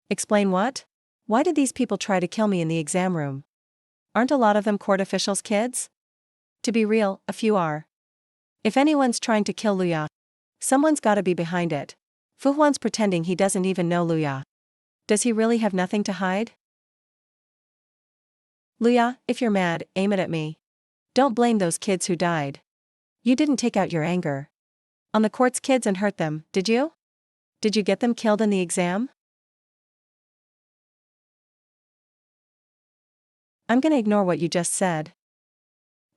S1: Explain what? Why did these people try to kill me in the exam room? Aren't a lot of them court officials' kids? To be real, a few are. If anyone's trying to kill Luya, someone's gotta be behind it. Fu Huan's pretending he doesn't even know Luya. Does he really have nothing to hide? Luya, if you're mad, aim it at me. Don't blame those kids who died. You didn't take out your anger on the court's kids and hurt them, did you? Did you get them killed in the exam? I'm gonna ignore what you just said.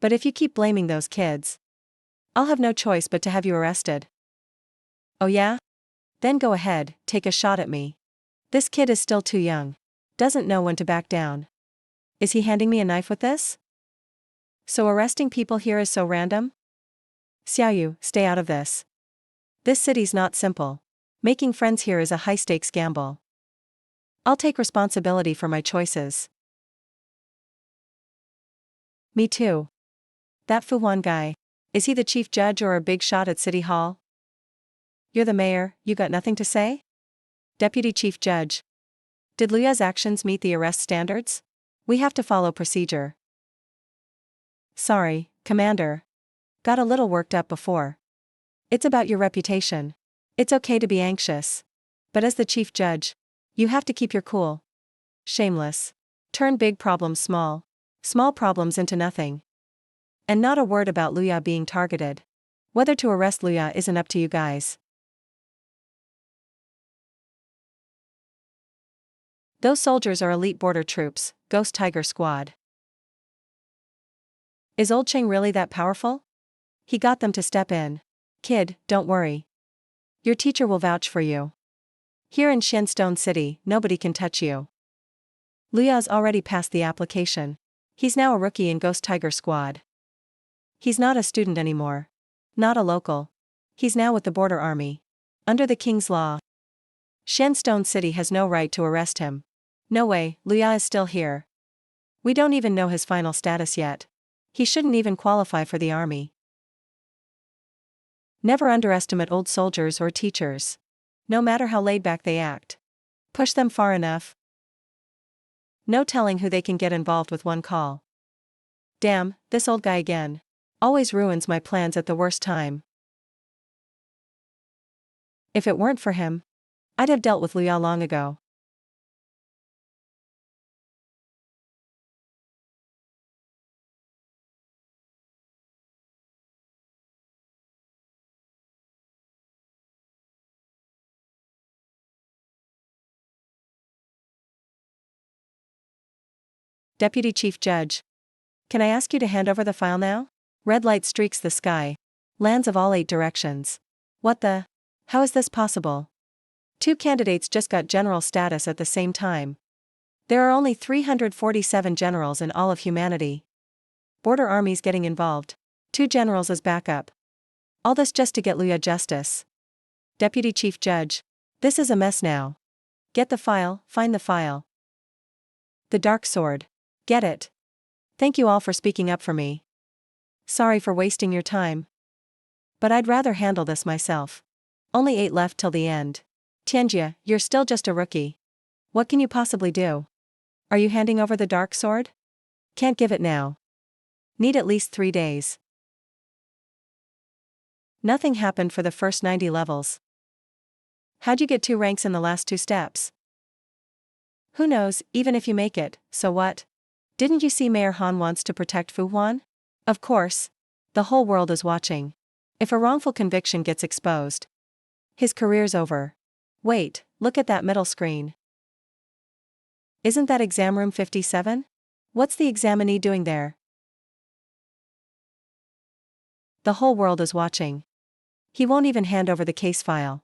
S1: But if you keep blaming those kids, I'll have no choice but to have you arrested. Oh yeah? Then go ahead, take a shot at me. This kid is still too young. Doesn't know when to back down. Is he handing me a knife with this? So arresting people here is so random? Xiaoyu, stay out of this. This city's not simple. Making friends here is a high-stakes gamble. I'll take responsibility for my choices. Me too. That Fu Wan guy, is he the chief judge or a big shot at City Hall? You're the mayor, you got nothing to say? Deputy Chief Judge. Did Luya's actions meet the arrest standards? We have to follow procedure. Sorry, Commander. Got a little worked up before. It's about your reputation. It's okay to be anxious. But as the chief judge, you have to keep your cool. Shameless. Turn big problems small. Small problems into nothing. And not a word about Luya being targeted. Whether to arrest Luya isn't up to you guys. Those soldiers are elite border troops, Ghost Tiger Squad. Is Old Cheng really that powerful? He got them to step in. Kid, don't worry. Your teacher will vouch for you. Here in Shenstone City, nobody can touch you. Luya's already passed the application. He's now a rookie in Ghost Tiger Squad. He's not a student anymore. Not a local. He's now with the Border Army. Under the King's Law. Shenstone City has no right to arrest him. No way, Luya is still here. We don't even know his final status yet. He shouldn't even qualify for the army. Never underestimate old soldiers or teachers. No matter how laid back they act. Push them far enough. No telling who they can get involved with one call. Damn, this old guy again. Always ruins my plans at the worst time. If it weren't for him, I'd have dealt with Luya long ago. Deputy Chief Judge. Can I ask you to hand over the file now? Red light streaks the sky. Lands of all 8 directions. What the? How is this possible? 2 candidates just got general status at the same time. There are only 347 generals in all of humanity. Border armies getting involved. 2 generals as backup. All this just to get Luya justice. Deputy Chief Judge. This is a mess now. Get the file, find the file. The Dark Sword. Get it? Thank you all for speaking up for me. Sorry for wasting your time. But I'd rather handle this myself. Only 8 left till the end. Tianjia, you're still just a rookie. What can you possibly do? Are you handing over the dark sword? Can't give it now. Need at least 3 days. Nothing happened for the first 90 levels. How'd you get 2 ranks in the last 2 steps? Who knows, even if you make it, so what? Didn't you see Mayor Han wants to protect Fu Huan? Of course. The whole world is watching. If a wrongful conviction gets exposed, his career's over. Wait, look at that middle screen. Isn't that exam room 57? What's the examinee doing there? The whole world is watching. He won't even hand over the case file.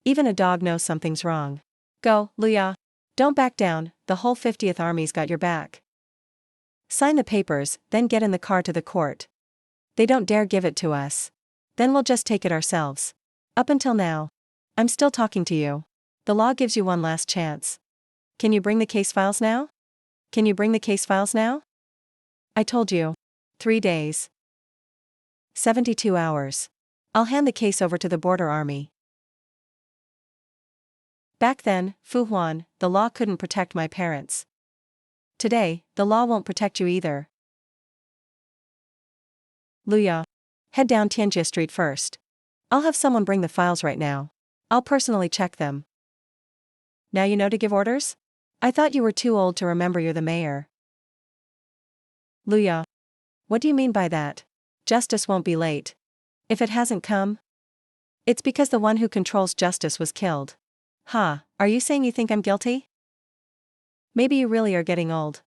S1: Even a dog knows something's wrong. Go, Luya. Don't back down, the whole 50th Army's got your back. Sign the papers, then get in the car to the court. They don't dare give it to us. Then we'll just take it ourselves. Up until now, I'm still talking to you. The law gives you one last chance. Can you bring the case files now? Can you bring the case files now? I told you. 3 days. 72 hours. I'll hand the case over to the border army. Back then, Fu Huan, the law couldn't protect my parents. Today, the law won't protect you either. Luya. Head down Tianjia Street first. I'll have someone bring the files right now. I'll personally check them. Now you know to give orders? I thought you were too old to remember you're the mayor. Luya. What do you mean by that? Justice won't be late. If it hasn't come, it's because the one who controls justice was killed. Ha, are you saying you think I'm guilty? Maybe you really are getting old.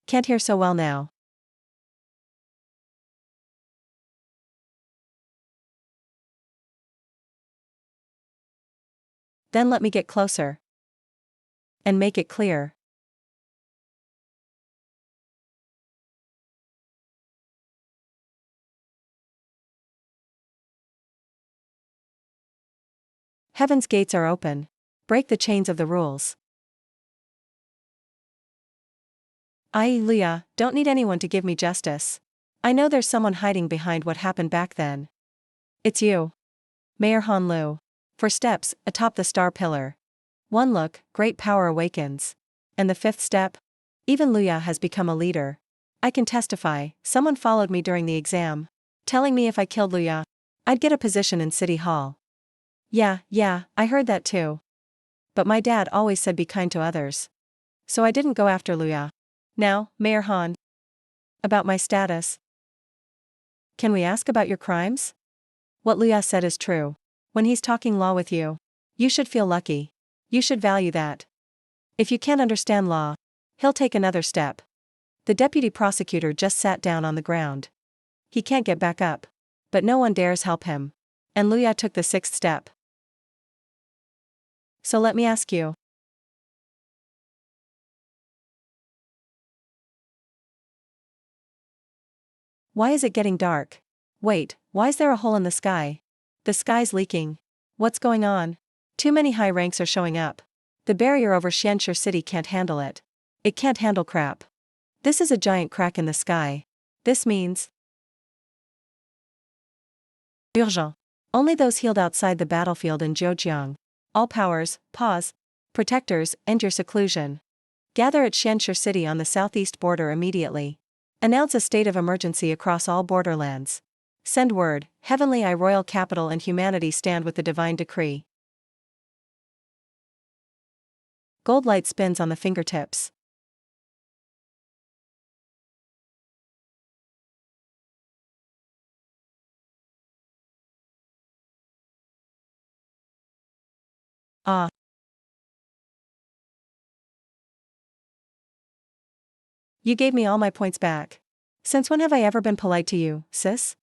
S1: Can't hear so well now. Then let me get closer. And make it clear. Heaven's gates are open. Break the chains of the rules. I, Luya, don't need anyone to give me justice. I know there's someone hiding behind what happened back then. It's you. Mayor Han Lu. 4 steps, atop the star pillar. 1 look, great power awakens. And the 5th step? Even Luya has become a leader. I can testify, someone followed me during the exam, telling me if I killed Luya, I'd get a position in City Hall. Yeah, I heard that too. But my dad always said be kind to others. So I didn't go after Luya. Now, Mayor Han. About my status. Can we ask about your crimes? What Luya said is true. When he's talking law with you, you should feel lucky. You should value that. If you can't understand law, he'll take another step. The deputy prosecutor just sat down on the ground. He can't get back up. But no one dares help him. And Luya took the 6th step. So let me ask you. Why is it getting dark? Wait, why is there a hole in the sky? The sky's leaking. What's going on? Too many high ranks are showing up. The barrier over Xianxia City can't handle it. It can't handle crap. This is a giant crack in the sky. This means urgent. Only those healed outside the battlefield in Zhejiang. All powers, pause, protectors, end your seclusion. Gather at Xianxia City on the southeast border immediately. Announce a state of emergency across all borderlands. Send word, Heavenly Eye Royal Capital and humanity stand with the divine decree. Gold light spins on the fingertips. Ah. You gave me all my points back. Since when have I ever been polite to you, sis?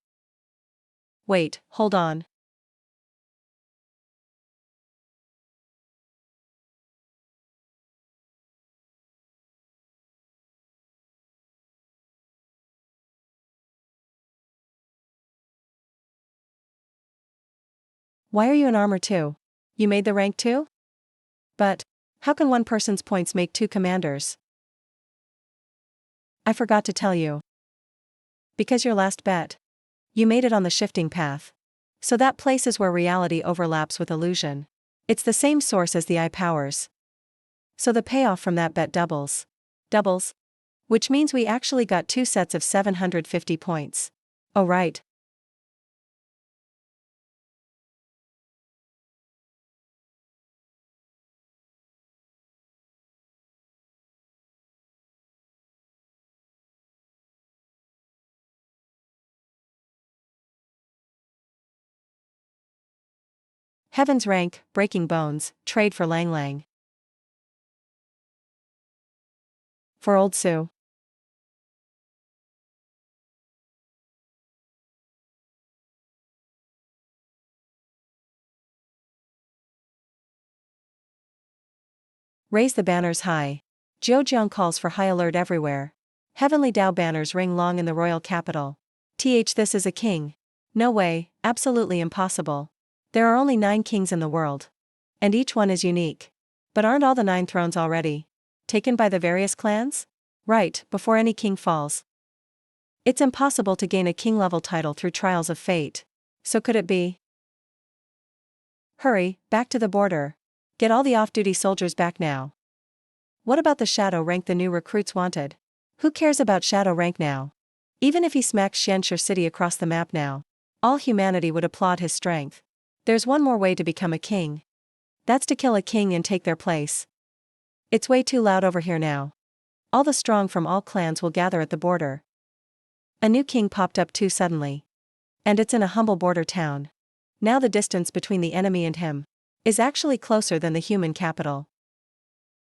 S1: Wait, hold on. Why are you in armor too? You made the rank too? But how can one person's points make 2 commanders? I forgot to tell you. Because your last bet. You made it on the shifting path. So that place is where reality overlaps with illusion. It's the same source as the eye powers. So the payoff from that bet doubles. Doubles. Which means we actually got 2 sets of 750 points. Oh right. Heaven's rank, breaking bones, trade for Lang Lang. For old Sue. Raise the banners high. Zhejiang calls for high alert everywhere. Heavenly Dao banners ring long in the royal capital. This is a king. No way, absolutely impossible. There are only 9 kings in the world. And each one is unique. But aren't all the 9 thrones already taken by the various clans? Right, before any king falls. It's impossible to gain a king-level title through trials of fate. So could it be? Hurry, back to the border. Get all the off-duty soldiers back now. What about the shadow rank the new recruits wanted? Who cares about shadow rank now? Even if he smacks Xianxia City across the map now, all humanity would applaud his strength. There's one more way to become a king. That's to kill a king and take their place. It's way too loud over here now. All the strong from all clans will gather at the border. A new king popped up too suddenly. And it's in a humble border town. Now the distance between the enemy and him is actually closer than the human capital.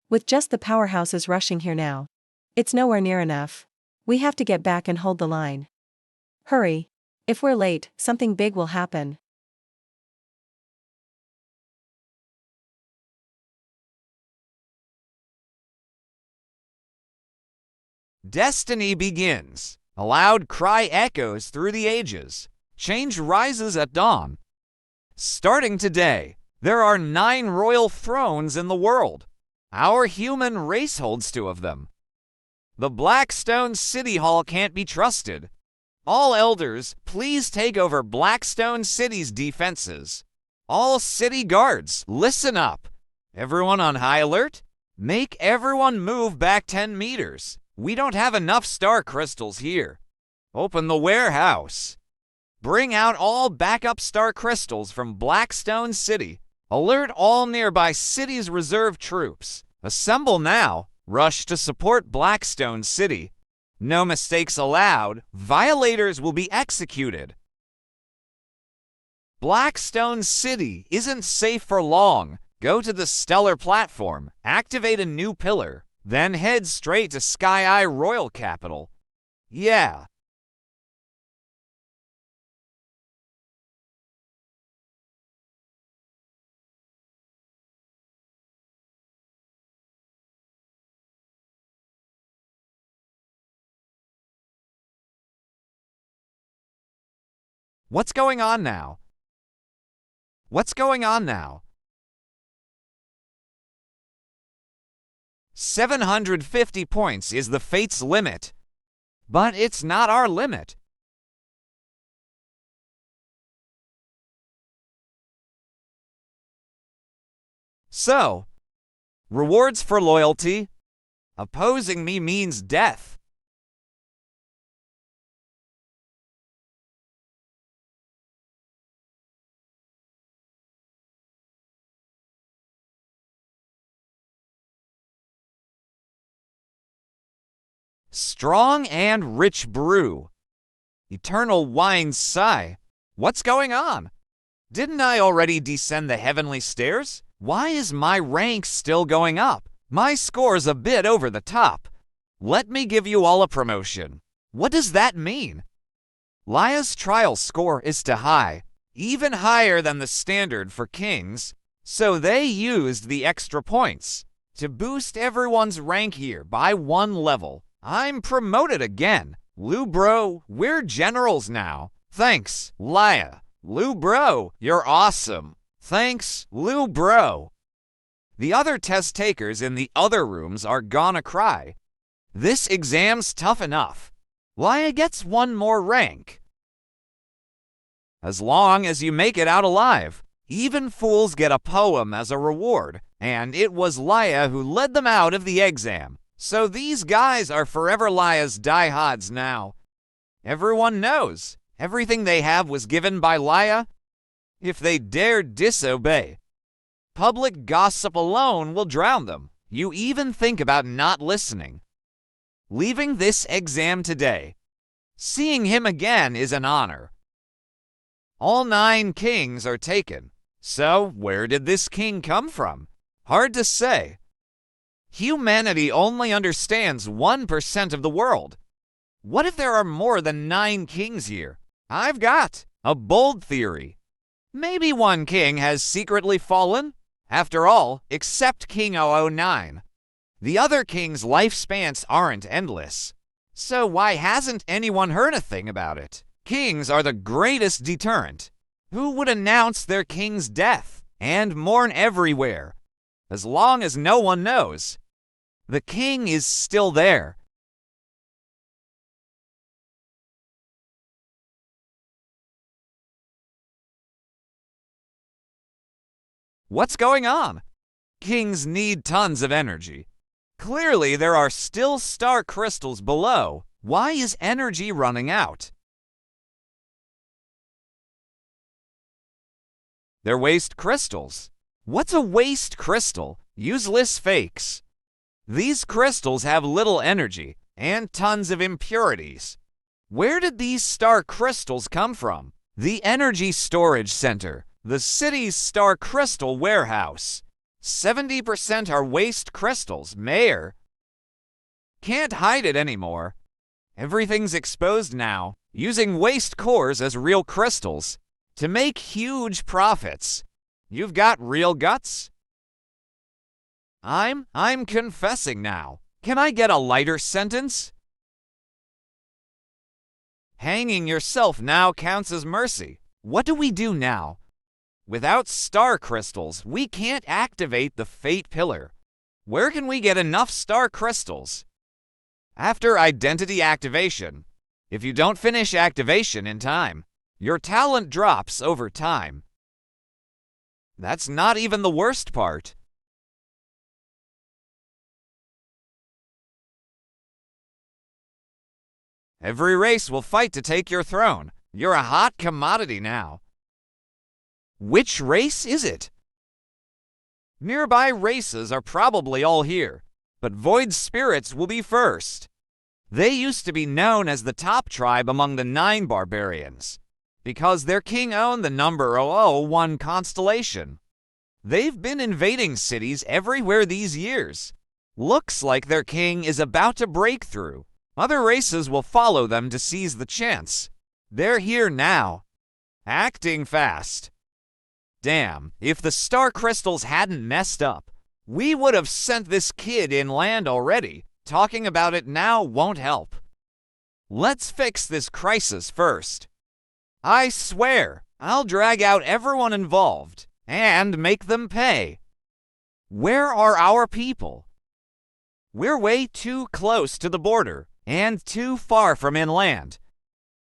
S1: With just the powerhouses rushing here now, it's nowhere near enough. We have to get back and hold the line. Hurry. If we're late, something big will happen.
S3: Destiny begins. A loud cry echoes through the ages. Change rises at dawn. Starting today, there are 9 royal thrones in the world. Our human race holds 2 of them. The Blackstone City Hall can't be trusted. All elders, please take over Blackstone City's defenses. All city guards, listen up. Everyone on high alert? Make everyone move back 10 meters. We don't have enough star crystals here. Open the warehouse. Bring out all backup star crystals from Blackstone City. Alert all nearby cities' reserve troops. Assemble now. Rush to support Blackstone City. No mistakes allowed. Violators will be executed. Blackstone City isn't safe for long. Go to the Stellar platform, activate a new pillar, then head straight to Sky Eye Royal Capital. Yeah. What's going on now? What's going on now? 750 points is the Fate's limit. But it's not our limit. So, rewards for loyalty. Opposing me means death. Strong and rich brew. Eternal wine sigh. What's going on? Didn't I already descend the heavenly stairs? Why is my rank still going up? My score's a bit over the top. Let me give you all a promotion. What does that mean? Lia's trial score is too high, even higher than the standard for kings, so they used the extra points to boost everyone's rank here by 1 level. I'm promoted again. Lou Bro, we're generals now. Thanks, Lia. Lou Bro, you're awesome. Thanks, Lou Bro. The other test takers in the other rooms are gonna cry. This exam's tough enough. Laia gets one more rank. As long as you make it out alive, even fools get a poem as a reward, and it was Laia who led them out of the exam. So these guys are forever Laia's diehards now. Everyone knows everything they have was given by Laia. If they dare disobey, public gossip alone will drown them. You even think about not listening. Leaving this exam today, seeing him again is an honor. All 9 kings are taken. So where did this king come from? Hard to say. Humanity only understands 1% of the world. What if there are more than 9 kings here? I've got a bold theory. Maybe one king has secretly fallen? After all, except King 009. The other kings' lifespans aren't endless. So why hasn't anyone heard a thing about it? Kings are the greatest deterrent. Who would announce their king's death and mourn everywhere? As long as no one knows, the king is still there. What's going on? Kings need tons of energy. Clearly, there are still star crystals below. Why is energy running out? They're waste crystals. What's a waste crystal? Useless fakes. These crystals have little energy and tons of impurities. Where did these star crystals come from? The Energy Storage Center, the city's star crystal warehouse. 70% are waste crystals, Mayor. Can't hide it anymore. Everything's exposed now, using waste cores as real crystals to make huge profits. You've got real guts? I'm confessing now. Can I get a lighter sentence? Hanging yourself now counts as mercy. What do we do now? Without star crystals, we can't activate the Fate Pillar. Where can we get enough star crystals? After identity activation, if you don't finish activation in time, your talent drops over time. That's not even the worst part. Every race will fight to take your throne. You're a hot commodity now. Which race is it? Nearby races are probably all here, but Void Spirits will be first. They used to be known as the top tribe among the 9 barbarians, because their king owned the number 001 constellation. They've been invading cities everywhere these years. Looks like their king is about to break through. Other races will follow them to seize the chance. They're here now, acting fast. Damn, if the star crystals hadn't messed up, we would have sent this kid inland already. Talking about it now won't help. Let's fix this crisis first. I swear, I'll drag out everyone involved and make them pay. Where are our people? We're way too close to the border and too far from inland.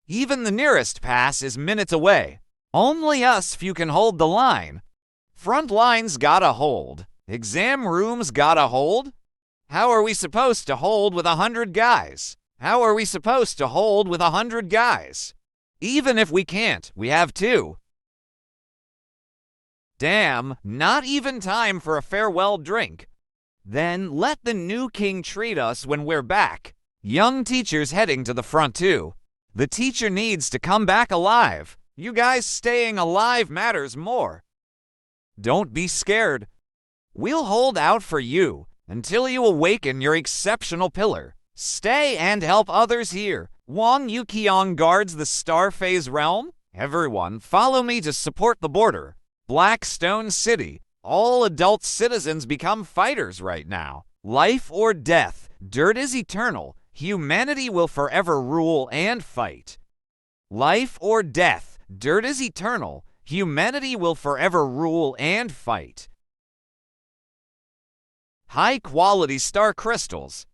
S3: Even the nearest pass is minutes away. Only us few can hold the line. Front lines gotta hold. Exam rooms gotta hold. How are we supposed to hold with 100 guys? How are we supposed to hold with 100 guys? Even if we can't, we have 2. Damn, not even time for a farewell drink. Then let the new king treat us when we're back. Young teachers heading to the front too. The teacher needs to come back alive. You guys staying alive matters more. Don't be scared. We'll hold out for you until you awaken your exceptional pillar. Stay and help others here. Wang Yuqiang guards the Star Phase realm. Everyone, follow me to support the border. Blackstone City. All adult citizens become fighters right now. Life or death. Dirt is eternal. Humanity will forever rule and fight. Life or death. Dirt is eternal. Humanity will forever rule and fight. High-quality star crystals.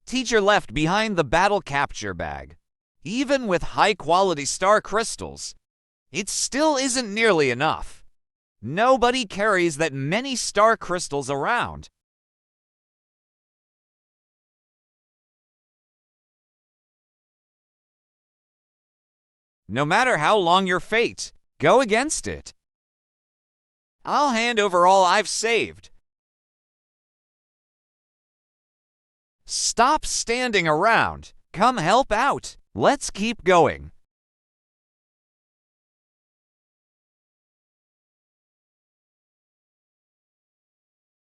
S3: Teacher left behind the battle capture bag. Even with high-quality star crystals, it still isn't nearly enough. Nobody carries that many star crystals around. No matter how long your fate, go against it. I'll hand over all I've saved. Stop standing around. Come help out. Let's keep going.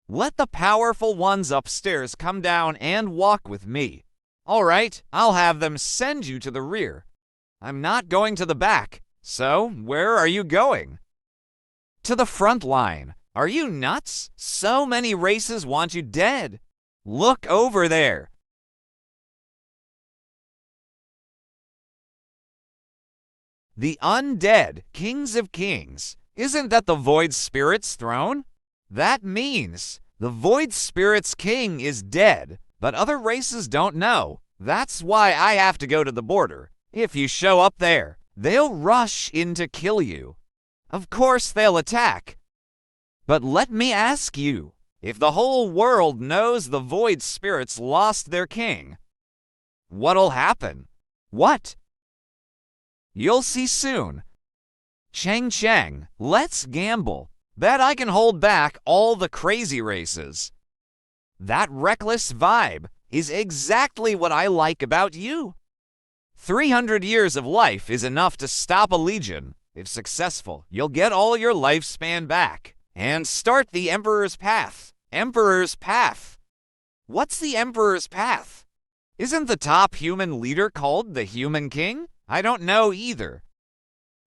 S3: Let the powerful ones upstairs come down and walk with me. All right, I'll have them send you to the rear. I'm not going to the back, so where are you going? To the front line. Are you nuts? So many races want you dead. Look over there. The undead, kings of kings. Isn't that the Void Spirit's throne? That means the Void Spirit's king is dead, but other races don't know. That's why I have to go to the border. If you show up there, they'll rush in to kill you. Of course they'll attack. But let me ask you, if the whole world knows the Void Spirits lost their king, what'll happen? What? You'll see soon. Chang, let's gamble. Bet I can hold back all the crazy races. That reckless vibe is exactly what I like about you. 300 years of life is enough to stop a legion. If successful, you'll get all your lifespan back and start the Emperor's Path. Emperor's Path. What's the Emperor's Path? Isn't the top human leader called the Human King? I don't know either.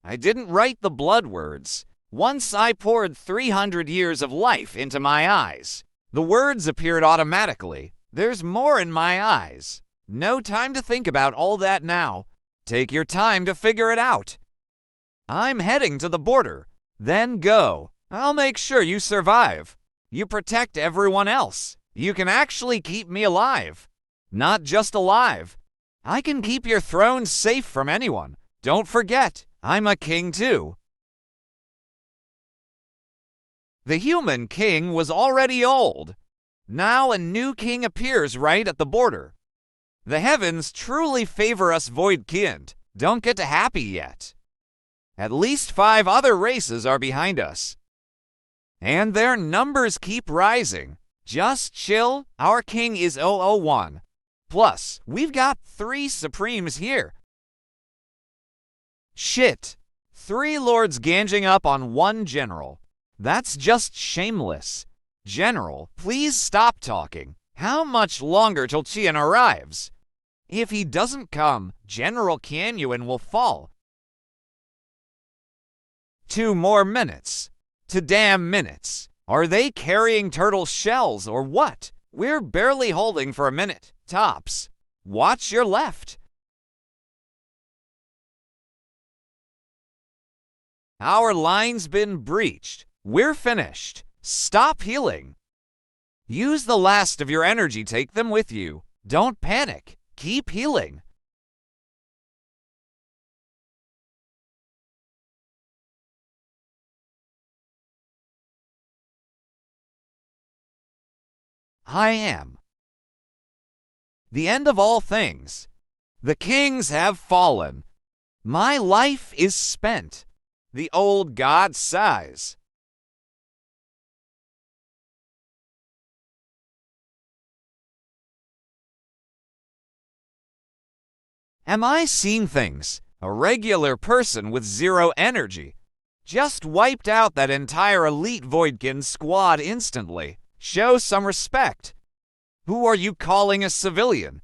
S3: I didn't write the blood words. Once I poured 300 years of life into my eyes, the words appeared automatically. There's more in my eyes. No time to think about all that now. Take your time to figure it out. I'm heading to the border. Then go. I'll make sure you survive. You protect everyone else. You can actually keep me alive. Not just alive. I can keep your throne safe from anyone. Don't forget, I'm a king too. The Human King was already old. Now a new king appears right at the border. The heavens truly favor us Voidkind. Don't get happy yet. At least 5 other races are behind us. And their numbers keep rising. Just chill, our king is 001. Plus, we've got 3 Supremes here. Shit. 3 lords ganging up on 1 general. That's just shameless. General, please stop talking. How much longer till Qian arrives? If he doesn't come, General Qianyuan will fall. 2 more minutes. To damn minutes. Are they carrying turtle shells or what? We're barely holding for a minute, tops. Watch your left. Our line's been breached. We're finished. Stop healing. Use the last of your energy. Take them with you. Don't panic. Keep healing. I am. The end of all things. The kings have fallen. My life is spent. The old god sighs. Am I seeing things? A regular person with 0 energy. Just wiped out that entire elite Voidkin squad instantly. Show some respect. Who are you calling a civilian?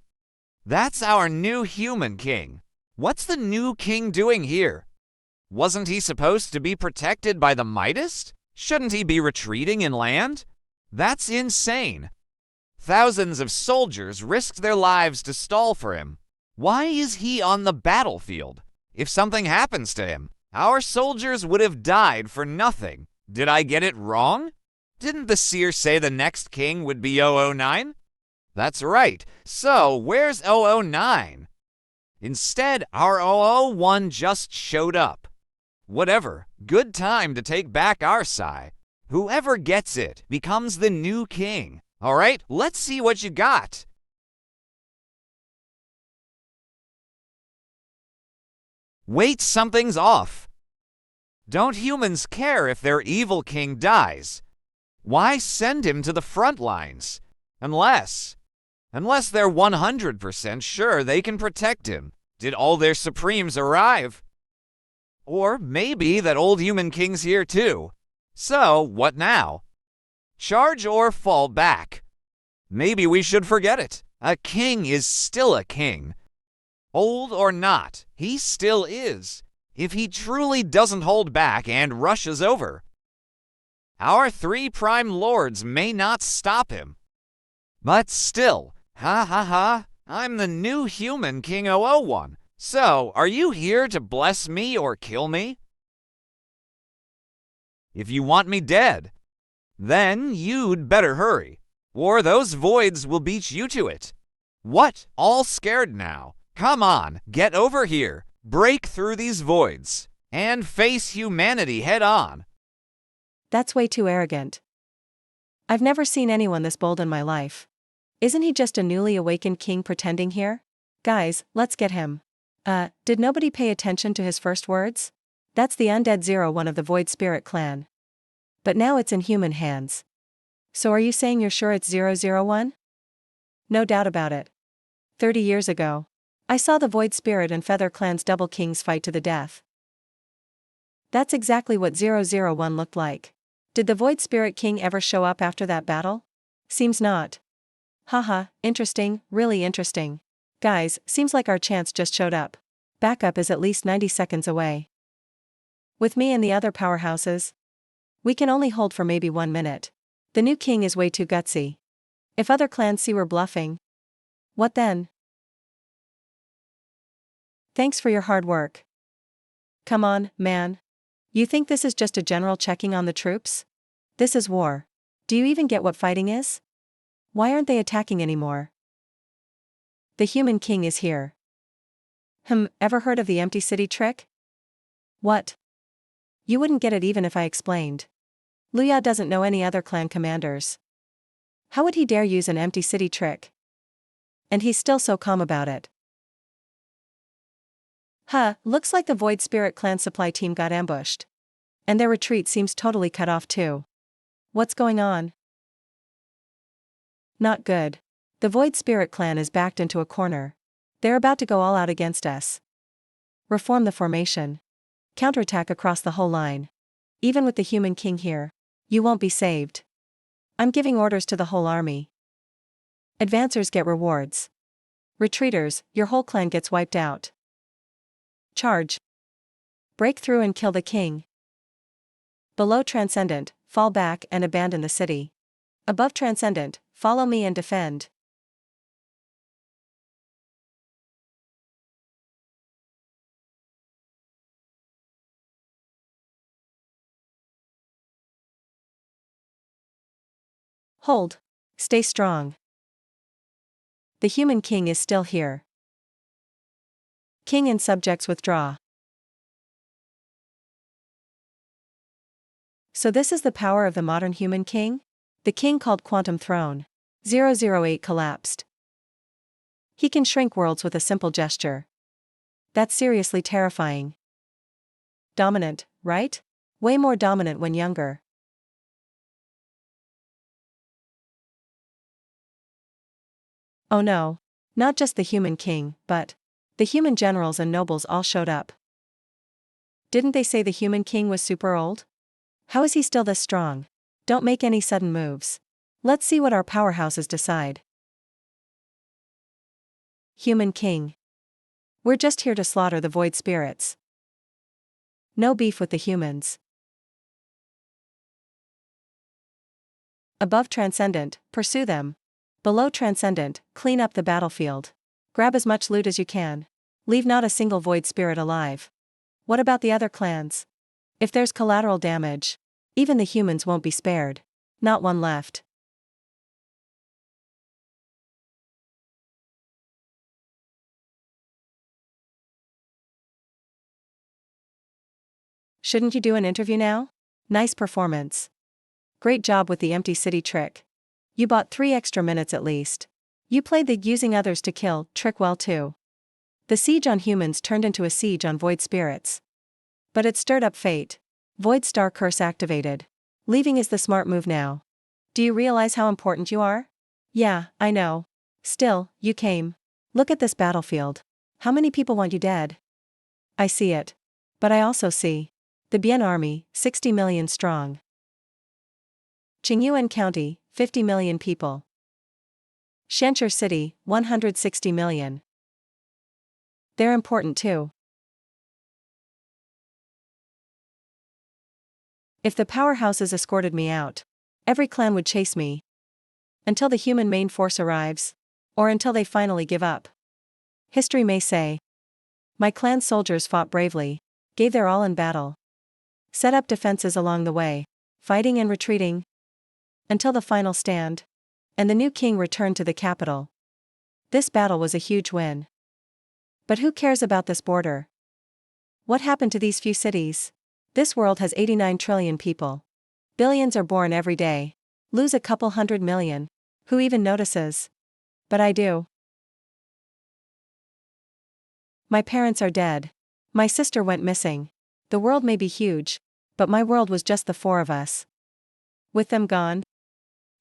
S3: That's our new human king. What's the new king doing here? Wasn't he supposed to be protected by the Mightiest? Shouldn't he be retreating inland? That's insane. Thousands of soldiers risked their lives to stall for him. Why is he on the battlefield? If something happens to him, our soldiers would have died for nothing. Did I get it wrong? Didn't the seer say the next king would be 009? That's right. So, where's 009? Instead, our 001 just showed up. Whatever, good time to take back our Psy. Whoever gets it becomes the new king. Alright, let's see what you got. Wait, something's off. Don't humans care if their evil king dies? Why send him to the front lines? Unless they're 100% sure they can protect him. Did all their supremes arrive? Or maybe that old human king's here too. So, what now? Charge or fall back? Maybe we should forget it. A king is still a king. Old or not, he still is, if he truly doesn't hold back and rushes over. Our 3 prime lords may not stop him. But still, ha ha ha, I'm the new human King 001. So, are you here to bless me or kill me? If you want me dead, then you'd better hurry, or those voids will beat you to it. What? All scared now? Come on, get over here, break through these voids, and face humanity head on.
S1: That's way too arrogant. I've never seen anyone this bold in my life. Isn't he just a newly awakened king pretending here? Guys, let's get him. Did nobody pay attention to his first words? That's the undead 01 of the Void Spirit clan. But now it's in human hands. So are you saying you're sure it's 001? No doubt about it. 30 years ago, I saw the Void Spirit and Feather Clan's double kings fight to the death. That's exactly what 001 looked like. Did the Void Spirit King ever show up after that battle? Seems not. Haha, interesting, really interesting. Guys, seems like our chance just showed up. Backup is at least 90 seconds away. With me and the other powerhouses, we can only hold for maybe 1 minute. The new king is way too gutsy. If other clans see we're bluffing, what then? Thanks for your hard work. Come on, man. You think this is just a general checking on the troops? This is war. Do you even get what fighting is? Why aren't they attacking anymore? The human king is here. Ever heard of the empty city trick? What? You wouldn't get it even if I explained. Luya doesn't know any other clan commanders. How would he dare use an empty city trick? And he's still so calm about it. Looks like the Void Spirit clan supply team got ambushed. And their retreat seems totally cut off too. What's going on? Not good. The Void Spirit clan is backed into a corner. They're about to go all out against us. Reform the formation. Counterattack across the whole line. Even with the human king here, you won't be saved. I'm giving orders to the whole army. Advancers get rewards. Retreaters, your whole clan gets wiped out. Charge. Break through and kill the king. Below Transcendent, fall back and abandon the city. Above Transcendent, follow me and defend. Hold. Stay strong. The human king is still here. King and subjects withdraw. So this is the power of the modern human king? The king called Quantum Throne. 008 collapsed. He can shrink worlds with a simple gesture. That's seriously terrifying. Dominant, right? Way more dominant when younger. Oh no. Not just the human king, but the human generals and nobles all showed up. Didn't they say the human king was super old? How is he still this strong? Don't make any sudden moves. Let's see what our powerhouses decide. Human king. We're just here to slaughter the void spirits. No beef with the humans. Above Transcendent, pursue them. Below Transcendent, clean up the battlefield. Grab as much loot as you can. Leave not a single void spirit alive. What about the other clans? If there's collateral damage, even the humans won't be spared. Not one left. Shouldn't you do an interview now? Nice performance. Great job with the empty city trick. You bought 3 extra minutes at least. You played the using others to kill trick well too. The siege on humans turned into a siege on void spirits. But it stirred up fate. Void star curse activated. Leaving is the smart move now. Do you realize how important you are? Yeah, I know. Still, you came. Look at this battlefield. How many people want you dead? I see it. But I also see the Bien army, 60 million strong. Qingyuan County, 50 million people. Shanshur City, 160 million. They're important too. If the powerhouses escorted me out, every clan would chase me. Until the human main force arrives. Or until they finally give up. History may say. My clan's soldiers fought bravely, gave their all in battle. Set up defenses along the way, fighting and retreating. Until the final stand. And the new king returned to the capital. This battle was a huge win. But who cares about this border? What happened to these few cities? This world has 89 trillion people. Billions are born every day. Lose a couple 100 million. Who even notices? But I do. My parents are dead. My sister went missing. The world may be huge, but my world was just the 4 of us. With them gone,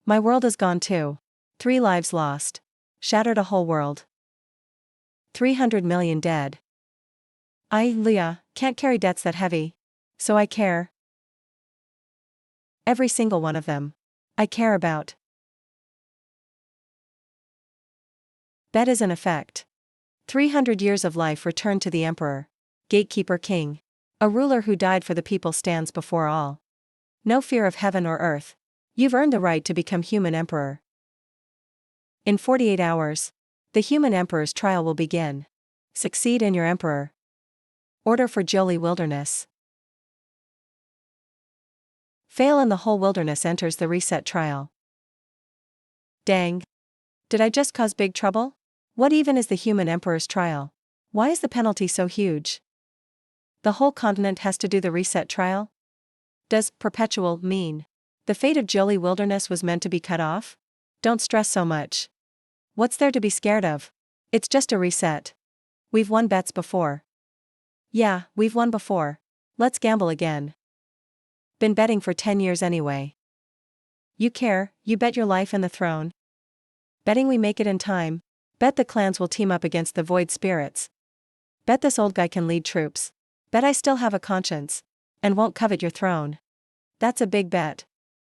S1: my world is gone too. 3 lives lost. Shattered a whole world. 300 million dead. I, Leah, can't carry debts that heavy. So I care. Every single one of them. I care about. Bet is in effect. 300 years of life returned to the emperor. Gatekeeper king. A ruler who died for the people stands before all. No fear of heaven or earth. You've earned the right to become human emperor. In 48 hours, the human emperor's trial will begin. Succeed in your emperor. Order for Jolie Wilderness. Fail and the whole wilderness enters the reset trial. Dang. Did I just cause big trouble? What even is the human emperor's trial? Why is the penalty so huge? The whole continent has to do the reset trial? Does perpetual mean the fate of Jolie Wilderness was meant to be cut off? Don't stress so much. What's there to be scared of? It's just a reset. We've won bets before. Yeah, we've won before. Let's gamble again. Been betting for 10 years anyway. You care, you bet your life and the throne. Betting we make it in time. Bet the clans will team up against the void spirits. Bet this old guy can lead troops. Bet I still have a conscience. And won't covet your throne. That's a big bet.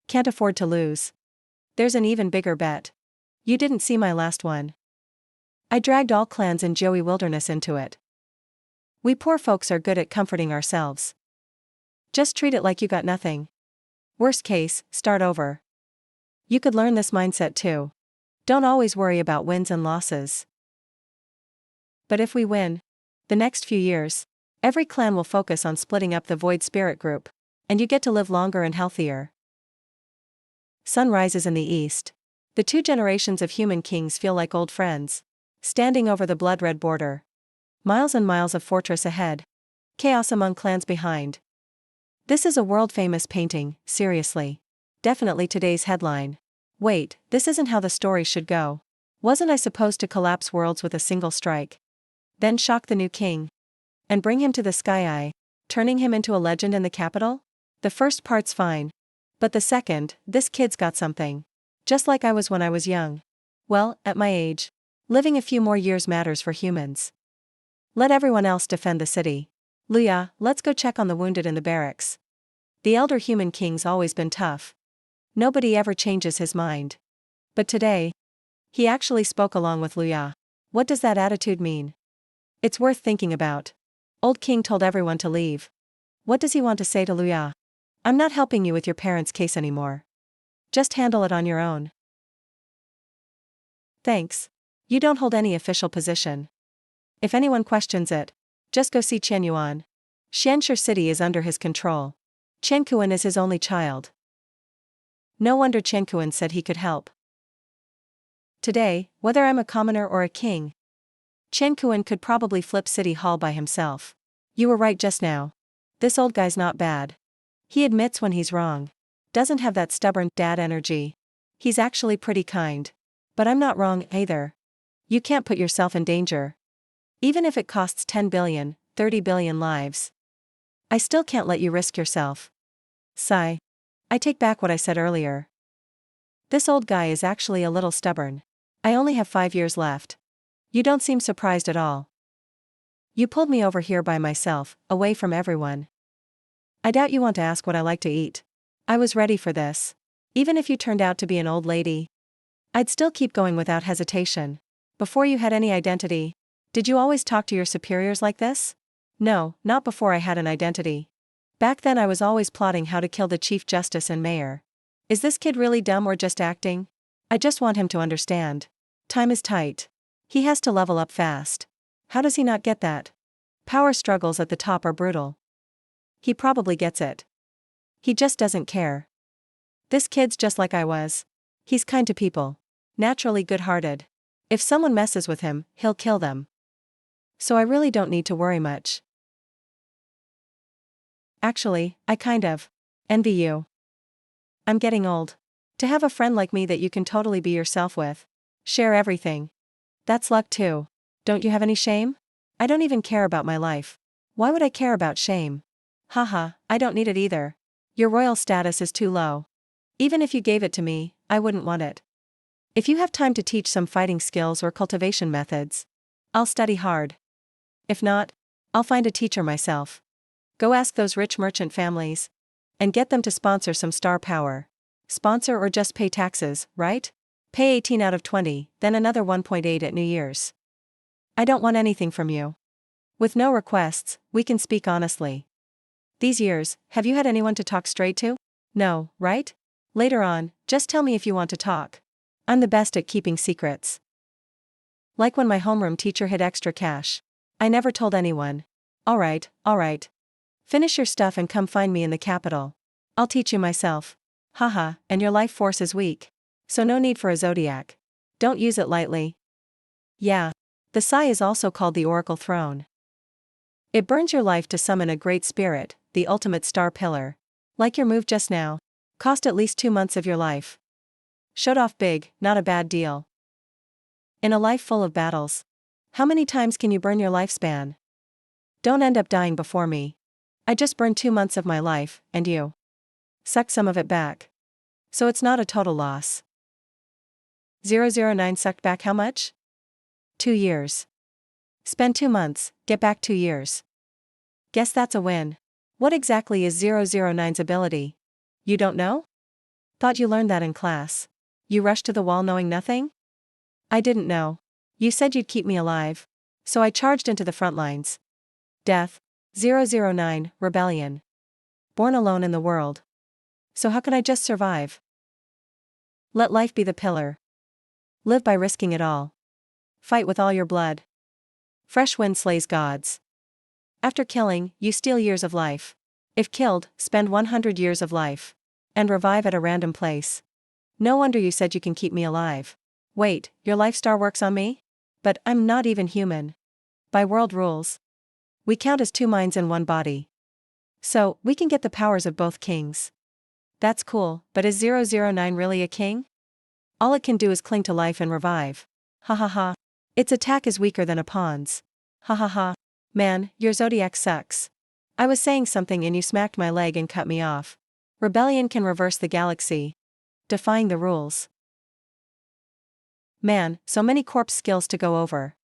S1: Can't afford to lose. There's an even bigger bet. You didn't see my last one. I dragged all clans in Joey Wilderness into it. We poor folks are good at comforting ourselves. Just treat it like you got nothing. Worst case, start over. You could learn this mindset too. Don't always worry about wins and losses. But if we win, the next few years, every clan will focus on splitting up the void spirit group, and you get to live longer and healthier. Sun rises in the east. The 2 generations of human kings feel like old friends, standing over the blood-red border. Miles and miles of fortress ahead. Chaos among clans behind. This is a world-famous painting, seriously. Definitely today's headline. Wait, this isn't how the story should go. Wasn't I supposed to collapse worlds with a single strike? Then shock the new king? And bring him to the sky eye, turning him into a legend in the capital? The first part's fine. But the second, this kid's got something. Just like I was when I was young. Well, at my age. Living a few more years matters for humans. Let everyone else defend the city. Leah, let's go check on the wounded in the barracks. The elder human king's always been tough. Nobody ever changes his mind. But today, he actually spoke along with Luya. What does that attitude mean? It's worth thinking about. Old king told everyone to leave. What does he want to say to Luya? I'm not helping you with your parents' case anymore. Just handle it on your own. Thanks. You don't hold any official position. If anyone questions it, just go see Chen Yuan. Shanshur City is under his control. Chen Kuan is his only child. No wonder Chen Kuan said he could help. Today, whether I'm a commoner or a king, Chen Kuan could probably flip City Hall by himself. You were right just now. This old guy's not bad. He admits when he's wrong. Doesn't have that stubborn dad energy. He's actually pretty kind. But I'm not wrong either. You can't put yourself in danger. Even if it costs 10 billion, 30 billion lives. I still can't let you risk yourself. Sigh. I take back what I said earlier. This old guy is actually a little stubborn. I only have 5 years left. You don't seem surprised at all. You pulled me over here by myself, away from everyone. I doubt you want to ask what I like to eat. I was ready for this. Even if you turned out to be an old lady, I'd still keep going without hesitation. Before you had any identity, did you always talk to your superiors like this? No, not before I had an identity. Back then I was always plotting how to kill the Chief Justice and Mayor. Is this kid really dumb or just acting? I just want him to understand. Time is tight. He has to level up fast. How does he not get that? Power struggles at the top are brutal. He probably gets it. He just doesn't care. This kid's just like I was. He's kind to people. Naturally good-hearted. If someone messes with him, he'll kill them. So I really don't need to worry much. Actually, I kind of envy you. I'm getting old. To have a friend like me that you can totally be yourself with. Share everything. That's luck too. Don't you have any shame? I don't even care about my life. Why would I care about shame? Haha, I don't need it either. Your royal status is too low. Even if you gave it to me, I wouldn't want it. If you have time to teach some fighting skills or cultivation methods, I'll study hard. If not, I'll find a teacher myself. Go ask those rich merchant families. And get them to sponsor some star power. Sponsor or just pay taxes, right? Pay 18 out of 20, then another 1.8 at New Year's. I don't want anything from you. With no requests, we can speak honestly. These years, have you had anyone to talk straight to? No, right? Later on, just tell me if you want to talk. I'm the best at keeping secrets. Like when my homeroom teacher hid extra cash. I never told anyone. Alright. Finish your stuff and come find me in the capital. I'll teach you myself. Haha, and your life force is weak. So no need for a zodiac. Don't use it lightly. Yeah. The Sai is also called the Oracle Throne. It burns your life to summon a great spirit, the ultimate star pillar. Like your move just now. Cost at least 2 months of your life. Showed off big, not a bad deal. In a life full of battles. How many times can you burn your lifespan? Don't end up dying before me. I just burned 2 months of my life, and you suck some of it back. So it's not a total loss. 009 sucked back how much? 2 years. Spend 2 months, get back 2 years. Guess that's a win. What exactly is 009's ability? You don't know? Thought you learned that in class. You rushed to the wall knowing nothing? I didn't know. You said you'd keep me alive. So I charged into the front lines. Death. 009, rebellion. Born alone in the world. So how can I just survive? Let life be the pillar. Live by risking it all. Fight with all your blood. Fresh wind slays gods. After killing, you steal years of life. If killed, spend 100 years of life. And revive at a random place. No wonder you said you can keep me alive. Wait, your life star works on me? But I'm not even human. By world rules, we count as 2 minds in 1 body. So, we can get the powers of both kings. That's cool, but is 009 really a king? All it can do is cling to life and revive. Ha ha ha. Its attack is weaker than a pawn's. Ha ha ha. Man, your zodiac sucks. I was saying something and you smacked my leg and cut me off. Rebellion can reverse the galaxy. Defying the rules. Man, so many corpse skills to go over.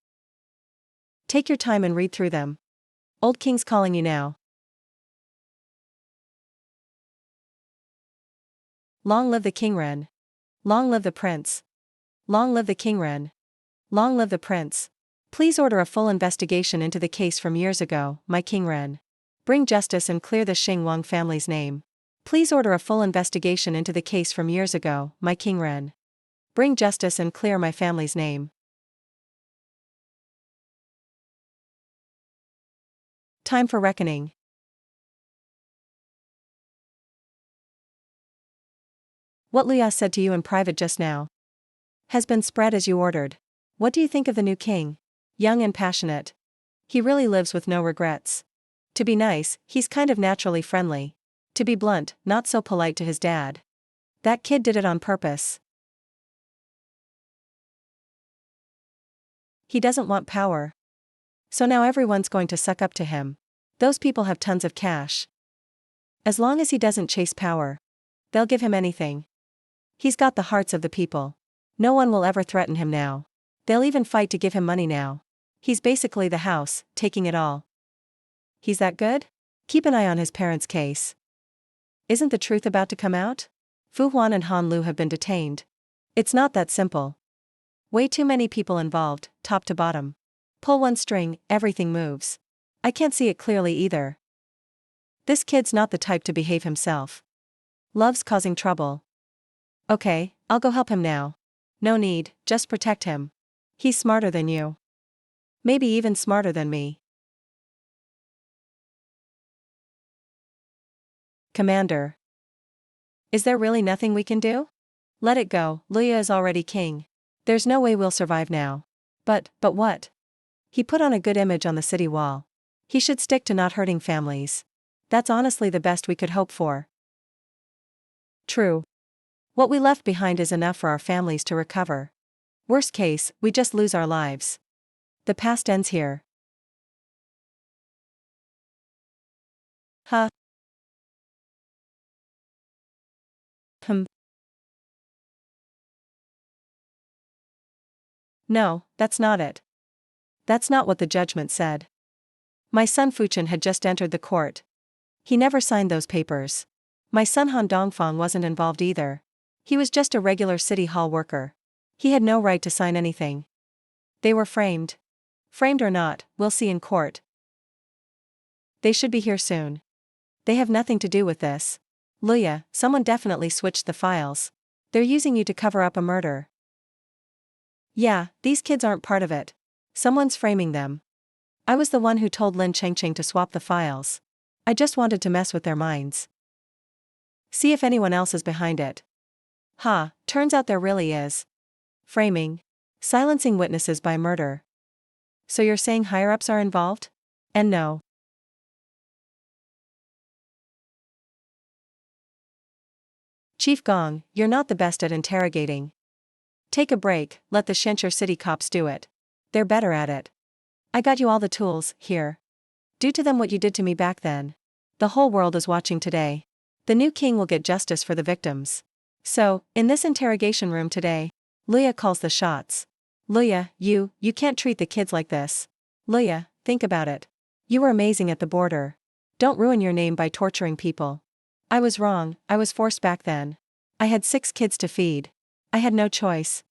S1: Take your time and read through them. Old King's calling you now. Long live the King Ren. Long live the Prince. Long live the King Ren. Long live the Prince. Please order a full investigation into the case from years ago, my King Ren. Bring justice and clear the Xing Wang family's name. Please order a full investigation into the case from years ago, my King Ren. Bring justice and clear my family's name. Time for reckoning. What Luya said to you in private just now has been spread as you ordered. What do you think of the new king? Young and passionate. He really lives with no regrets. To be nice, he's kind of naturally friendly. To be blunt, not so polite to his dad. That kid did it on purpose. He doesn't want power. So now everyone's going to suck up to him. Those people have tons of cash. As long as he doesn't chase power, they'll give him anything. He's got the hearts of the people. No one will ever threaten him now. They'll even fight to give him money now. He's basically the house, taking it all. He's that good? Keep an eye on his parents' case. Isn't the truth about to come out? Fu Huan and Han Lu have been detained. It's not that simple. Way too many people involved, top to bottom. Pull one string, everything moves. I can't see it clearly either. This kid's not the type to behave himself. Loves causing trouble. Okay, I'll go help him now. No need, just protect him. He's smarter than you. Maybe even smarter than me. Commander. Is there really nothing we can do? Let it go, Luya is already king. There's no way we'll survive now. But what? He put on a good image on the city wall. He should stick to not hurting families. That's honestly the best we could hope for. True. What we left behind is enough for our families to recover. Worst case, we just lose our lives. The past ends here. Huh? No, that's not it. That's not what the judgment said. My son Fuchen had just entered the court. He never signed those papers. My son Han Dongfang wasn't involved either. He was just a regular city hall worker. He had no right to sign anything. They were framed. Framed or not, we'll see in court. They should be here soon. They have nothing to do with this. Luya, someone definitely switched the files. They're using you to cover up a murder. Yeah, these kids aren't part of it. Someone's framing them. I was the one who told Lin Chengqing to swap the files. I just wanted to mess with their minds. See if anyone else is behind it. Turns out there really is. Framing. Silencing witnesses by murder. So you're saying higher-ups are involved? And no. Chief Gong, you're not the best at interrogating. Take a break, let the Shenzhen city cops do it. They're better at it. I got you all the tools, here. Do to them what you did to me back then. The whole world is watching today. The new king will get justice for the victims. So, in this interrogation room today, Luya calls the shots. Luya, you can't treat the kids like this. Luya, think about it. You were amazing at the border. Don't ruin your name by torturing people. I was wrong, I was forced back then. I had 6 kids to feed. I had no choice.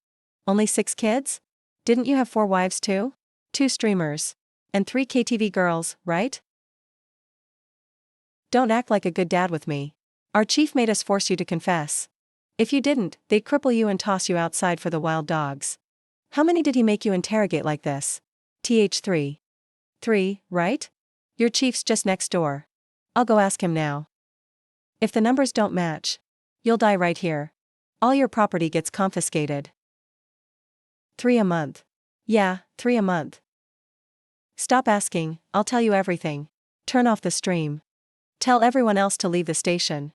S1: Only 6 kids? Didn't you have 4 wives too? 2 streamers. And 3 KTV girls, right? Don't act like a good dad with me. Our chief made us force you to confess. If you didn't, they'd cripple you and toss you outside for the wild dogs. How many did he make you interrogate like this? Th3. 3, right? Your chief's just next door. I'll go ask him now. If the numbers don't match, you'll die right here. All your property gets confiscated. 3 a month. Yeah, 3 a month. Stop asking, I'll tell you everything. Turn off the stream. Tell everyone else to leave the station.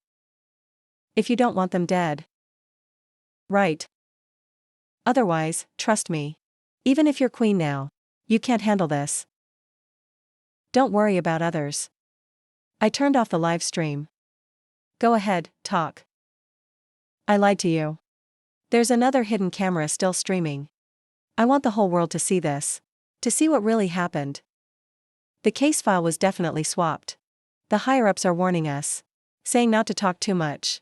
S1: If you don't want them dead. Right. Otherwise, trust me. Even if you're queen now, you can't handle this. Don't worry about others. I turned off the live stream. Go ahead, talk. I lied to you. There's another hidden camera still streaming. I want the whole world to see this. To see what really happened. The case file was definitely swapped. The higher-ups are warning us. Saying not to talk too much.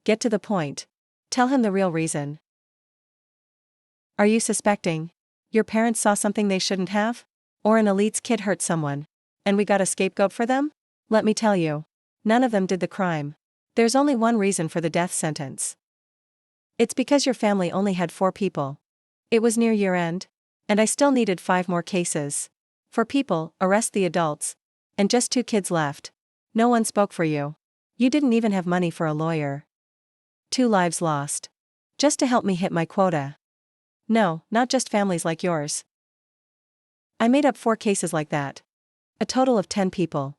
S1: Get to the point. Tell him the real reason. Are you suspecting? Your parents saw something they shouldn't have? Or an elite's kid hurt someone? And we got a scapegoat for them? Let me tell you. None of them did the crime. There's only one reason for the death sentence. It's because your family only had 4 people. It was near year-end. And I still needed 5 more cases. 4 people, arrest the adults. And just 2 kids left. No one spoke for you. You didn't even have money for a lawyer. 2 lives lost. Just to help me hit my quota. No, not just families like yours. I made up 4 cases like that. A total of 10 people.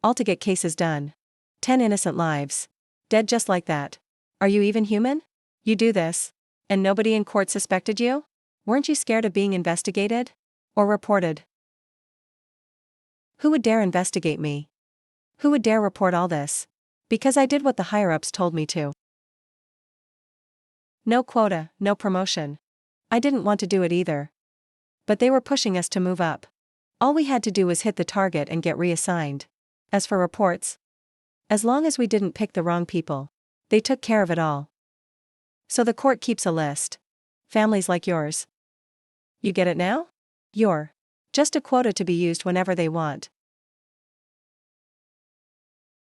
S1: All to get cases done. 10 innocent lives. Dead just like that. Are you even human? You do this. And nobody in court suspected you? Weren't you scared of being investigated? Or reported? Who would dare investigate me? Who would dare report all this? Because I did what the higher-ups told me to. No quota, no promotion. I didn't want to do it either. But they were pushing us to move up. All we had to do was hit the target and get reassigned. As for reports, as long as we didn't pick the wrong people, they took care of it all. So the court keeps a list. Families like yours. You get it now? You're just a quota to be used whenever they want.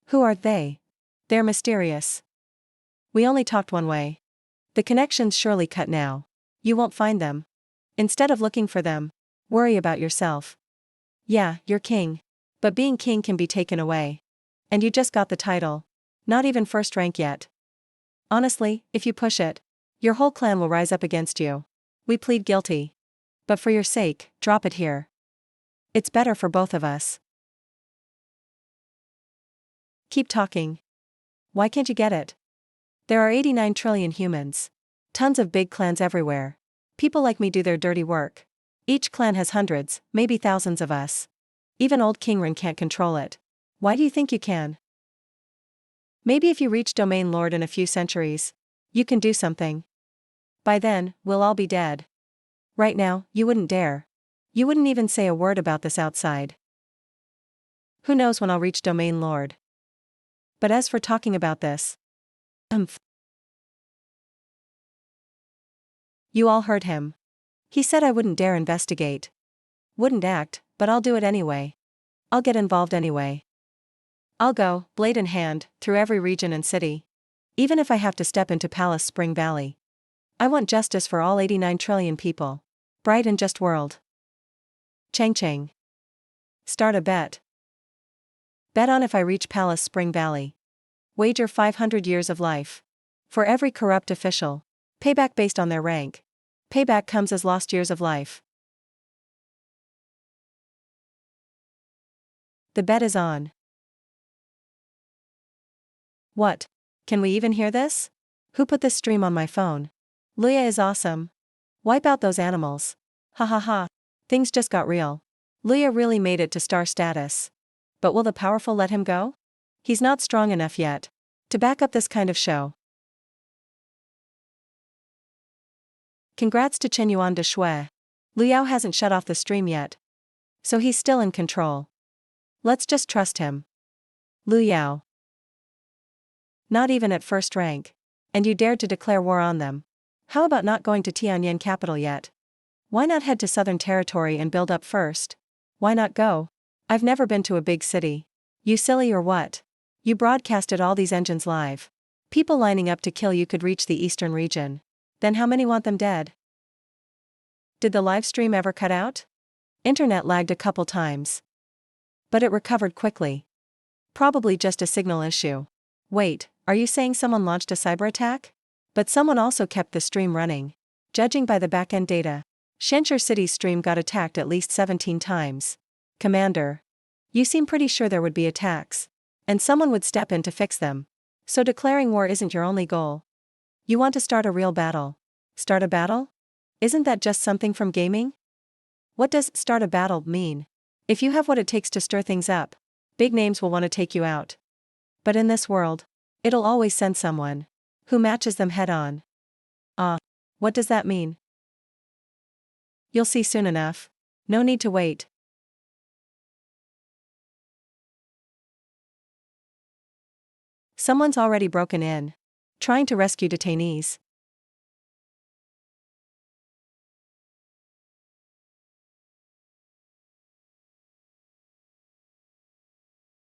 S1: Who are they? They're mysterious. We only talked one way. The connection's surely cut now. You won't find them. Instead of looking for them, worry about yourself. Yeah, you're king. But being king can be taken away. And you just got the title. Not even first rank yet. Honestly, if you push it, your whole clan will rise up against you. We plead guilty. But for your sake, drop it here. It's better for both of us. Keep talking. Why can't you get it? There are 89 trillion humans. Tons of big clans everywhere. People like me do their dirty work. Each clan has hundreds, maybe thousands of us. Even old Kingren can't control it. Why do you think you can? Maybe if you reach Domain Lord in a few centuries, you can do something. By then, we'll all be dead. Right now, you wouldn't dare. You wouldn't even say a word about this outside. Who knows when I'll reach Domain Lord? But as for talking about this, you all heard him. He said I wouldn't dare investigate. Wouldn't act, but I'll do it anyway. I'll get involved anyway. I'll go, blade in hand, through every region and city. Even if I have to step into Palace Spring Valley. I want justice for all 89 trillion people. Bright and just world. Chang Chang. Start a bet. Bet on if I reach Palace Spring Valley. Wager 500 years of life. For every corrupt official. Payback based on their rank. Payback comes as lost years of life. The bet is on. What? Can we even hear this? Who put this stream on my phone? Luya is awesome. Wipe out those animals. Ha ha ha. Things just got real. Luya really made it to star status. But will the powerful let him go? He's not strong enough yet to back up this kind of show. Congrats to Chen Yuan de Shui. Luyao hasn't shut off the stream yet. So he's still in control. Let's just trust him. Luyao. Not even at first rank. And you dared to declare war on them. How about not going to Tianyan capital yet? Why not head to Southern Territory and build up first? Why not go? I've never been to a big city. You silly or what? You broadcasted all these engines live. People lining up to kill you could reach the eastern region. Then how many want them dead? Did the live stream ever cut out? Internet lagged a couple times. But it recovered quickly. Probably just a signal issue. Wait, are you saying someone launched a cyber attack? But someone also kept the stream running. Judging by the backend data, Shenshur City's stream got attacked at least 17 times. Commander. You seem pretty sure there would be attacks. And someone would step in to fix them. So declaring war isn't your only goal. You want to start a real battle. Start a battle? Isn't that just something from gaming? What does start a battle mean? If you have what it takes to stir things up, big names will want to take you out. But in this world, it'll always send someone who matches them head on. What does that mean? You'll see soon enough. No need to wait. Someone's already broken in. Trying to rescue detainees.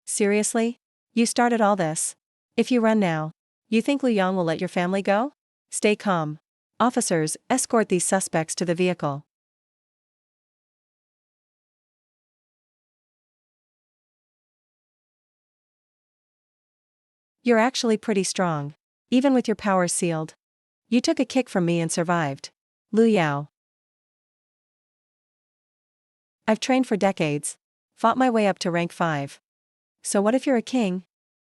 S1: Seriously? You started all this? If you run now, you think Liu Yang will let your family go? Stay calm. Officers, escort these suspects to the vehicle. You're actually pretty strong. Even with your powers sealed. You took a kick from me and survived. Liu Yao. I've trained for decades. Fought my way up to rank 5. So what if you're a king?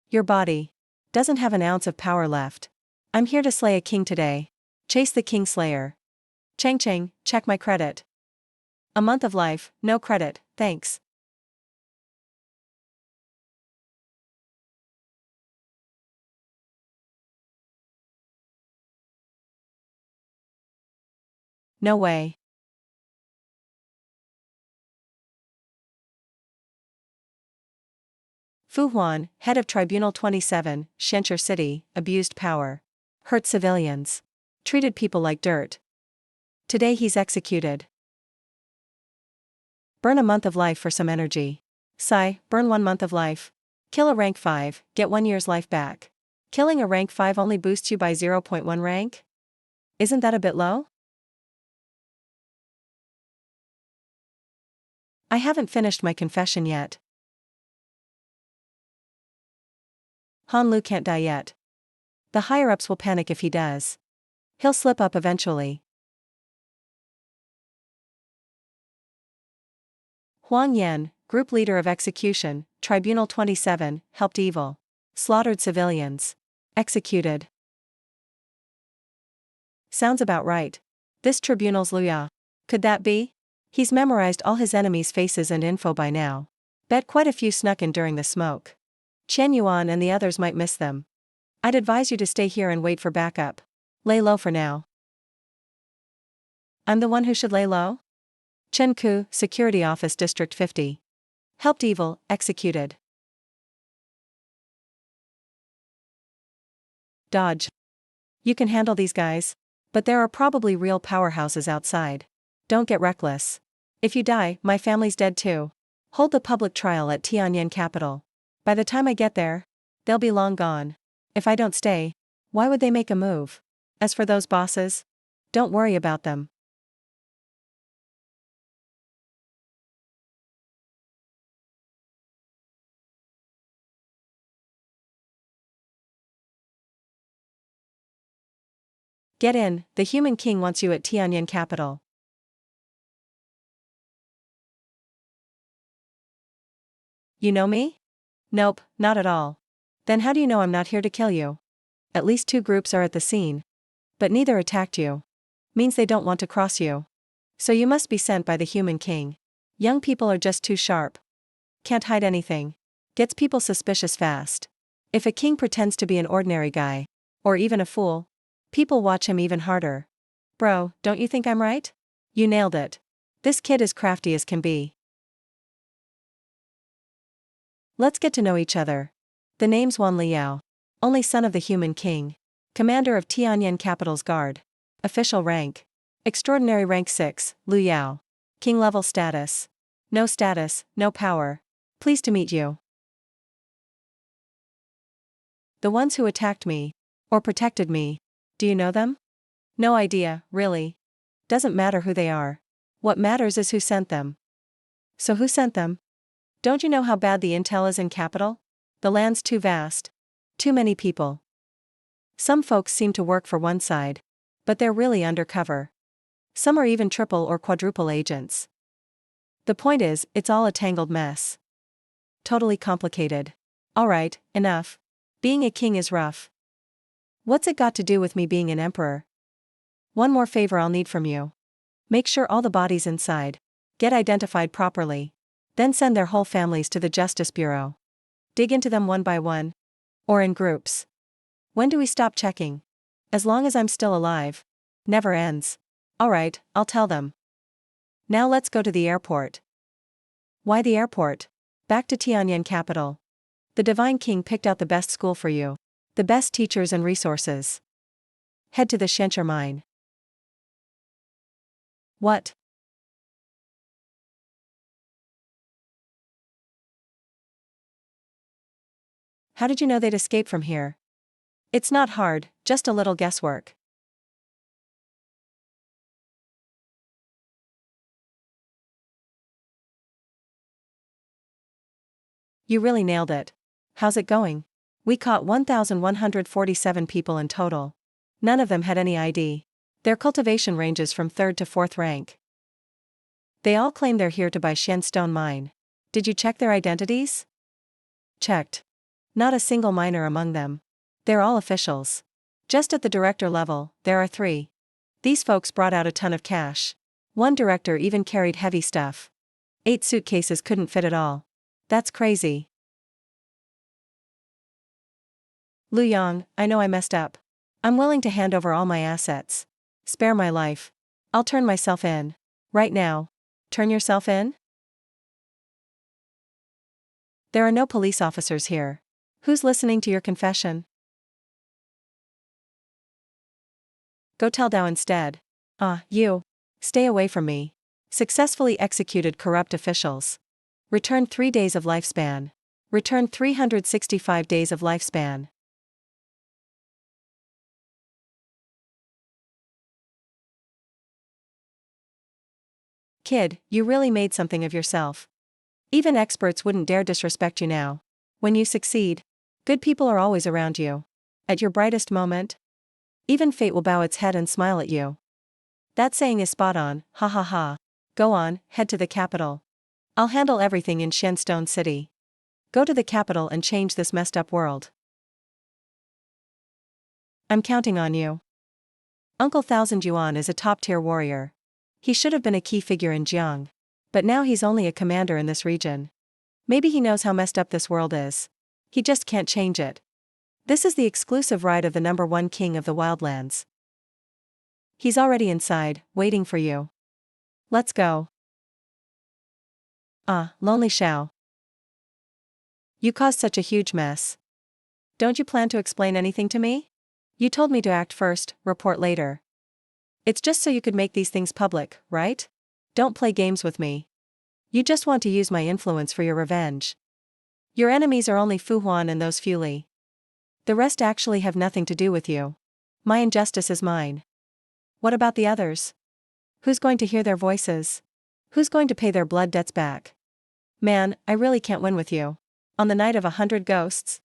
S1: Your body doesn't have an ounce of power left. I'm here to slay a king today. Chase the king slayer. Chang Chang, check my credit. A month of life, no credit, thanks. No way. Fu Huan, head of Tribunal 27, Shenzhen City, abused power. Hurt civilians. Treated people like dirt. Today he's executed. Burn a month of life for some energy. Sigh, burn 1 month of life. Kill a rank 5, get 1 year's life back. Killing a rank 5 only boosts you by 0.1 rank? Isn't that a bit low? I haven't finished my confession yet. Han Lu can't die yet. The higher-ups will panic if he does. He'll slip up eventually. Huang Yan, group leader of execution, Tribunal 27, helped evil. Slaughtered civilians. Executed. Sounds about right. This tribunal's Luya. Could that be? He's memorized all his enemies' faces and info by now. Bet quite a few snuck in during the smoke. Chen Yuan and the others might miss them. I'd advise you to stay here and wait for backup. Lay low for now. I'm the one who should lay low? Chen Ku, Security Office District 50. Helped evil, executed. Dodge. You can handle these guys. But there are probably real powerhouses outside. Don't get reckless. If you die, my family's dead too. Hold the public trial at Tianyan capital. By the time I get there, they'll be long gone. If I don't stay, why would they make a move? As for those bosses, don't worry about them. Get in, the human king wants you at Tianyan capital. You know me? Nope, not at all. Then how do you know I'm not here to kill you? At least 2 groups are at the scene. But neither attacked you. Means they don't want to cross you. So you must be sent by the human king. Young people are just too sharp. Can't hide anything. Gets people suspicious fast. If a king pretends to be an ordinary guy, or even a fool, people watch him even harder. Bro, don't you think I'm right? You nailed it. This kid is crafty as can be. Let's get to know each other. The name's Wan Liao. Only son of the human king. Commander of Tianyan capital's guard. Official rank. Extraordinary rank 6, Lu Yao. King level status. No status, no power. Pleased to meet you. The ones who attacked me, or protected me, do you know them? No idea, really. Doesn't matter who they are. What matters is who sent them. So who sent them? Don't you know how bad the intel is in capital? The land's too vast. Too many people. Some folks seem to work for one side, but they're really undercover. Some are even triple or quadruple agents. The point is, it's all a tangled mess. Totally complicated. Alright, enough. Being a king is rough. What's it got to do with me being an emperor? One more favor I'll need from you. Make sure all the bodies inside get identified properly. Then send their whole families to the Justice Bureau. Dig into them one by one. Or in groups. When do we stop checking? As long as I'm still alive. Never ends. Alright, I'll tell them. Now let's go to the airport. Why the airport? Back to Tianyan capital. The Divine King picked out the best school for you. The best teachers and resources. Head to the Shenzhen mine. What? How did you know they'd escape from here? It's not hard, just a little guesswork. You really nailed it. How's it going? We caught 1,147 people in total. None of them had any ID. Their cultivation ranges from 3rd to 4th rank. They all claim they're here to buy Shen Stone Mine. Did you check their identities?
S2: Checked.
S1: Not a single minor among them. They're all officials. Just at the director level, there are 3. These folks brought out a ton of cash. One director even carried heavy stuff. 8 suitcases couldn't fit it all. That's crazy.
S2: Lu Yang, I know I messed up. I'm willing to hand over all my assets. Spare my life. I'll turn myself in. Right now.
S1: Turn yourself in?
S2: There are no police officers here.
S1: Who's listening to your confession?
S2: Go tell Dao instead.
S1: You.
S2: Stay away from me. Successfully executed corrupt officials.
S1: Returned 3 days of lifespan. Returned 365 days of lifespan.
S2: Kid, you really made something of yourself. Even experts wouldn't dare disrespect you now. When you succeed, good people are always around you. At your brightest moment, even fate will bow its head and smile at you. That saying is spot on, ha ha ha. Go on, head to the capital. I'll handle everything in Shenstone City. Go to the capital and change this messed up world. I'm counting on you. Uncle Thousand Yuan is a top-tier warrior. He should have been a key figure in Jiang. But now he's only a commander in this region. Maybe he knows how messed up this world is. He just can't change it. This is the exclusive right of the #1 king of the wildlands. He's already inside, waiting for you. Let's go.
S1: Lonely Xiao.
S2: You caused such a huge mess.
S1: Don't you plan to explain anything to me?
S2: You told me to act first, report later. It's just so you could make these things public, right? Don't play games with me. You just want to use my influence for your revenge. Your enemies are only Fu Huan and those Fu Li. The rest actually have nothing to do with you. My injustice is mine. What about the others? Who's going to hear their voices? Who's going to pay their blood debts back? Man, I really can't win with you. On the night of 100 ghosts?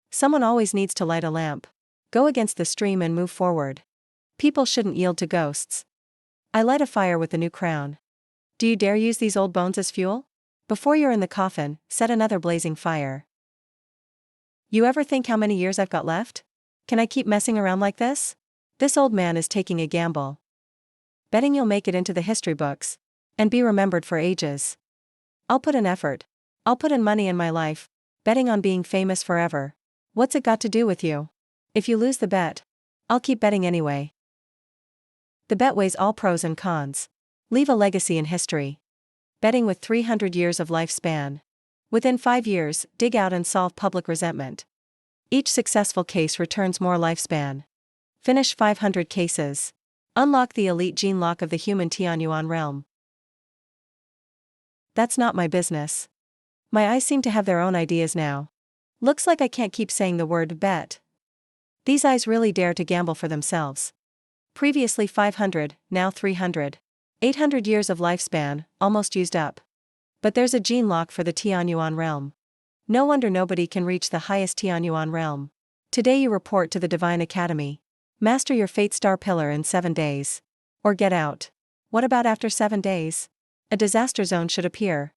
S2: Someone always needs to light a lamp. Go against the stream and move forward. People shouldn't yield to ghosts. I light a fire with the new crown. Do you dare use these old bones as fuel? Before you're in the coffin, set another blazing fire. You ever think how many years I've got left? Can I keep messing around like this? This old man is taking a gamble. Betting you'll make it into the history books. And be remembered for ages. I'll put in effort. I'll put in money in my life. Betting on being famous forever. What's it got to do with you? If you lose the bet, I'll keep betting anyway. The bet weighs all pros and cons. Leave a legacy in history. Betting with 300 years of lifespan. Within 5 years, dig out and solve public resentment. Each successful case returns more lifespan. Finish 500 cases. Unlock the elite gene lock of the human Tianyuan realm. That's not my business. My eyes seem to have their own ideas now. Looks like I can't keep saying the word bet. These eyes really dare to gamble for themselves. Previously 500, now 300. 800 years of lifespan, almost used up. But there's a gene lock for the Tianyuan realm. No wonder nobody can reach the highest Tianyuan realm. Today you report to the Divine Academy. Master your Fate Star Pillar in 7 days. Or get out. What about after 7 days? A disaster zone should appear.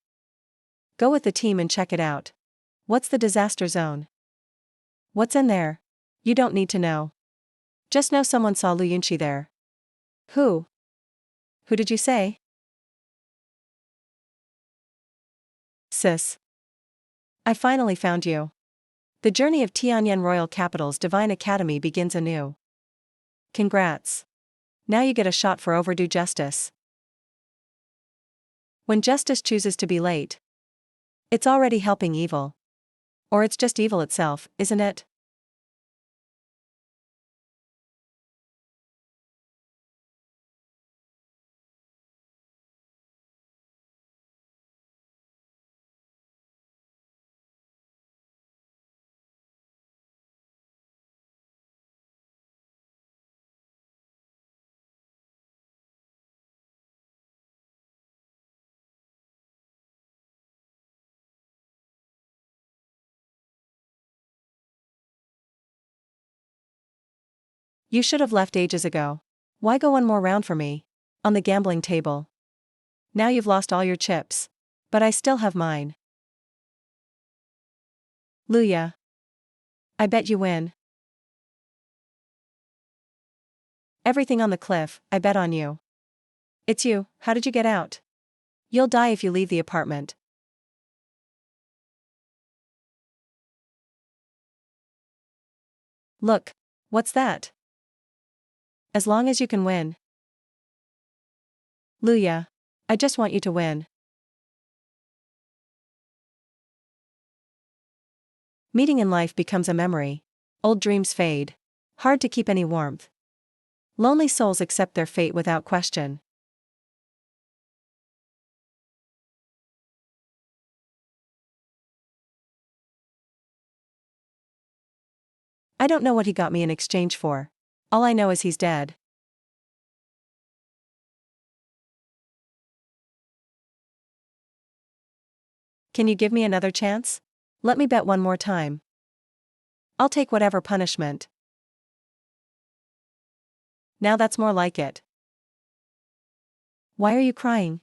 S2: Go with the team and check it out. What's the disaster zone? What's in there? You don't need to know. Just know someone saw Lu Yunqi there. Who? Who did you say? Sis. I finally found you. The journey of Tianyan Royal Capital's Divine Academy begins anew. Congrats. Now you get a shot for overdue justice. When justice chooses to be late, it's already helping evil. Or it's just evil itself, isn't it? You should have left ages ago. Why go one more round for me? On the gambling table. Now you've lost all your chips. But I still have mine. Luya. I bet you win. Everything on the cliff, I bet on you. It's you, how did you get out? You'll die if you leave the apartment. Look, what's that? As long as you can win. Luya. I just want you to win. Meeting in life becomes a memory. Old dreams fade. Hard to keep any warmth. Lonely souls accept their fate without question. I don't know what he got me in exchange for. All I know is he's dead. Can you give me another chance? Let me bet one more time. I'll take whatever punishment. Now that's more like it. Why are you crying?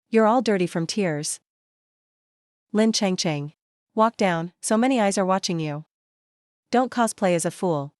S2: You're all dirty from tears. Lin Chang Chang. Walk down, so many eyes are watching you. Don't cosplay as a fool.